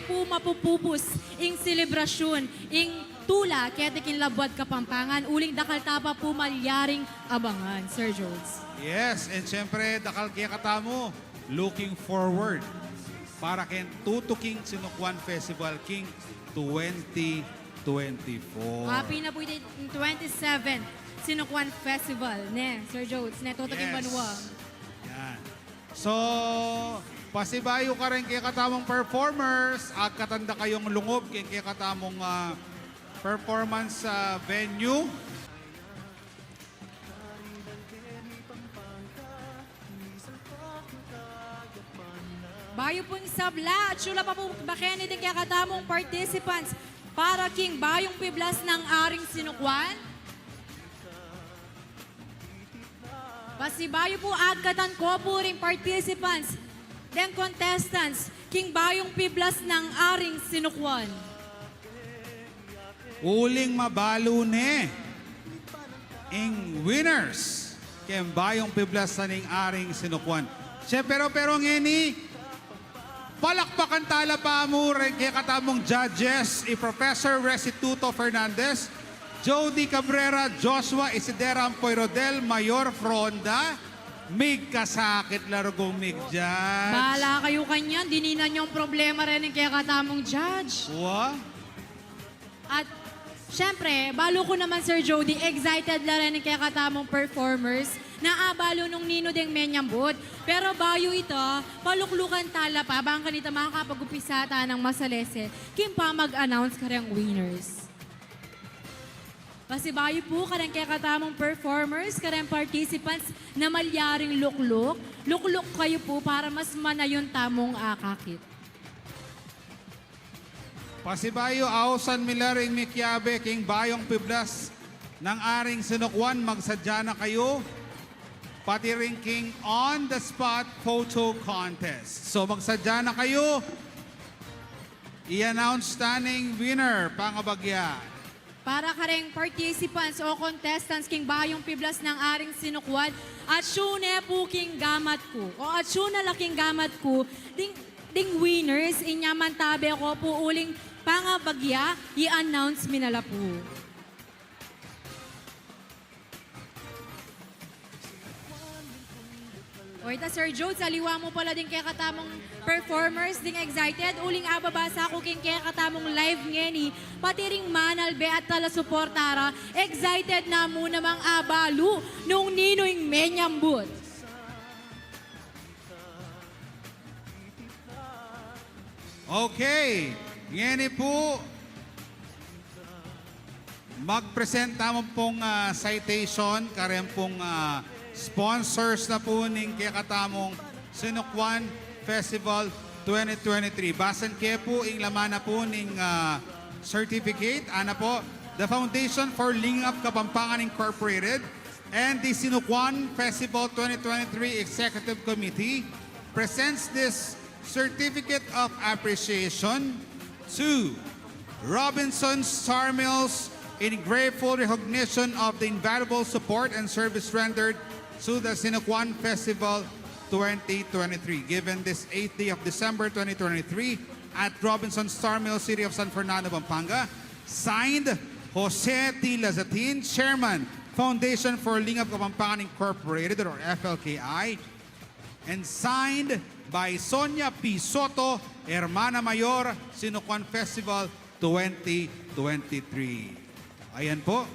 po mapupupus ing selebrasyon, ing tula, kaya tikin labwat Kapampangan, uling dakal tapa po malyaring abangan, Sir Jodes. Yes, and syempre, dakal kaya katamo, looking forward para ken tutuking Sinukuan Festival King 2024. Happy na po ito yung 27 Sinukuan Festival, ne, Sir Jodes, ne, tutuking Banwa. Yan. So, pasibayo ka rin kaya katamong performers, at katanda kayong lungob kaya katamong performance sa venue. Bayo pong sabla at sula pa po bakeni din kaya katamong participants para king bayong piblas ng aring Sinukuan. Pasibayo po agkatan ko po rin participants then contestants king bayong piblas ng aring Sinukuan. Uling mabalo ne. Ing winners. Kem bayong piblas sa ning aring Sinukuan. Pero ngeni, palakpakan tala pa mo rin kaya katamong judges, Professor Restituto Fernandez, Jody Cabrera, Joshua Isidera Ampoy-Rodel, Mayor Fronda, mig kasakit larugong mig judge. Bahala kayo kanyan, dininan yung problema rin ng kaya katamong judge. Wa? At Siyempre, balo ko naman Sir Jody, excited la rin kaya katamong performers na abalo nung Nino ding menyambot. Pero bayo ito, paluklukan tala pa, bang kanita makakapag-upisa ng masalese, kim pa mag-announce ka rin winners. Kasi bayo po karang kaya katamong performers, karang participants na malyaring lukluk. Lukluk kayo po para mas manayon tamong akakit. Pasibayo, Ausan Milaring Mikiabe, King Bayong Piblas ng aring sinukwan, magsadya na kayo. Pati rin King on the spot photo contest. So magsadya na kayo. I-announce stunning winner, pangabagya. Para kareng participants o contestants king bayong piblas ng aring sinukwan at syune po king gamat ko. O at syune laking gamat ko, ding winners inyaman tabi ko po uling pangabagya i-announce minala po. O ita Sir Joe, saliwa mo pala din kaya katamong performers, ding excited. Uling ababasa ko king kaya katamong live ngeni. Pati ring manalbe at tala suportara. Excited na mo namang abalo nung ninoing menyambut. Okay, ngeni po, mag-present tamo pong citation, karen pong sponsors na po ning kaya katamong Sinukwan Festival 2023. Basan kaya po ing laman na po ning certificate. Ana po, the Foundation for Lingap Kapampangan Incorporated and the Sinukwan Festival 2023 Executive Committee presents this Certificate of Appreciation to Robinson Star Mills in grateful recognition of the invaluable support and service rendered to the Sinukwan Festival 2023, given this 8th day of December 2023 at Robinson Star Mill, City of San Fernando, Pampanga. Signed, Jose T. Lazatin, Chairman, Foundation for Lingap Kapampangan Incorporated, or FLKI. And signed by Sonia P. Soto, Hermana Mayor, Sinukwan Festival 2023. Ayan po.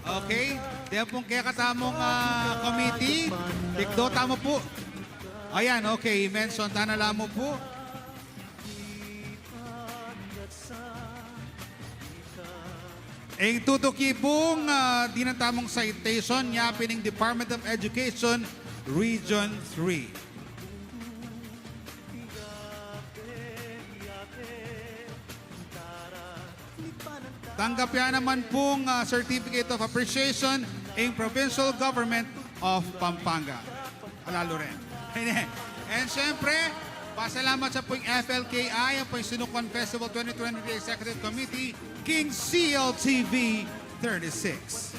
Okay, diyan pong kaya katamong committee, tikdo tamo po. Ayan, okay, mention tanala mo po. Ang tutuki pong dinatamong citation, yapin ng Department of Education, Region 3. Tanggap yan naman pong Certificate of Appreciation in Provincial Government of Pampanga. Lalo rin. And syempre, pasalamat sa pong FLKI, ang pong Sinukwan Festival 2023 Executive Committee, King CLTV 36.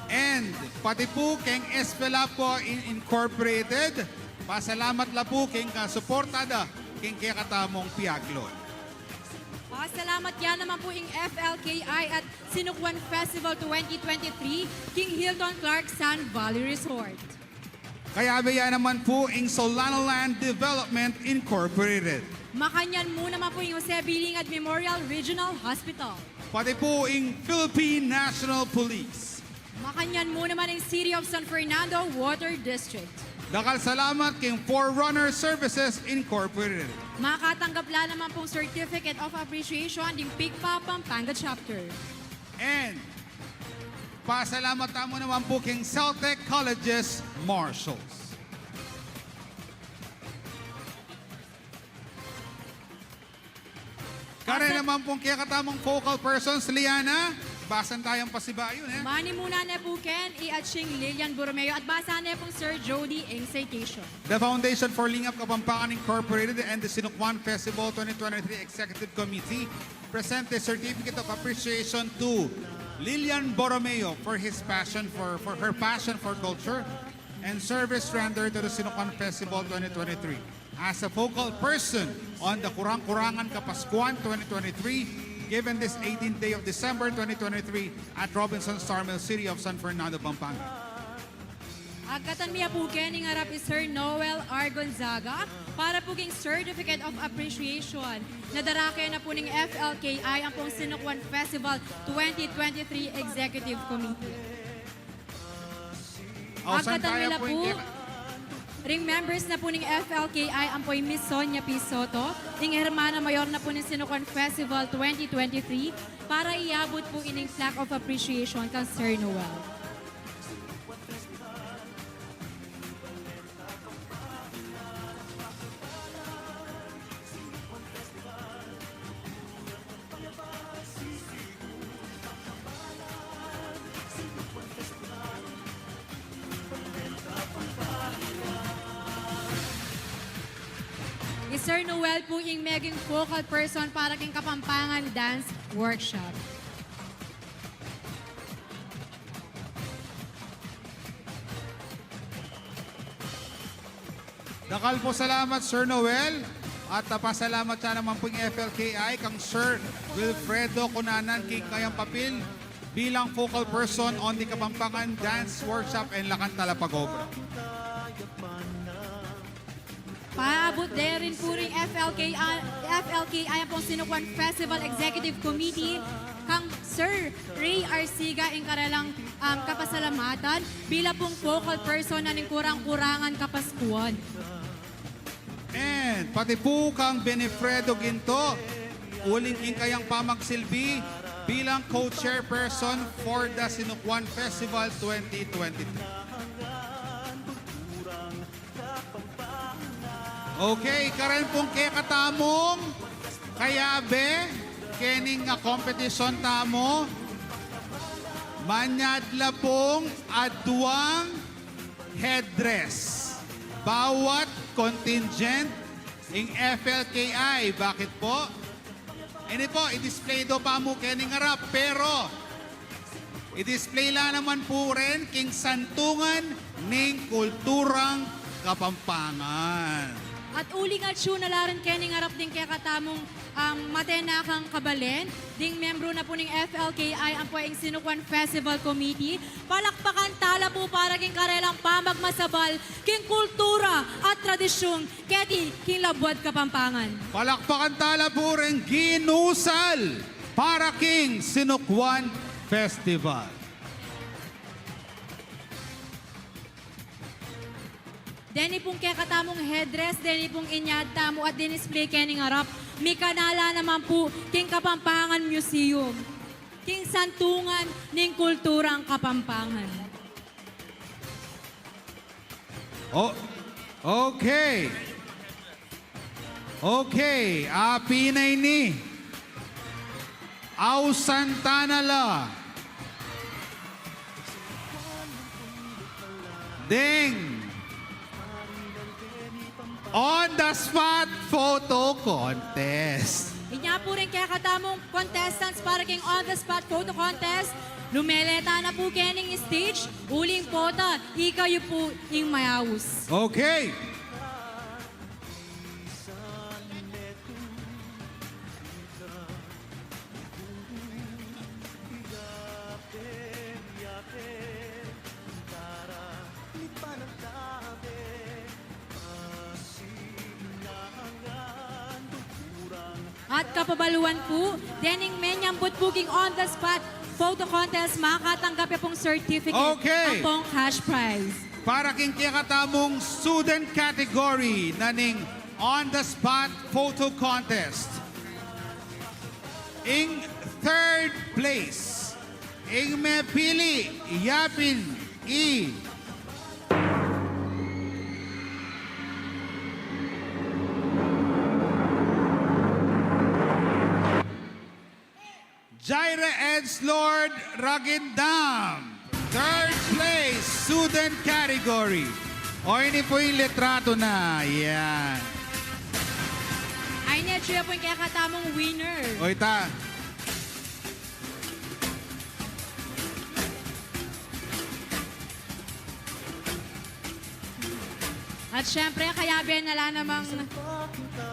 And pati po King Espelapo Incorporated, pasalamat la po King suportada King kaya katamong Piaglon. Salamat yan naman po yung FLKI at Sinukwan Festival 2023, King Hilton Clark Sun Valley Resort. Kaya baya naman po ang Solano Land Development Incorporated. Makanyan mo naman po yung Jose Bilingad Memorial Regional Hospital. Pati po ang Philippine National Police. Makanyan mo naman yung City of San Fernando Water District. Dakal salamat king Forerunner Services Incorporated. Makatanggap naman pong Certificate of Appreciation ng PIGPA Pampanga Chapter. And pasalamat tamo naman po king Celtec Colleges Marshals. Kare naman pong kaya katamang focal persons, Liana. Basan tayong pasibayon, eh. Mani muna na po Ken, i-atching Lilian Borromeo at basa na pong Sir Jody ang citation. The Foundation for Lingap Kapampangan Incorporated and the Sinukwan Festival 2023 Executive Committee present the Certificate of Appreciation to Lilian Borromeo for her passion for culture and service rendered to the Sinukwan Festival 2023 as a focal person on the Kurang-Kurangan Kapaskuhan 2023 given this 18th day of December 2023 at Robinson Star Mill, City of San Fernando, Pampanga. Agkatan miya po kening harap is Sir Noel R. Gonzaga para po king Certificate of Appreciation na darake na po ning FLKI ang pong Sinukwan Festival 2023 Executive Committee. Agkatan Santaya nila po po yung ring members na po ning FLKI ang po Miss Sonia P. Soto, ning Hermana Mayor na po ng Sinukwan Festival 2023 para iabot po ining plaque of appreciation kang Sir Noel. Is Sir Noel po yung maging focal person para king Kapampangan Dance Workshop. Dakal po salamat, Sir Noel. At pasalamat siya naman po yung FLKI kang Sir Wilfredo Cunanan kay kayang papel bilang focal person on the Kapampangan Dance Workshop and Lakan Talapagobra. Paabot din rin po rin FLKI ang pong Sinukwan Festival Executive Committee kang Sir Ray Arsiga ang karalang kapasalamatan bilang pong focal person na ning kurang-kurangan kapaskuhan. And pati po kang Benefredo Ginto, uling king kayang pamagsilbi bilang co-chairperson for the Sinukwan Festival 2023. Okay, karon pong katamong kayabe, kening nga competition tamo, manyadla pong adwang headdress. Bawat contingent ng FLKI. Bakit po? Ini po, i-display do pa mo kening harap. Pero, i-display lang naman po rin king santungan ng kulturang Kapampangan. At uling at siya nalaran kening harap din kaya katamong matenakang kabalen, ding membro na po ng FLKI ang po ang Sinukwan Festival Committee. Palakpakan tala po para king karelang pamagmasabal, king kultura at tradisyong, keti king labwad Kapampangan. Palakpakan tala po rin ginusal para king Sinukwan Festival. Deni pong kaya katamong headdress, deni pong inyad tamo at dinisplay kening harap. May kanala naman po king Kapampangan Museum. King santungan ning kulturang Kapampangan. Oh, okay. Okay, api na ini. Au Santana la. Ding. On the spot photo contest. Inya po rin kaya katamong contestants para king on the spot photo contest. Lumeleta na po kening stage. Uling pota, ikayo po ing mayawus. Okay. At kapabaluan po, dening menyambot booking on the spot photo contest, makatanggap pong certificate Okay. at pong cash prize. Para king kiyakatamong student category na ning on the spot photo contest. In third place, ing mepili Yapin E. Jaira Edslord Ragindam. Third place, student category. O ini po yung litrato na. Yan. Ay niya, siya po yung kaya katamong winner. O ita. At syempre, kaya nala namang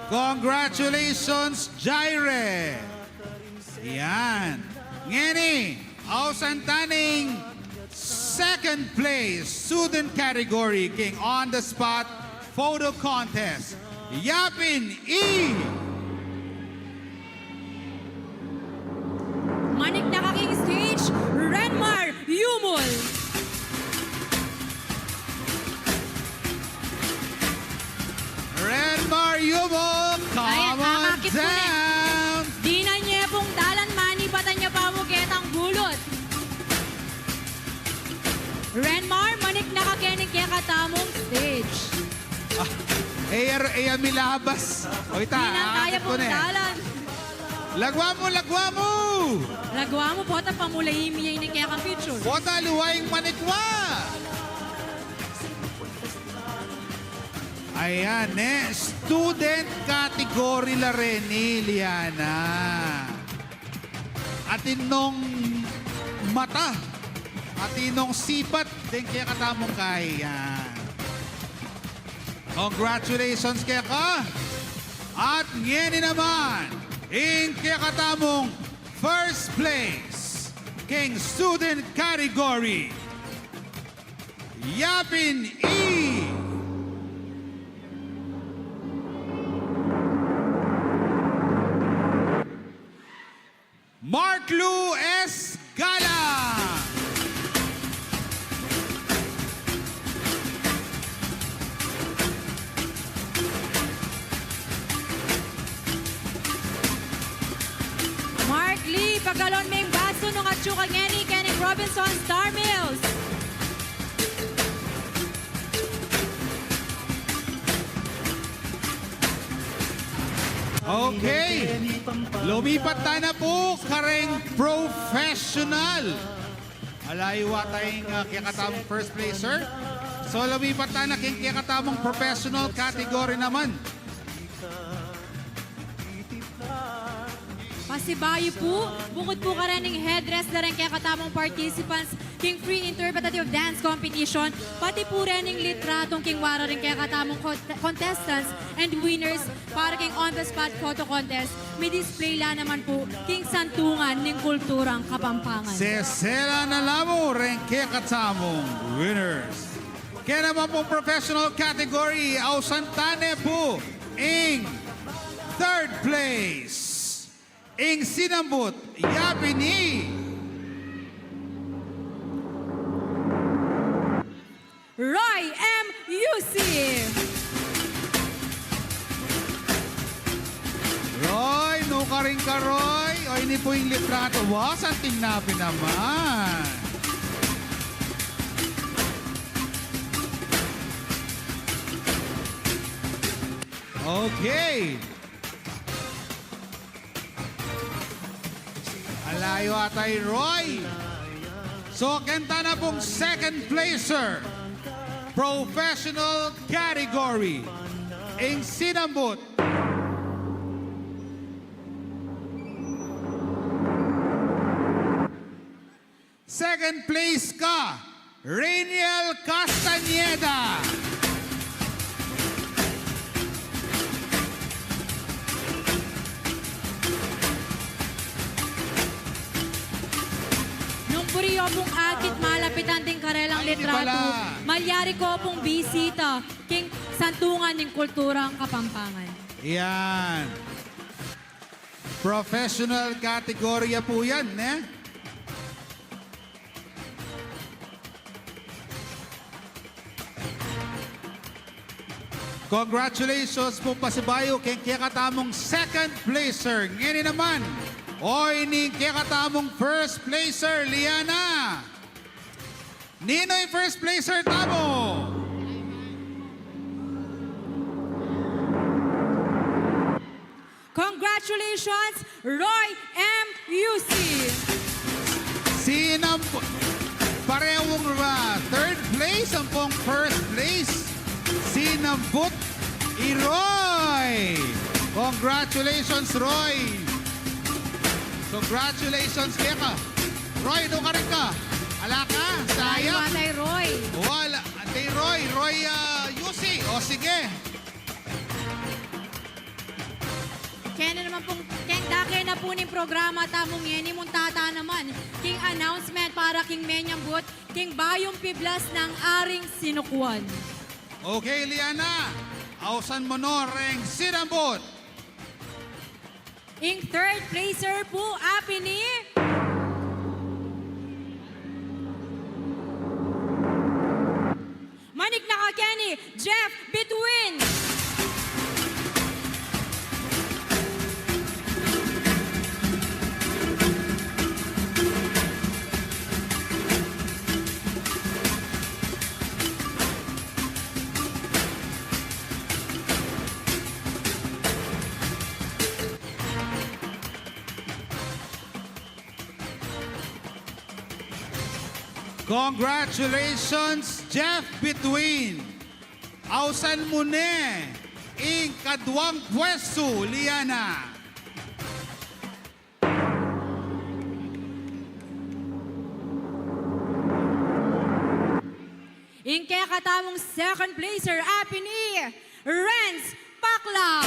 Congratulations, Jaire. Yan. Ngeni, au santaning second place student category King on the spot photo contest. Yapin E. Manik na kaking stage, Renmar Yumul. Renmar Yumol, Ayan, come on kakakit po na. down. Di na niya pong dalan mani batan niya pamuget ang gulot. Renmar, manik na kakening kaya katamong stage. Eya milabas. O ita, Di na kaya akit ko pong na. dalan. Lagwa mo, lagwa mo. Lagwa mo po, pamulahimi niya yung kaya kang picture. Bota luwaing manikwa. Ayan, student category la rin ni Liana. Atinong mata. Atinong sipat. Din kaya katamong kaya. Congratulations kaya ka. At ngayon naman, in kaya katamong first place, King Student Category, Yapin E. Mark Lou S. Gala. Mark Lee, pagalon may baso nung atsuka ngeni Kenny Robinson Star Mills. Okay. Lumipat tayo na po kareng professional. Alaywa tayong kikatamong first placer. So lumipat tayo na kikatamong professional category naman. Pasibayo po, bukod po ka rin ng headdress na rin kaya katamong participants King Free Interpretative Dance Competition, pati po rin ng litratong King Wara rin kaya katamong contestants and winners para King On The Spot Photo Contest. May display la naman po King Santungan ng Kulturang Kapampangan. Sesela na lamo rin kikatamong winners. Kaya naman po professional category, Ausantane po ing third place. Ing sinambut, Yapin E. Roy M. Yussi. Roy, no ka rin ka, Roy. O, ini po yung litrato. Wow, santing napin naman. Okay. Alayo atay, Roy. So, kenta na pong second placer. Professional category. Ing sinambut. Second place ka, Rainiel Castañeda. Nung puriyo pong akit malapitan din karelang Ay, hindi litrato, pala. malyari ko pong bisita King Santungan ng Kulturang Kapampangan. Yan. Professional kategorya po yan, ne? Congratulations po Pasibayo kay kakatamong second placer. Ngayon naman, oy ni kakatamong first placer, Liana. Nino yung first placer tamo? Congratulations, Roy M. Yussi. Sinam parehong third place ang pong first place. Sinambut Roy. Congratulations, Roy. Congratulations, Keka. Roy, doon ka rin ka. Ala ka, sayang. Iwanay Roy. Wala. Antay Roy. Roy Yusi. O sige. Kaya na naman pong, kaya dake na na po ning programa tamong yeni mong tata naman. King announcement para king menyambot, king bayong piblas ng aring sinukwan. Okay, Liana. Ausan mo no, reng sinambot. Ing third placer po, api ni Manik na Kenny, Jeff Between. Congratulations, Jeff Between. Ausan mo ne, ing kadwang pwesto, Liana. Ing kaya katamong second placer, api ni Renz Pakla.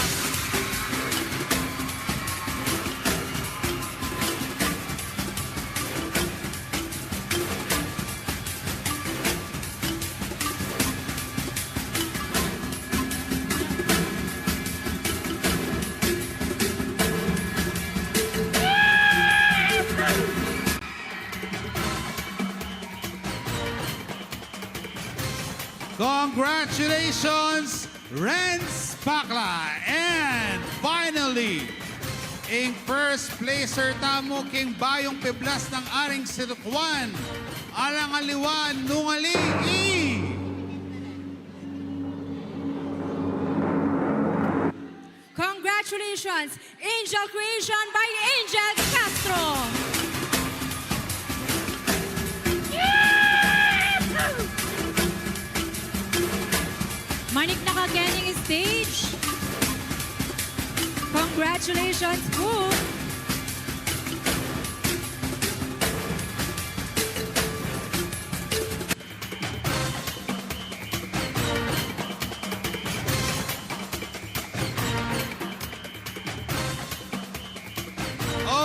Congratulations, Renz Pakla. And finally, in first placer tamo king bayong piblas ng aring sinukwan. Alang aliwan, nungali, Congratulations, Angel Creation by Angel Castro. Manik na kaganing stage. Congratulations po.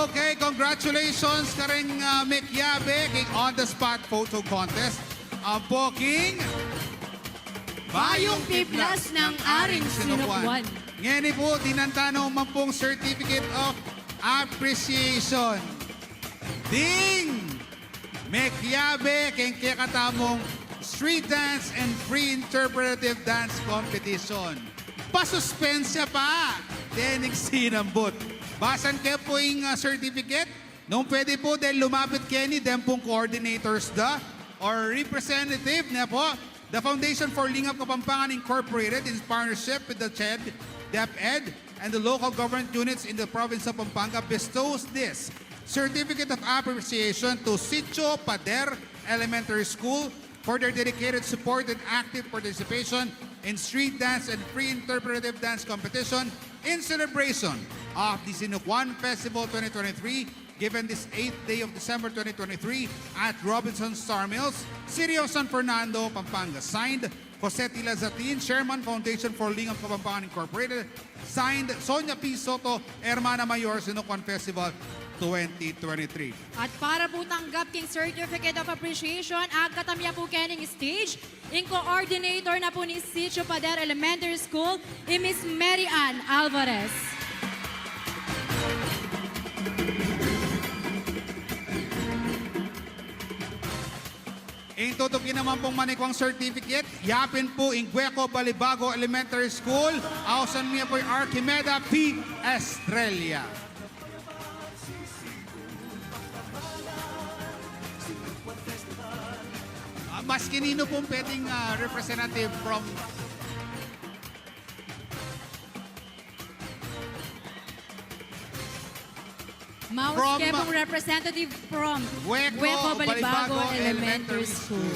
Okay, congratulations karing Mekyabe king on-the-spot photo contest. Ang poking Bayong piblas ng aring sinukwan. Ngayon po, dinantano man pong Certificate of Appreciation. Ding! Mekyabe king kakatamong Street Dance and Free Interpretive Dance Competition. Pasuspensya pa! Denig sinambot. Basan kayo po yung certificate. Nung pwede po dahil lumapit Kenny, den pong coordinators or representative na po. The Foundation for Lingap Kapampangan Incorporated in partnership with the CHED, DepEd, and the local government units in the province of Pampanga bestows this Certificate of Appreciation to Sitio Pader Elementary School for their dedicated support and active participation in street dance and free interpretive dance competition in celebration of the Sinukwan Festival 2023 given this 8th day of December 2023 at Robinson Star Mills, City of San Fernando, Pampanga. Signed, Jose Tila Zatin, Chairman, Foundation for Lingap Kapampangan Incorporated. Signed, Sonia P. Soto, Hermana Mayor, Sinukwan Festival 2023. At para po tanggap king Certificate of Appreciation, agkatamya po kening stage, in coordinator na po ni Sitio Pader Elementary School, Miss Mary Ann Alvarez. Ing tutukin naman pong manikwang certificate, yapin po ing Gueco Balibago Elementary School, ausan niya po yung Arquimeda P. Estrella. Mas kinino pong pwedeng representative from Maus From, pong representative from Gueco Balibago Balibago Elementary Elementary School.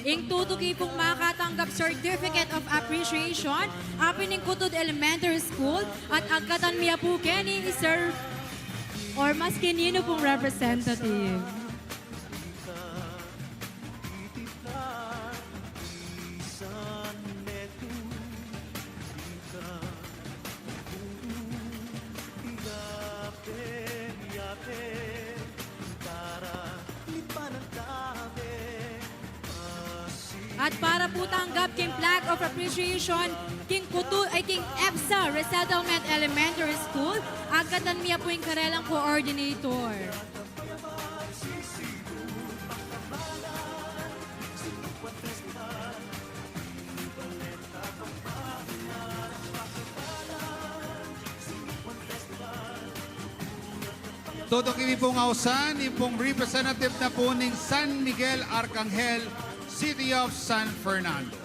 Ing tutuki pong makatanggap Certificate of Appreciation, apining Kutud Elementary School, at agkatan miya po Kenny, sir, or mas kinino pong representative. At para po tanggap king Flag of Appreciation, King EPSA Resettlement Elementary School, agatan miya po yung karelang coordinator. Todo kini pong ausan, ipong representative na po ng San Miguel Arcangel, City of San Fernando.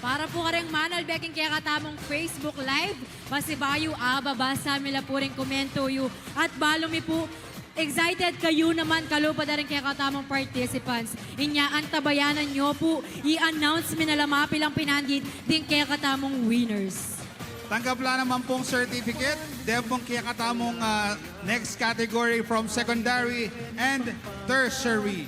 Para po kareng manal beking kaya katamong Facebook Live, basibayo babasa mila po rin komento yu. At balo mi po, excited kayo naman kalupa na rin kaya katamong participants. Inya antabayanan nyo po, i-announce minalamapi lang pinandit din kaya katamong winners. Tanggap lang naman pong certificate. Dahil pong kaya katamong next category from secondary and tertiary.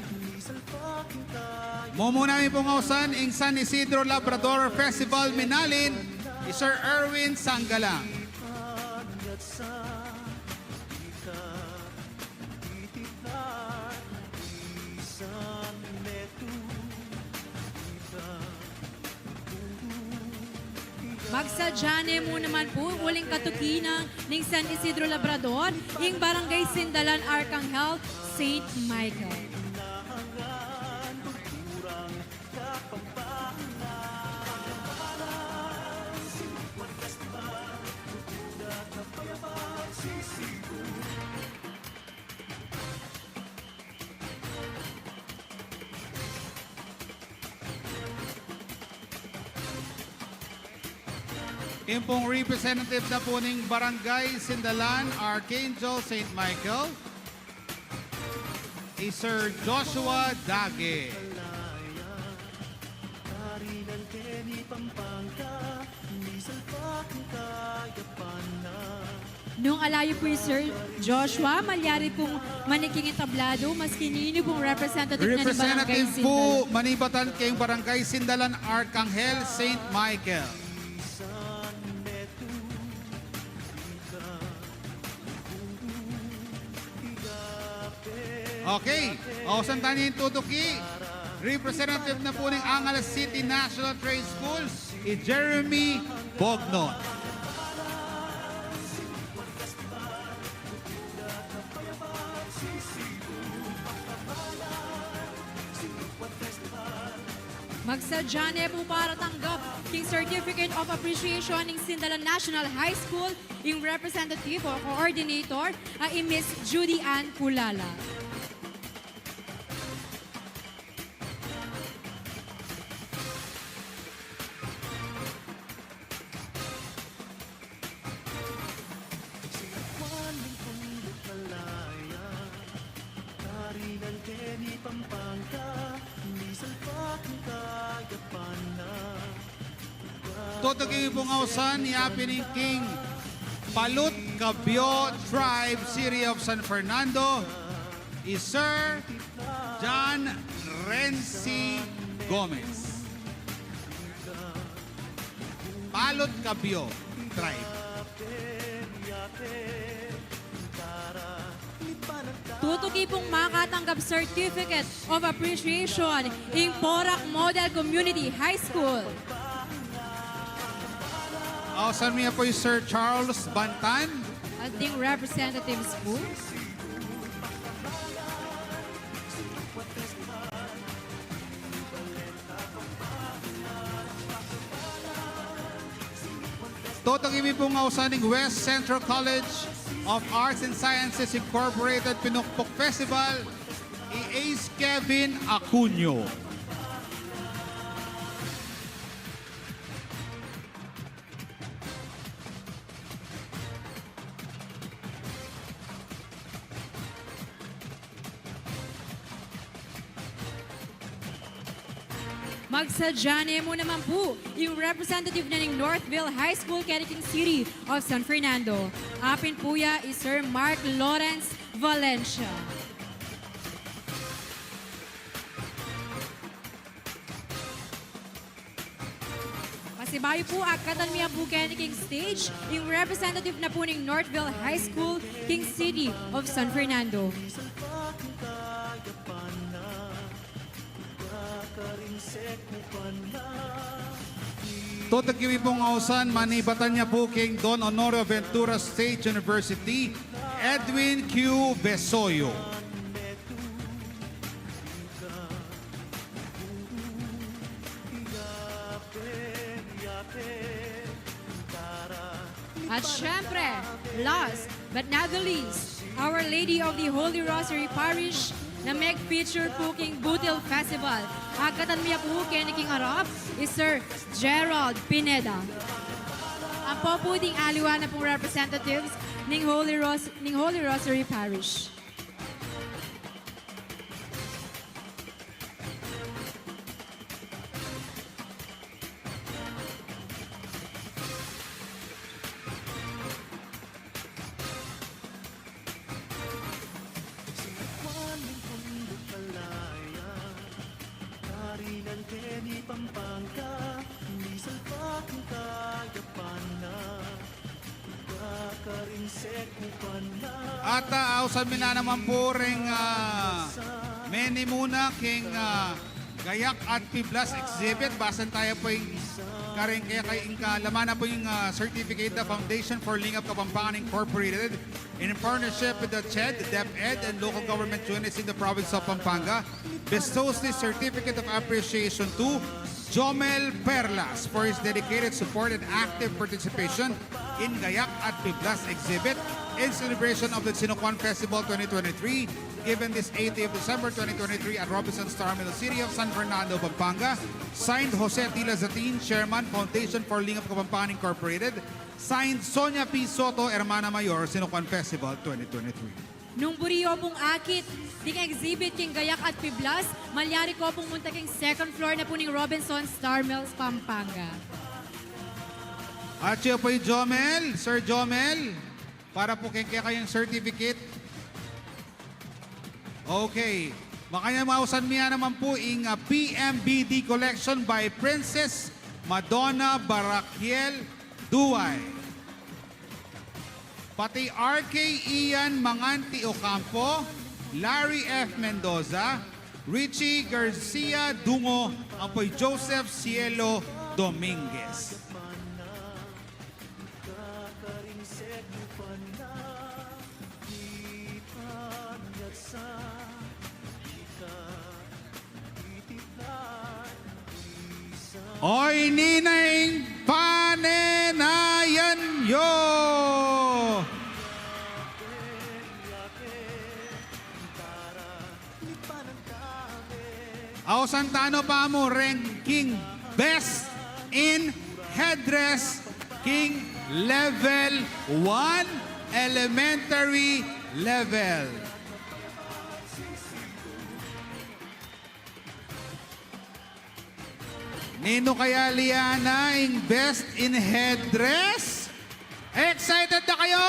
Mumuna namin pong ausan, ang San Isidro Labrador Festival Minalin, ni Sir Erwin Sanggalang. Magsadyane mo naman po, uling katukinang ng San Isidro Labrador, yung Barangay Sindalan Arcangel, St. Michael. Yung pong representative na po ng Barangay Sindalan, Archangel St. Michael, is Sir Joshua Dage. Nung alayo po yung Sir Joshua, malyari pong maniking entablado, mas kinini pong representative na ng Barangay Representative Sindalan. po, manibatan kayong Barangay Sindalan, Arcangel St. Michael. Okay, ausan tayo yung tutuki. Representative na po ng Angeles City National Trade School, Jeremy Bognon. Magsadyane po para tanggap king Certificate of Appreciation ng Sindalan National High School, yung representative o coordinator ay Miss Judy Ann Pulala. Tutugin pong ausan ni Happening King Palut Cabio Tribe, City of San Fernando, is Sir John Renzi Gomez. Palut Cabio Tribe. Tutuki pong makatanggap Certificate of Appreciation in Porac Model Community High School. Ausan niya po yung Sir Charles Bantan. At ding representatives po. Tutugin pong ausan ng West Central College of Arts and Sciences Incorporated Pinukpok Festival, Ace Kevin Acuño. Magsadyane mo naman po yung representative na ng Northville High School, Quezon City of San Fernando. Apin po ya is Sir Mark Lawrence Valencia. Masibayo po akatan miya po King Stage, yung representative na po ng Northville High School, King City of San Fernando. Totakiwi pong ausan, manibatan niya po King Don Honorio Ventura State University, Edwin Q. Besoyo. At syempre, last but not the least, Our Lady of the Holy Rosary Parish na mag-feature po King Butil Festival. Agkatan miya po kiniking Arab is Sir Gerald Pineda. Ang po ding aliwan na pong representatives ng Holy Rosary Parish. At ausan mi na naman po ring many muna king Gayak at Piblas exhibit. Basan tayo po yung karing kaya laman na po yung certificate na Foundation for Lingap Kapampangan Incorporated in partnership with the CHED, DepEd, and local government units in the province of Pampanga bestows this certificate of appreciation to Jomel Perlas for his dedicated support and active participation in Gayak at Piblas exhibit in celebration of the Sinukuan Festival 2023 given this 18th of December 2023 at Robinson Star Middle City of San Fernando, Pampanga. Signed Jose Tila Zatin, Chairman, Foundation for Lingap Kapampangan Incorporated. Signed Sonia P. Soto, Hermana Mayor, Sinukuan Festival 2023. Nung buriyo pong akit, ding exhibit king Gayak at Piblas, malyari ko pong munta king second floor na po ng Robinson Star Mills, Pampanga. At siya po yung Jomel, Sir Jomel, para po kayong certificate. Okay. Makanya mausan miya naman po yung PMBD collection by Princess Madonna Barakiel Duay. Pati RK Ian Manganti Ocampo, Larry F. Mendoza, Richie Garcia Dungo, ang po'y Joseph Cielo Dominguez. Oy Ninay Panenayan yo! Aw Santano pa mo ranking best in headdress king level 1 elementary level. Nino kaya Liana ang best in headdress? Excited na kayo?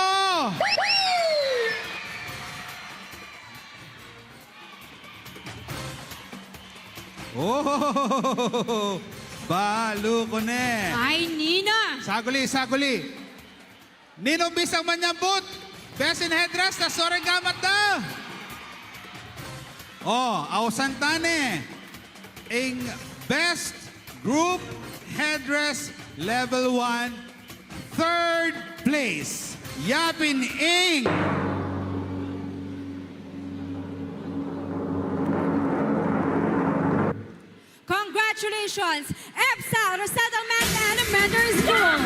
Oh, balo ko ne. Ay, Nina! Saguli, saguli. Nino bisang manyambut. Best in headdress na soreng gamat daw. Oh, Ausantane. Ang best group headdress level 1 third place. Yapin Ing. Congratulations, EPSA Resettlement Elementary School!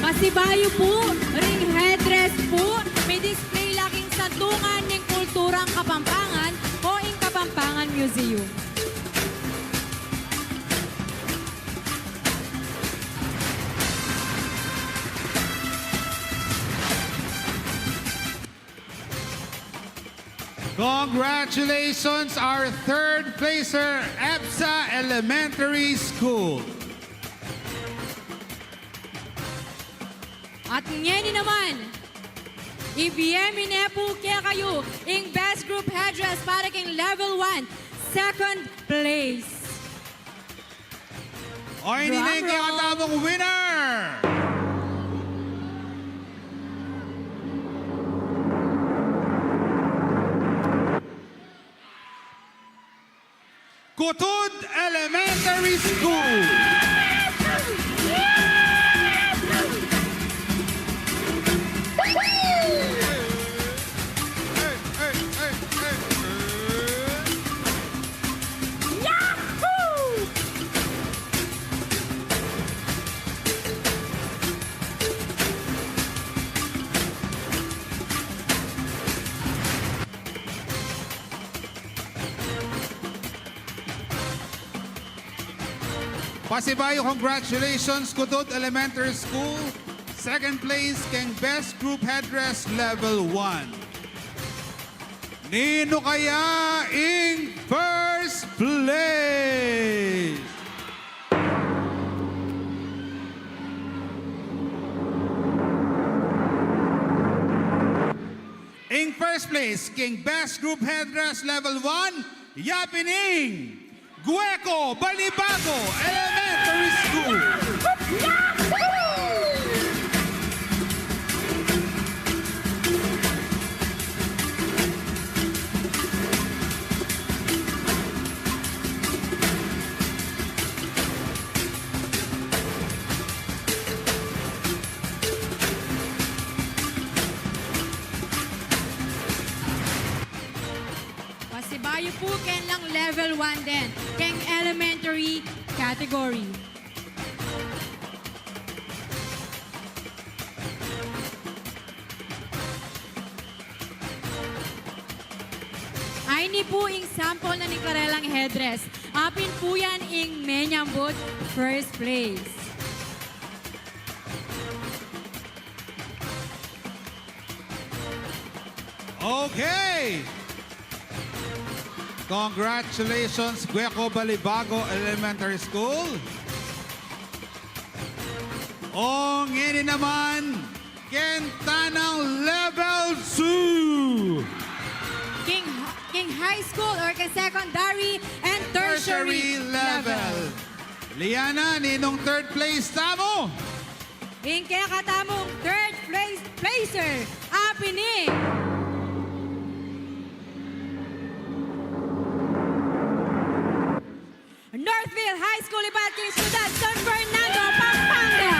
Masibayo po, ring headdress po, may display laging santungan ng kulturang Kapampangan o ing Kapampangan Museum. Congratulations, our third placer, EPSA Elementary School. At ngayon naman, ibiyemi po kaya kayo ang best group headdress para king level 1, second place. O hindi na yung Drum roll. katamong winner! Kutod Elementary School. Pasibayo, congratulations, Kutod Elementary School. Second place, keng Best Group Headdress Level 1. Nino kaya in first place? In first place, king Best Group Headdress Level 1, Yapining Gueco Balibago Elementary School. Pasibayo po ken lang level 1 din, keng elementary category. Ay ni po ing sample na ni Karelang headdress. Apin po yan ing menyambot first place. Okay! Congratulations, Gueco Balibago Elementary School. O ngayon naman, Kentanang Level 2. King high school or king secondary and tertiary level. Liana, ninong third place tamo. Ing kaya katamong third place placer, Apining. Northville High School, Ibating Ciudad, San Fernando, Pampanga.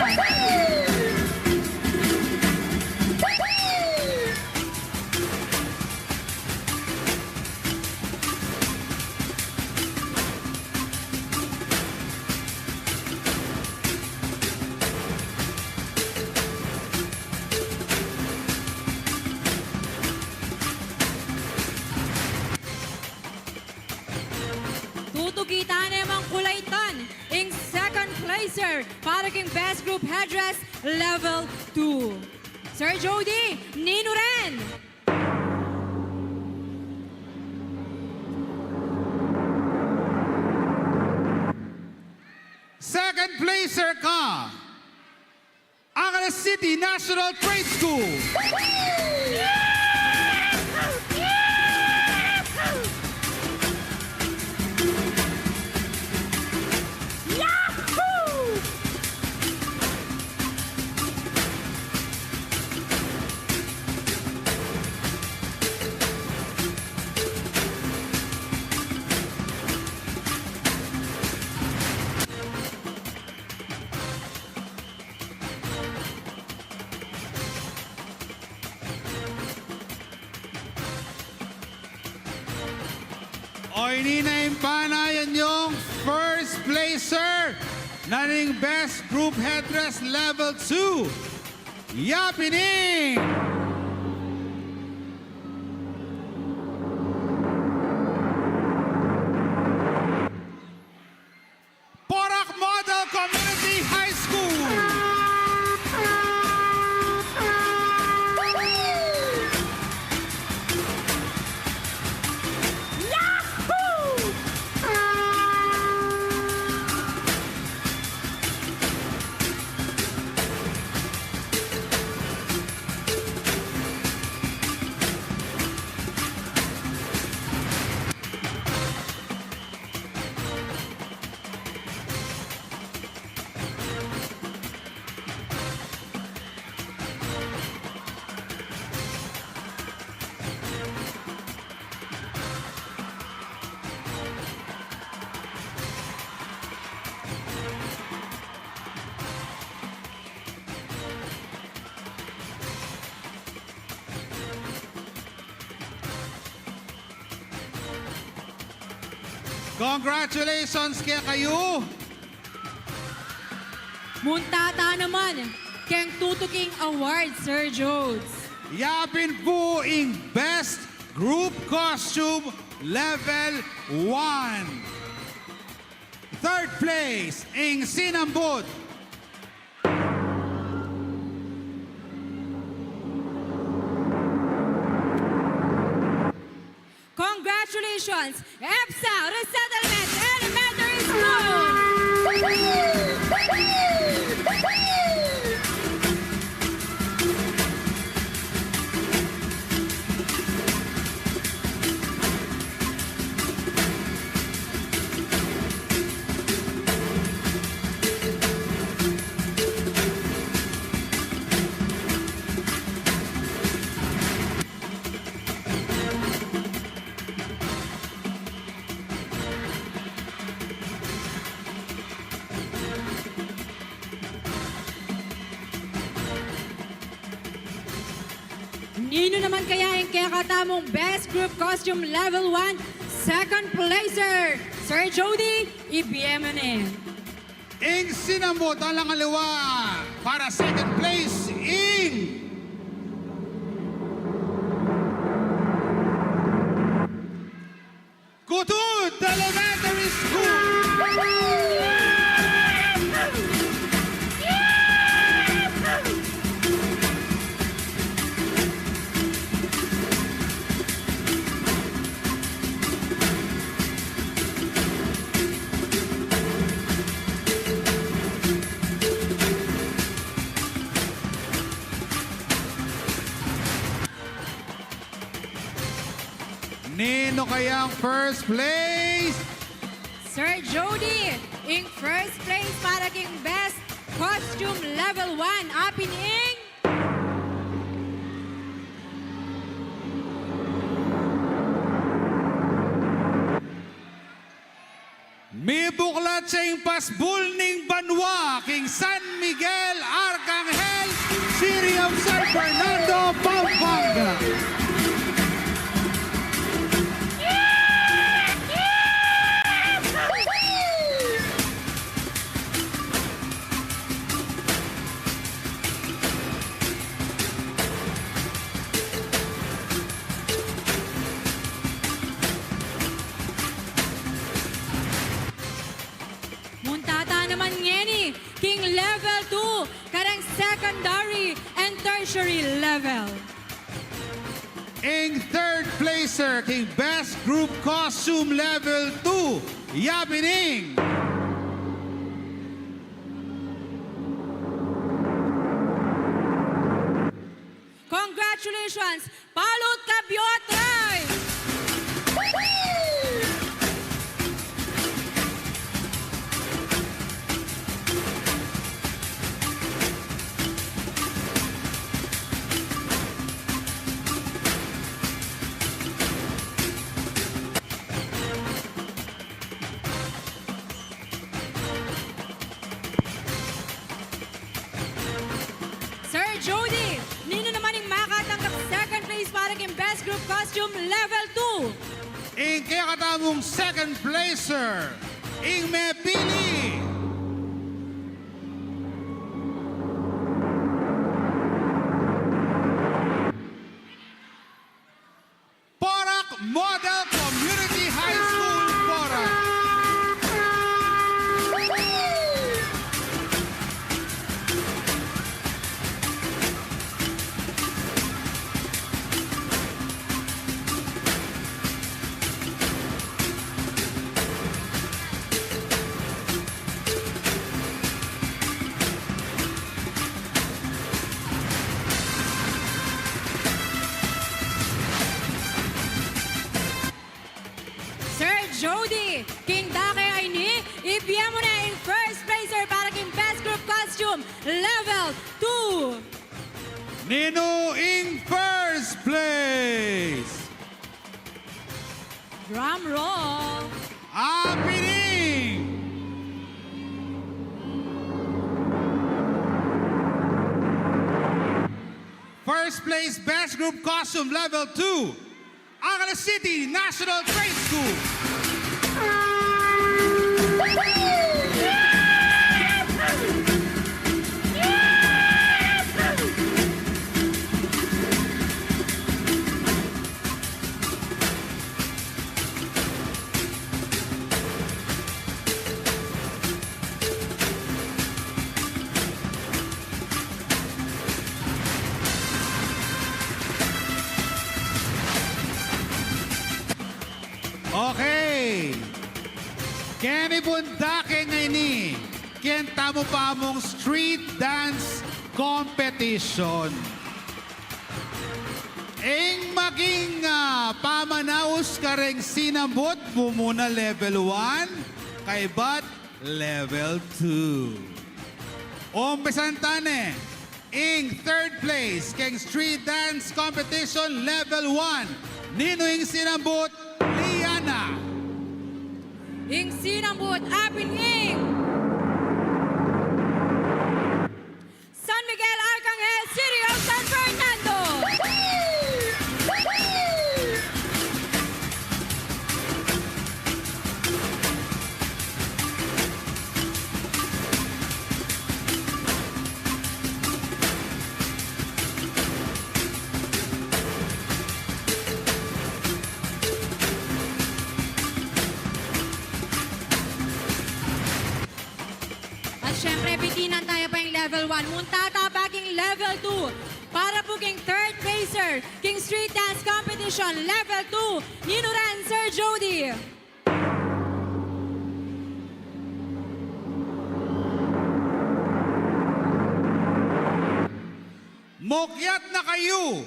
Tutugita namang kulaitan ing second placer para king Best Group Headdress Level 2. Sir Jody, Nino rin. Second placer ka, Angeles City National Trade School. O ininayimpanayan yung first placer na ning Best Group Headdress Level 2, Yapining! Porac Model Community High School! Congratulations kaya kayo! Muntata naman, keng tutuking award, Sir Jodes. Yapin po ang Best Group Costume Level 1. Third place, ang Sinambot. Congratulations, EPSA Resettlement Elementary School! Nino naman kaya yung kaya katamong Best Group Costume Level 1 Second Placer, Sir Jody Ibiemene. Ang Sinambot ang langalawa para second place in Kutud Elementary School. Nino kayang first place? Sir Jody, in first place para king Best Costume Level 1, apin ing May buklat sa pasbul ning banwa king San Miguel Arcangel, City of San Fernando, Pampanga. Muntata naman ngeni, king level 2, karang secondary and tertiary level. Ang third placer king Best Group Costume Level 2, Yabining. Congratulations, Palot Kabiotray! Sir Jody, nino naman yung makatanggap second place para kay Best Group Costume Level 2. Ang kaya katamong second placer, ang mepili. Porac Model Community High School, Porac. Sir Jody, king Dake ay ni, ibigyan mo na yung first placer para kay Best Group Costume Level 2. Nino in first place. Drum roll. Apining. First place, Best Group Costume Level 2, Angeles City National Trade School. Okay. Kenny Bundake ngayon ken tamo pa mong street dance competition. Eng maging pamanaos ka rin sinambot mo muna level 1, kay bat level 2. Umpisan tane, ing third place keng street dance competition level 1. Nino ing sinambot, Liana. Ing sinambot apin ing San Miguel Arcangel, City of San Fernando. At syempre, bitinan tayo pa yung level 1. Muntata pa king level 2. Para po king third placer, king street dance competition, level 2, Ninuran, Sir Jody. Mokyat na kayo!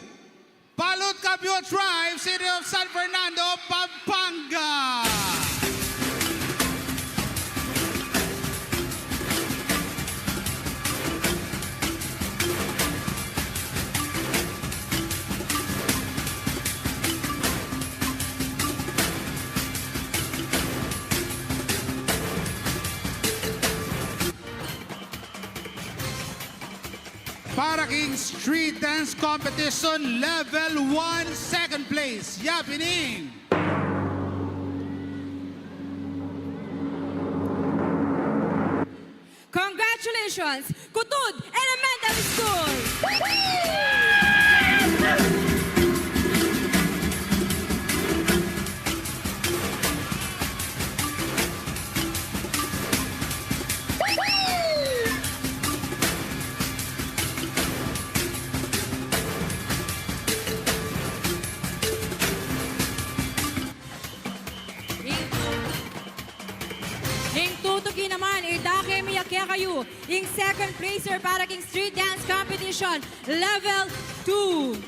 Palot Capio Tribe, City of San Fernando, Pampanga! Para king street dance competition level 1, second place, Yapining. Congratulations, Kutud Elementary School! Ing tutuki naman, idake miyakya kayo. Ing second placer para king street dance competition, level 2.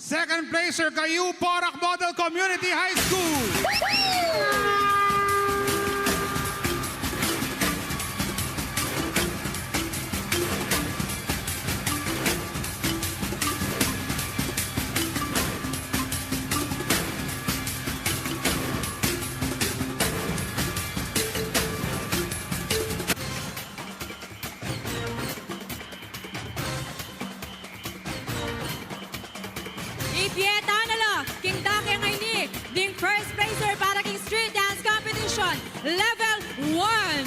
Second placer kayo, Porac Model Community High School. Ipieta nala, king dake ngayon ding first placer para king street dance competition, level 1.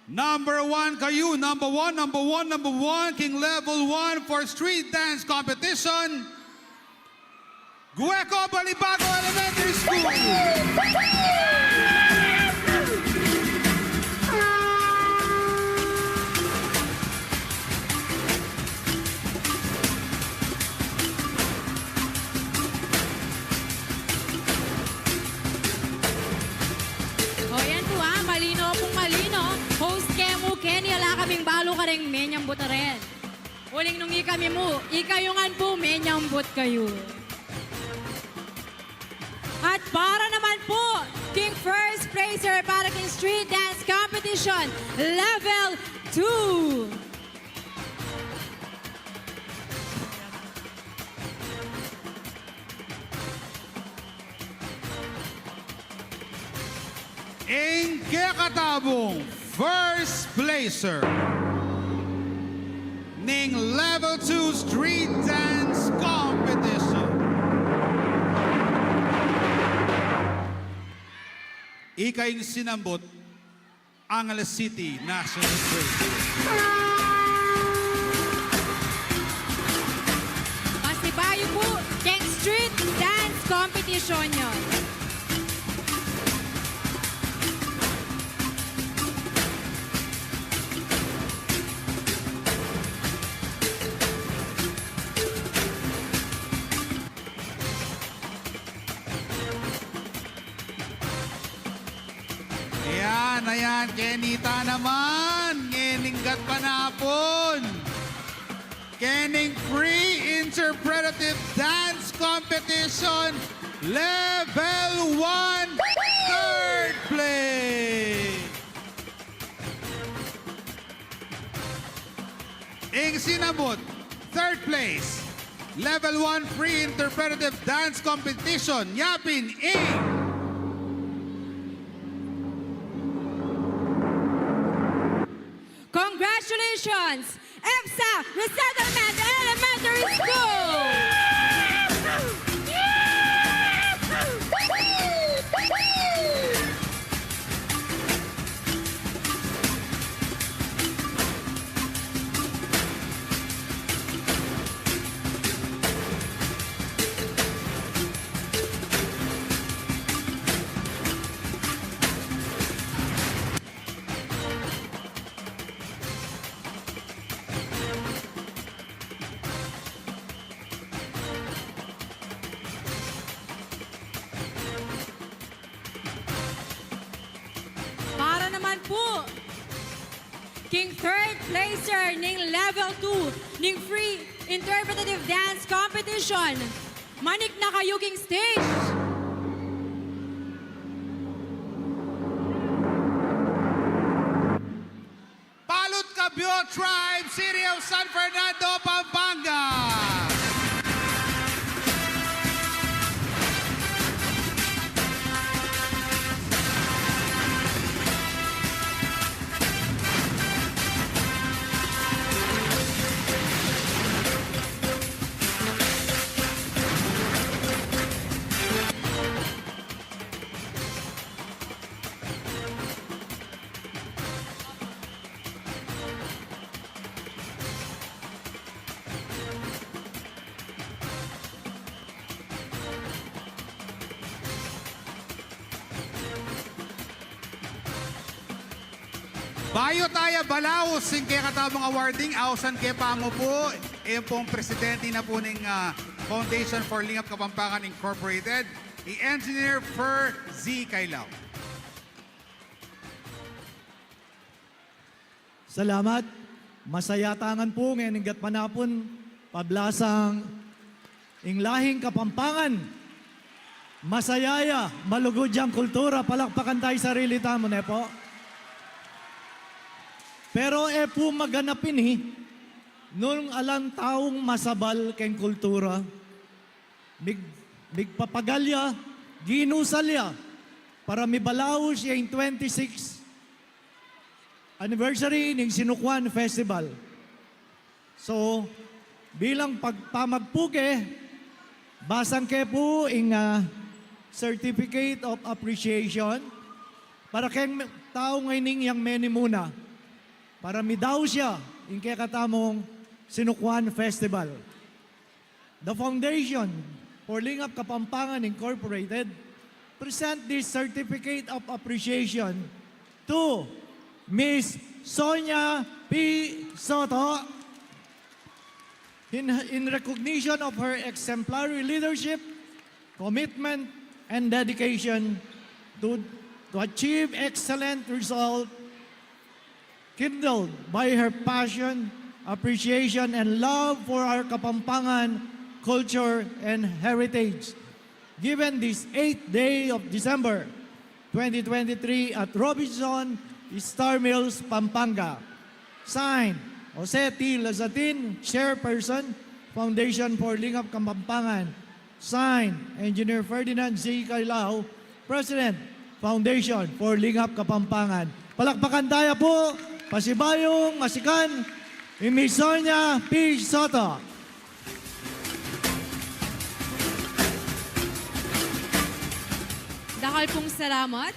Number 1 kayo, number one, king level 1 for street dance competition, Gueco Balibago Elementary School. O yan po malino pong malino. Host Kemu Kenny, ala kaming balo ka rin menyang butaren. Uling nung kami mo, ikayungan po menyang but kayo. At para naman po, king first placer para king street dance competition, level 2. ang kakatabong first placer ng Level 2 Street Dance Competition. Ika'y sinambot ang Angeles City National Stadium. Pasibayo po keng street dance competition nyo. Ayan, Kenita naman. Ngeninggat panapon. Kening Free Interpretative Dance Competition Level 1 third place. Ing sinabot, third place. Level 1 Free Interpretative Dance Competition. Yapin Ing. Congratulations, EPSA Resettlement Elementary School! Para naman po, king third placer ning level 2 ning free interpretative dance competition. Manik na kayo king stage. Palut Cabio Tribe, City of San Fernando, Pampanga. Bayo tayo balaw, sing kaya katabang awarding, awsan kaya pamo po, yung pong presidente na po ng Foundation for Lingap Kapampangan Incorporated, i-Engineer Per Z. Kailaw. Salamat. Masaya tangan po ngayon gat panapon, pablasang inglahing Kapampangan. Masayaya, malugod yang kultura, palakpakan tayo sarili tamo ne po. Pero po maganapin nung alang taong masabal keng kultura, migpapagalya, ginusalya, para mibalaw siya yung 26 anniversary ng Sinukwan Festival. So, bilang pagpamagpuke, basang ke po yung Certificate of Appreciation para keng tao ngayon yung meni muna. Para midaw siya yung kaya katamong Sinukwan Festival. The Foundation for Lingap Kapampangan Incorporated present this Certificate of Appreciation to Miss Sonia P. Soto in recognition of her exemplary leadership, commitment, and dedication to achieve excellent results kindled by her passion, appreciation, and love for our Kapampangan culture and heritage. Given this 8th day of December 2023 at Robinson Star Mills, Pampanga. Signed, Jose T. Lazatin, Chairperson, Foundation for Lingap Kapampangan. Signed, Engineer Ferdinand Z. Kailao, President, Foundation for Lingap, Kapampangan. Palakpakan tayo po, Pasibayong Masikan, Imisonia P. Soto. Dakal pong salamat.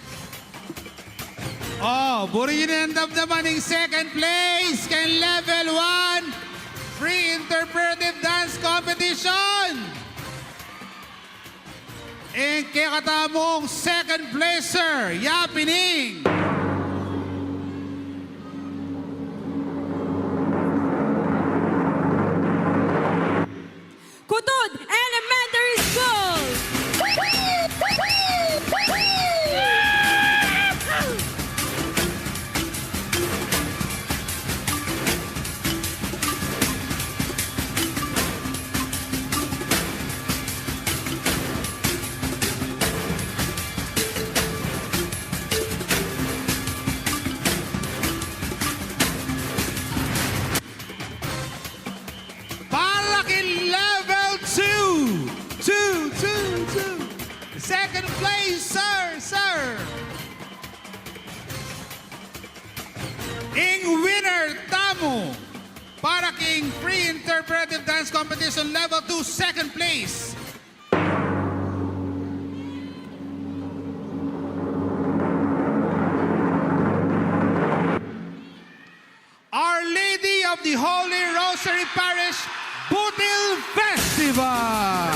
Oh, buri yun ang damdaman ng second place kay Level 1 Free Interpretive Dance Competition. And kay katamong second placer, Yapining. Kutod Elementary School. Parakin Level 2. Second place, sir. Ing winner, Tamo. Paraking Free Interpretive Dance Competition Level 2, second place. Our Lady of the Holy Rosary Parish Butil Festival.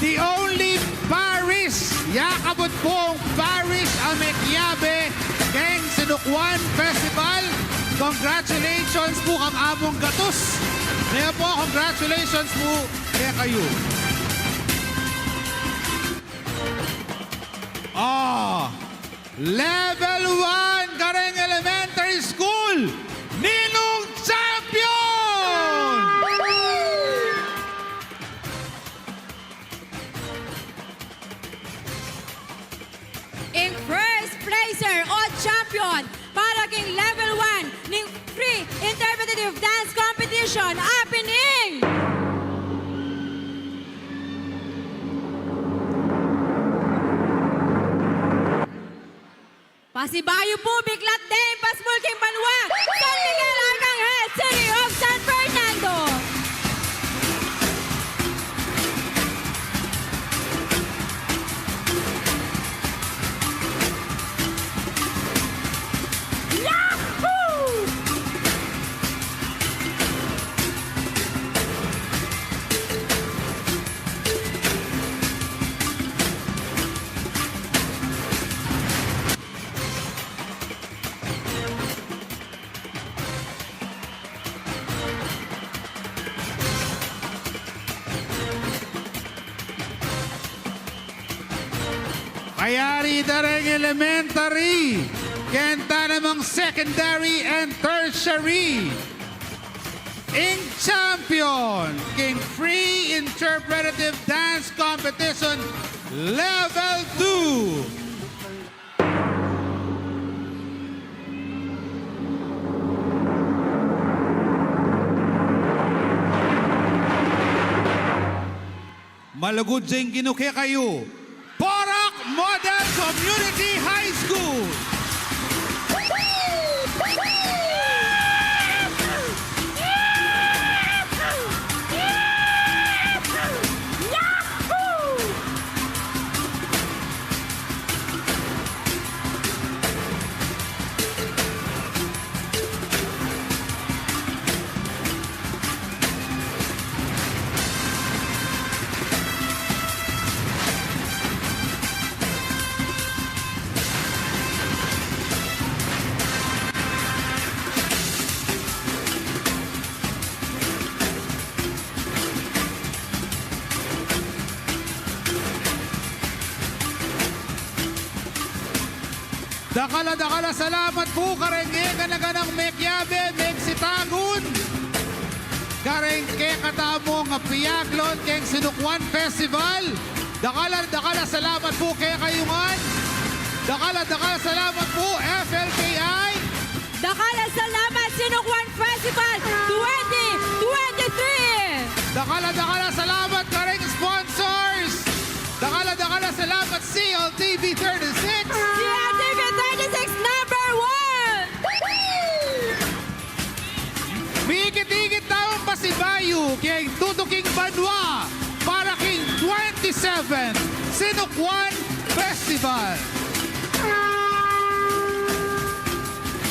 The only parish, yakabot pong parish Amequiabe, Keng Sinukwan Festival. Congratulations po kang among gatos. Kaya po, congratulations po kaya kayo. Level 1 Kareng Elementary School, Ninong Champion! In first placer o champion para king level 1 ng Free Interpretive Dance Competition, happening! Pasibayo po, Biglat Dame, Pasmul King Banwa, San Miguel Arcangel, City of San Fernando. Kayari Dareng Elementary, Kenta namang secondary and tertiary. In champion, King Free Interpretive Dance Competition Level 2. Malagod dyan ginuki kayo. Porac Model Community High School. Dakala, salamat po karenge kanaganang Mequiabe, Megsitagun. kareng ke katamong piyaglon keng Sinukwan Festival. Dakala salamat po kay kayungan. Dakala salamat po FLKI. Dakala salamat Sinukwan Festival 2023! Dakala salamat kareng sponsors. Dakala salamat CLTV 36. CLTV 36 number 1! Migit-igit taong pasibayo kay Tutuking Banwa para king 27 Sinukwan Festival.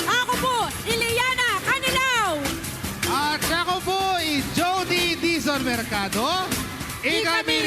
Ako po, Iliana Canilaw! At ako po, Jody Dizon Mercado. Ikami